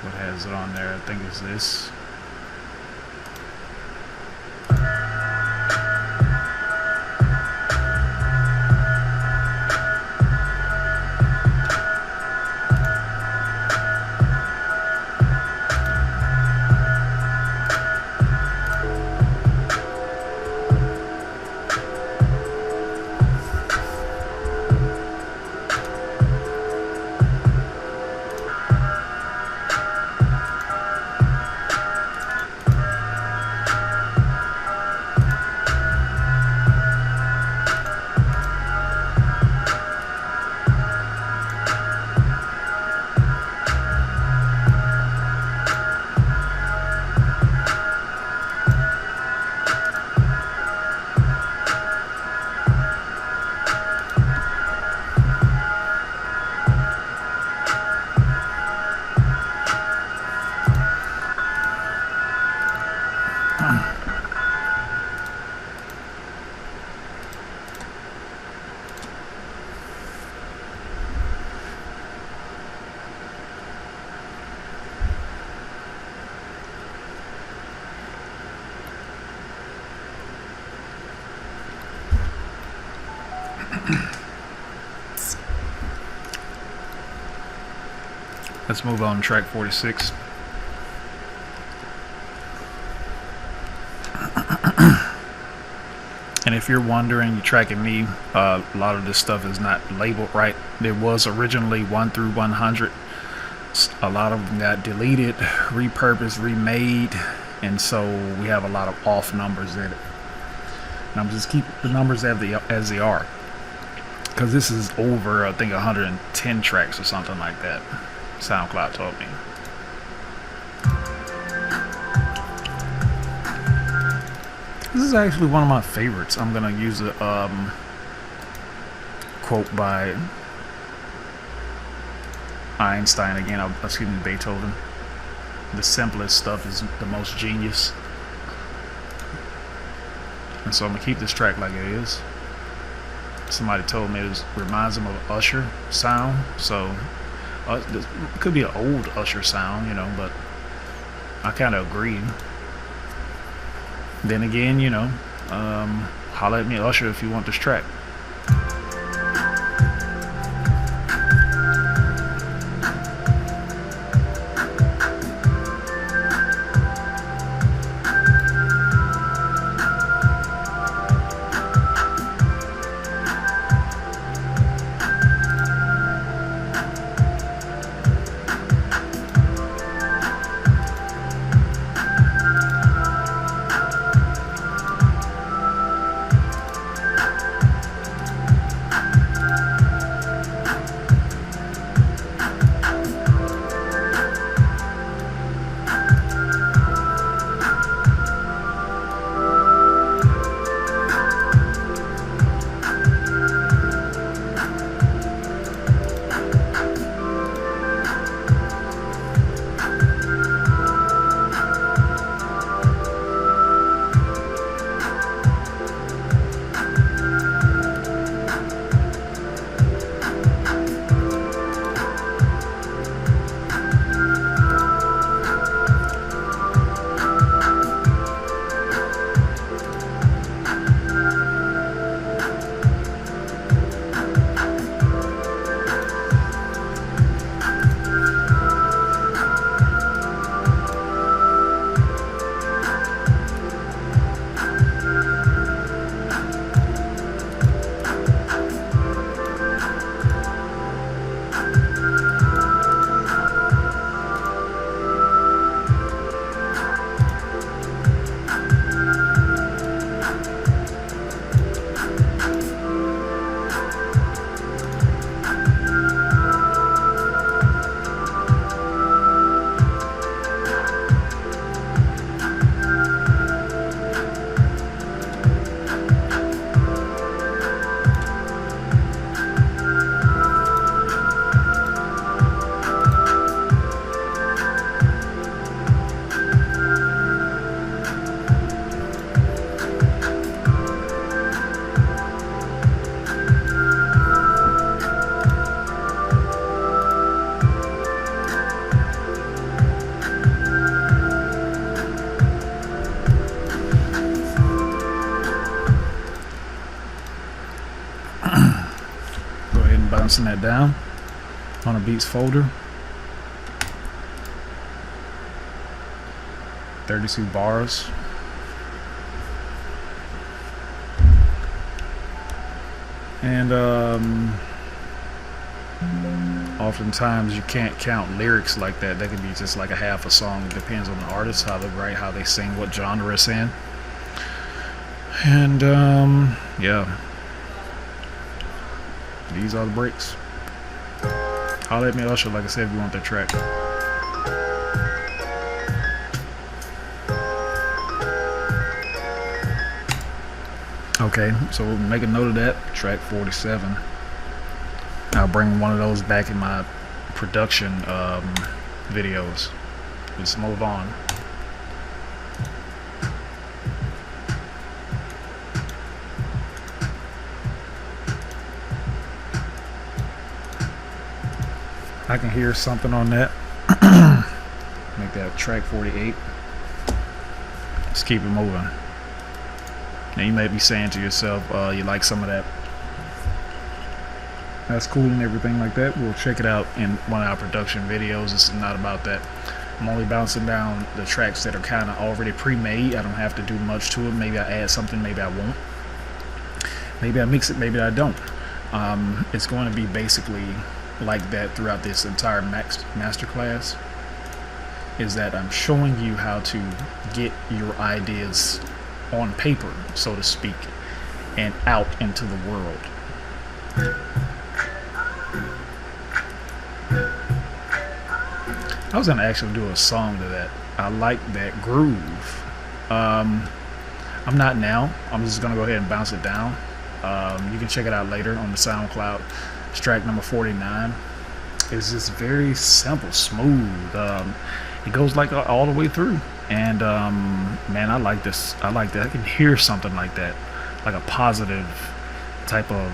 what has it on there? I think it's this. Let's move on to track 46. And if you're wondering, you're tracking me, a lot of this stuff is not labeled right. There was originally 1 through 100. A lot of them got deleted, repurposed, remade, and so we have a lot of off numbers in it. And I'm just keeping the numbers as they are, because this is over, I think, 110 tracks or something like that. SoundCloud told me. This is actually one of my favorites. I'm gonna use a quote by Einstein again. Excuse me, Beethoven. The simplest stuff is the most genius. And so I'm gonna keep this track like it is. Somebody told me it reminds them of an Usher sound, so it could be an old Usher sound, you know, but I kind of agree. Then again, you know, holla at me, Usher, if you want this track. Bouncing that down on a beats folder. 32 bars. And oftentimes you can't count lyrics like that. That could be just like a half a song. It depends on the artist, how they write, how they sing, what genre it's in. And yeah. These are the breaks. Holla at me, Usher, like I said, if you want that track. Okay, so we'll make a note of that. Track 47. I'll bring one of those back in my production videos. Let's move on. I can hear something on that. Make that track 48. Let's keep it moving. Now you may be saying to yourself, you like some of that. That's cool and everything like that. We'll check it out in one of our production videos. This is not about that. I'm only bouncing down the tracks that are kind of already pre-made. I don't have to do much to it. Maybe I add something, maybe I won't. Maybe I mix it, maybe I don't. It's going to be basically like that throughout this entire masterclass. Is that I'm showing you how to get your ideas on paper, so to speak, and out into the world. I was gonna actually do a song to that. I like that groove. I'm not now. I'm just gonna go ahead and bounce it down. You can check it out later on the SoundCloud. It's track number 49. It's just very simple, smooth. It goes like all the way through, and man, I like this. I like that. I can hear something like that, like a positive type of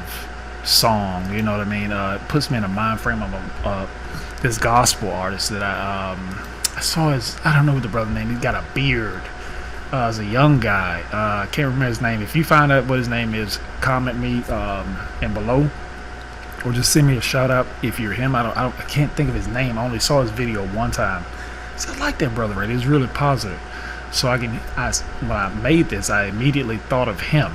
song. You know what I mean? It puts me in a mind frame of this gospel artist that I saw his. I don't know what the brother's name. He's got a beard. As a young guy, I can't remember his name. If you find out what his name is, comment me and below, or just send me a shout out if you're him. I can't think of his name. I only saw his video one time. So I like that brother, right? He's really positive. So when I made this, I immediately thought of him.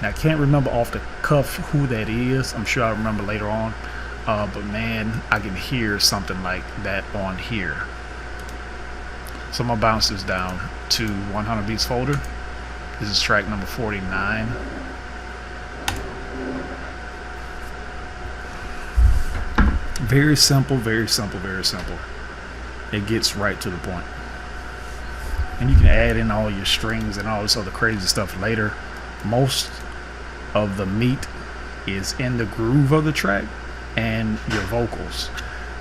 Now I can't remember off the cuff who that is. I'm sure I'll remember later on. But man, I can hear something like that on here. So I'm gonna bounce this down to 100 beats folder. This is track number 49. Very simple, very simple, very simple. It gets right to the point. And you can add in all your strings and all this other crazy stuff later. Most of the meat is in the groove of the track and your vocals.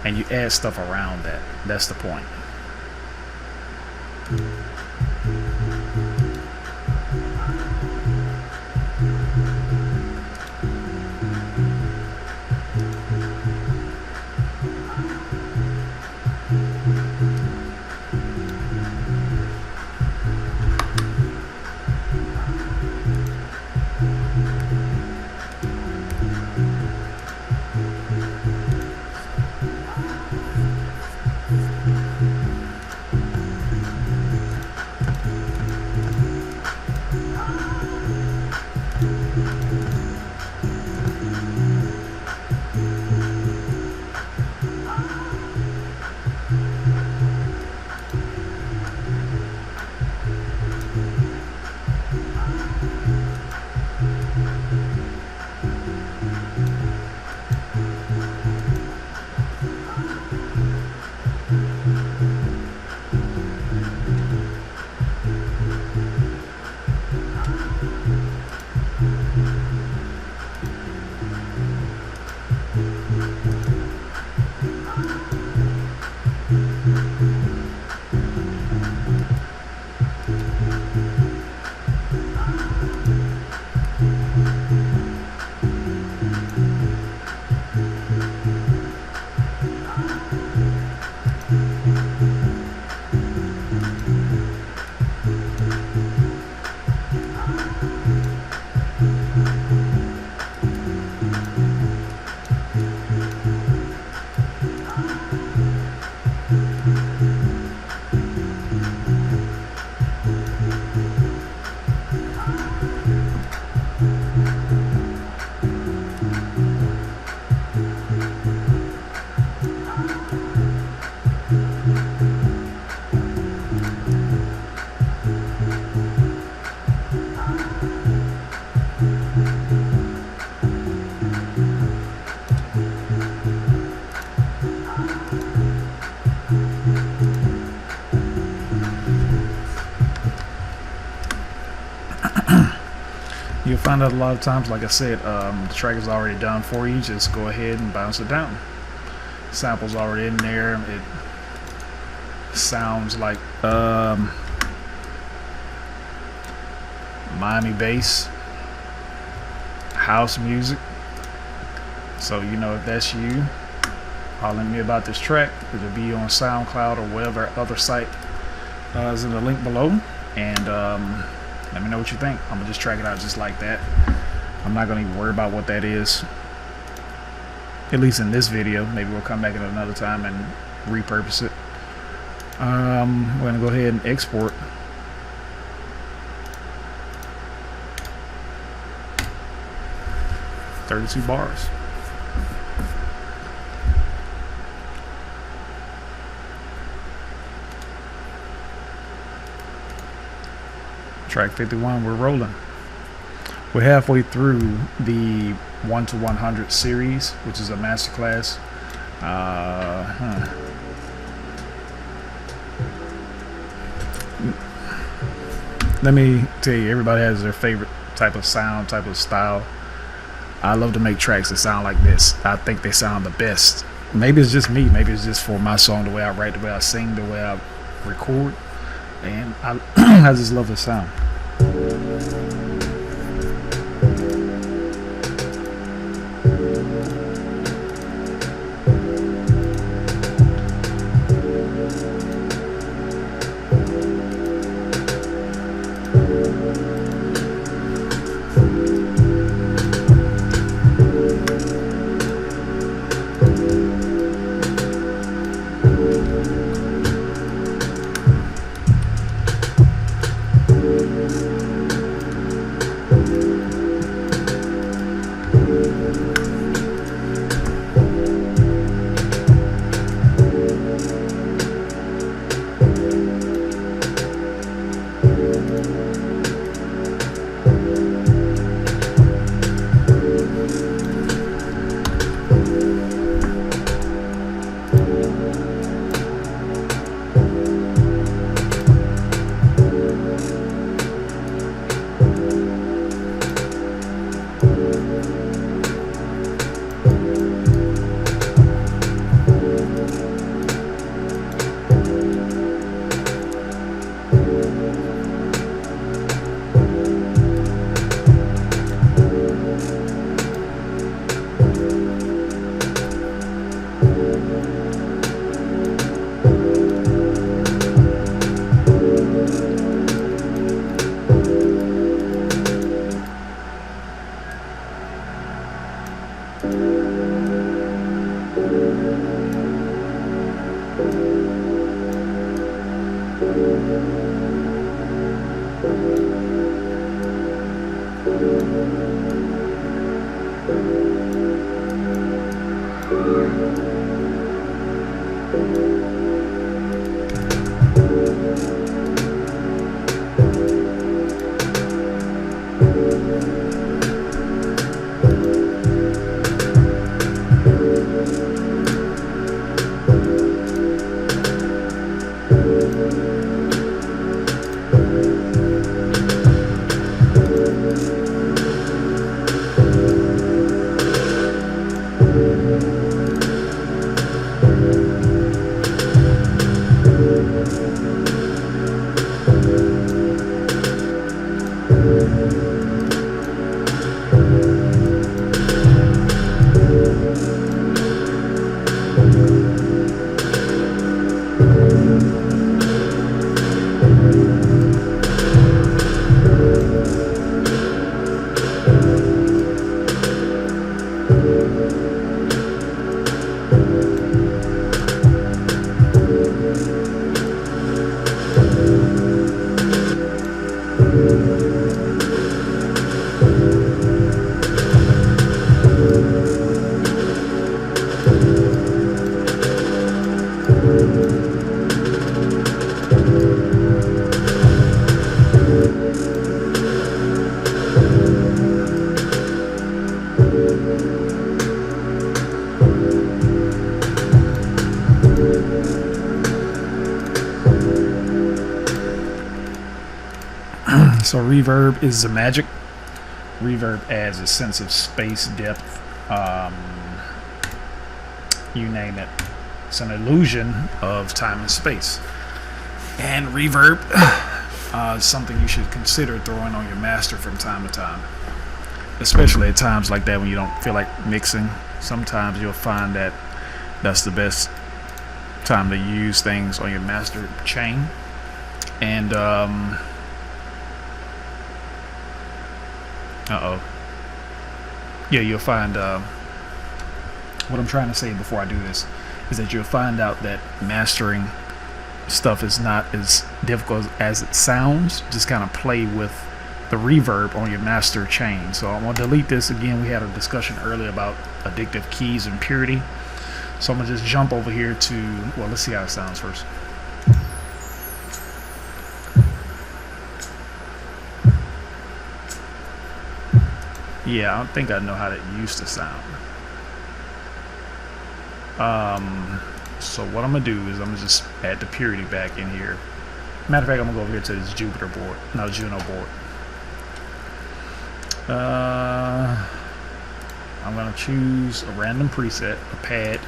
And you add stuff around that. That's the point. You'll find out a lot of times, like I said, the track is already done for you. Just go ahead and bounce it down. Sample's already in there. It sounds like Miami bass, house music. So you know, if that's you, holler at me about this track. It'll be on SoundCloud or whatever other site is in the link below. And let me know what you think. I'm gonna just track it out just like that. I'm not gonna even worry about what that is, at least in this video. Maybe we'll come back at another time and repurpose it. We're gonna go ahead and export. $32 bars. Track 51, we're rolling. We're halfway through the 1 to 100 series, which is a masterclass. Let me tell you, everybody has their favorite type of sound, type of style. I love to make tracks that sound like this. I think they sound the best. Maybe it's just me. Maybe it's just for my song, the way I write, the way I sing, the way I record. And I just love the sound. So reverb is the magic. Reverb adds a sense of space, depth, you name it. It's an illusion of time and space. And reverb is something you should consider throwing on your master from time to time, especially at times like that when you don't feel like mixing. Sometimes you'll find that that's the best time to use things on your master chain. And yeah, you'll find what I'm trying to say before I do this is that you'll find out that mastering stuff is not as difficult as it sounds. Just kind of play with the reverb on your master chain. So I'm gonna delete this again. We had a discussion earlier about addictive keys and purity. So I'm gonna just jump over here to, well, let's see how it sounds first. Yeah, I think I know how that used to sound. So what I'm gonna do is I'm gonna just add the purity back in here. Matter of fact, I'm gonna go over here to this Juno board. I'm gonna choose a random preset, a pad.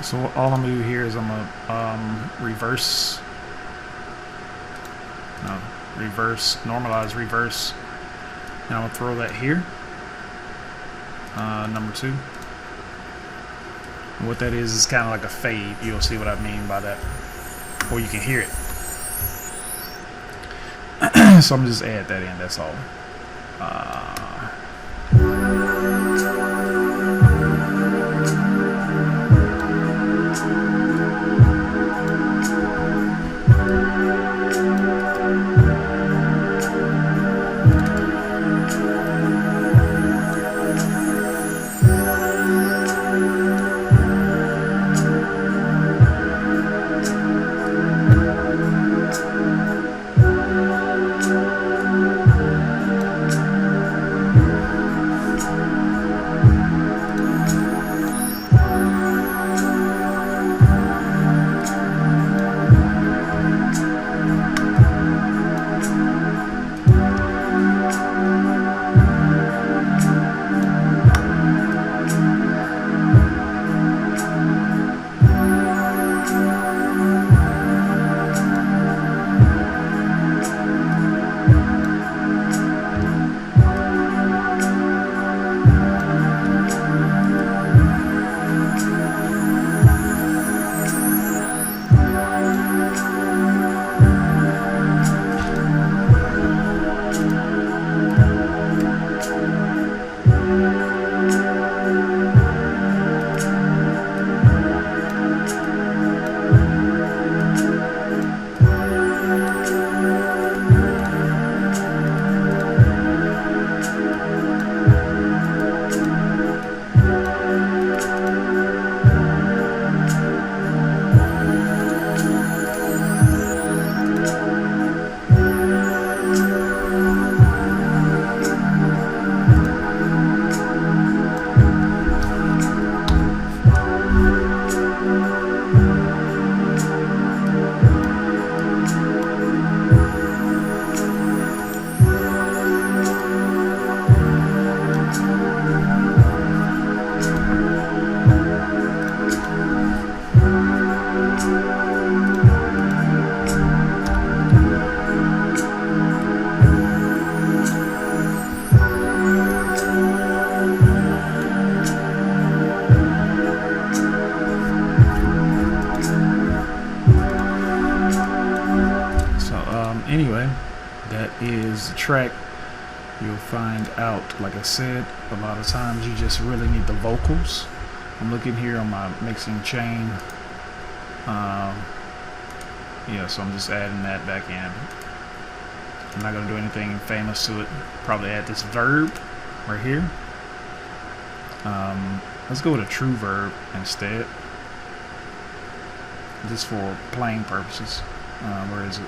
So all I'm gonna do here is I'm gonna normalize reverse, and I'm gonna throw that here, number 2. And what that is kind of like a fade. You'll see what I mean by that, or you can hear it. So I'm gonna just add that in, that's all. Anyway, that is the track. You'll find out, like I said, a lot of times you just really need the vocals. I'm looking here on my mixing chain. Yeah, so I'm just adding that back in. I'm not gonna do anything famous to it. Probably add this verb right here. Let's go with a true verb instead, just for playing purposes. Where is it?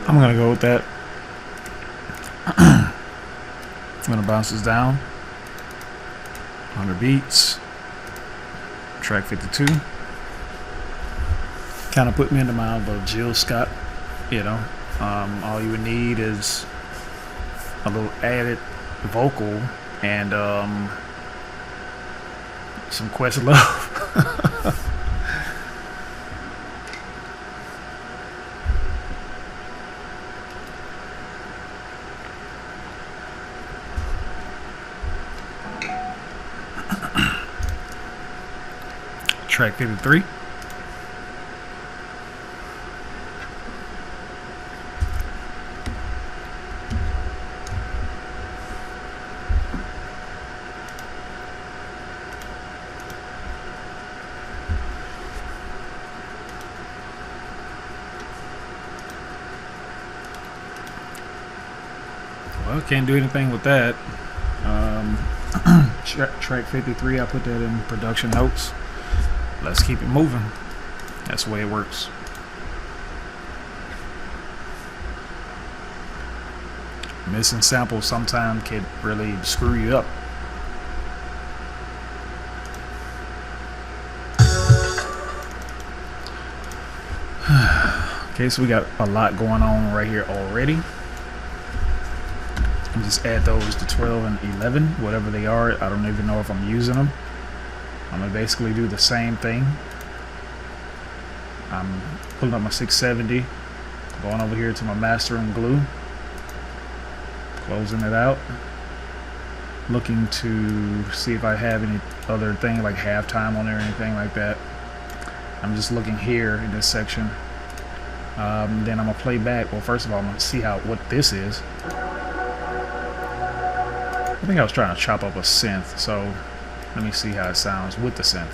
I'm gonna go with that. I'm gonna bounce this down. 100 beats. Track 52. Kind of put me in the mind of Jill Scott. You know, all you would need is a little added vocal and some Questlove. Track 53. Well, can't do anything with that. Track 53, I put that in production notes. Let's keep it moving. That's the way it works. Missing samples sometimes can really screw you up. Okay, so we got a lot going on right here already. And just add those to 12 and 11, whatever they are. I don't even know if I'm using them. I'm gonna basically do the same thing. I'm pulling up my 670, going over here to my master and glue, closing it out, looking to see if I have any other thing like halftime on there or anything like that. I'm just looking here in this section. Then I'm gonna play back. Well, first of all, I'm gonna see what this is. I think I was trying to chop up a synth, so let me see how it sounds with the synth.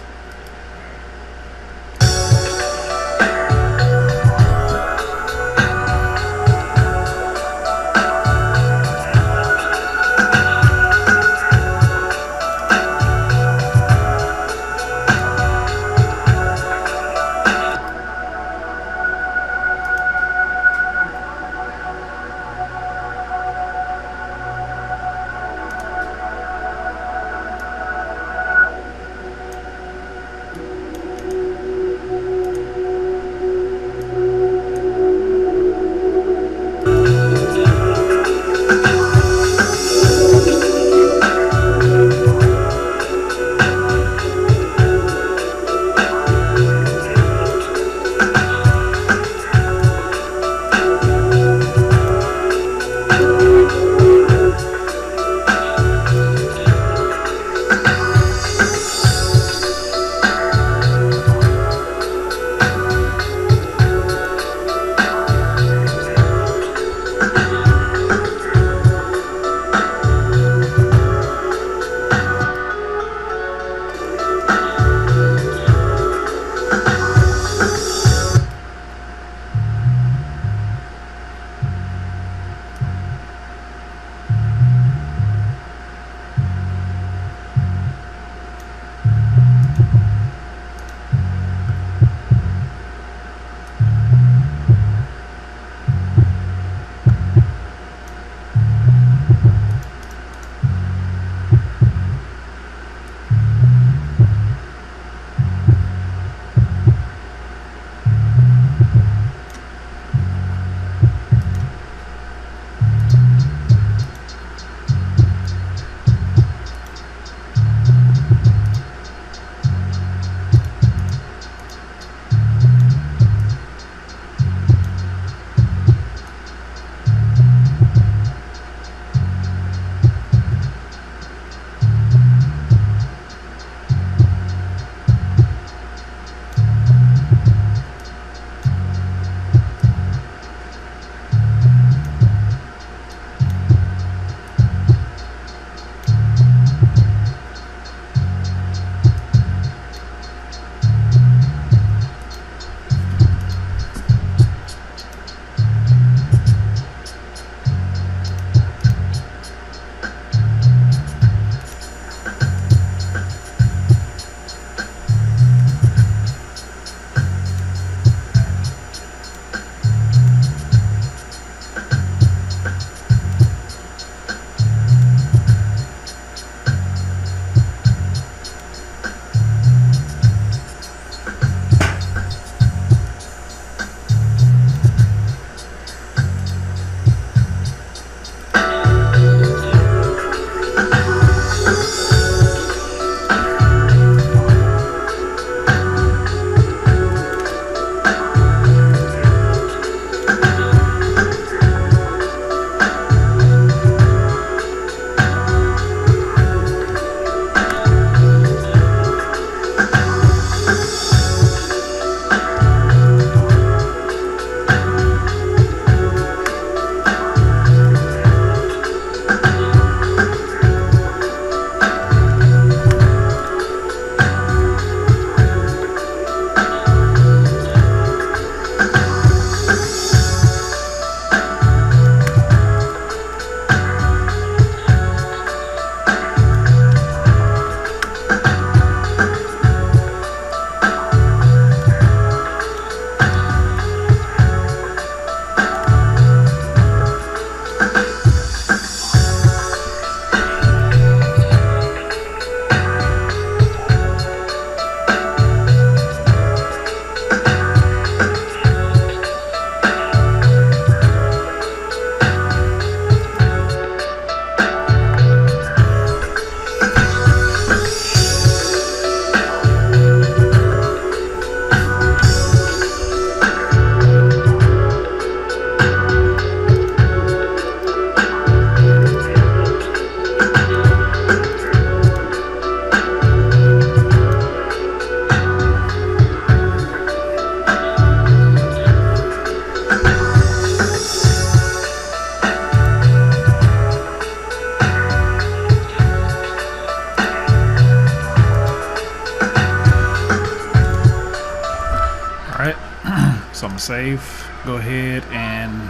save. Go ahead and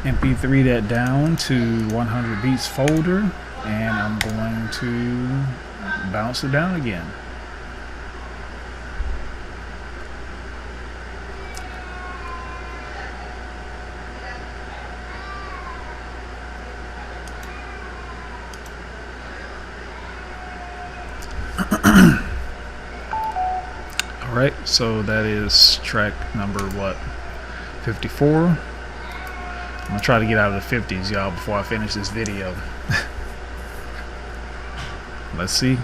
MP3 that down to 100 beats folder, and I'm going to bounce it down again. Alright, so that is track number what? 54. I'm gonna try to get out of the 50s, y'all, before I finish this video. Let's see.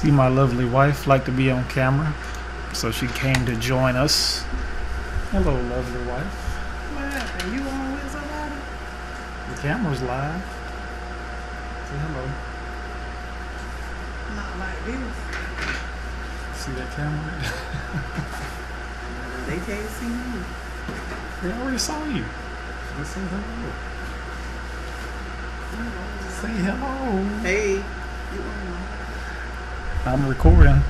See, my lovely wife liked to be on camera, so she came to join us. Hello, lovely wife. What happened? You on with somebody? The camera's live. Say hello. Not like this. See that camera? They can't see me. They already saw you. Just say hello. Say hello. Hey. You on? I'm recording.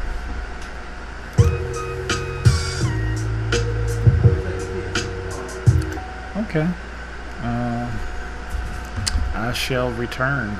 Okay. I shall return.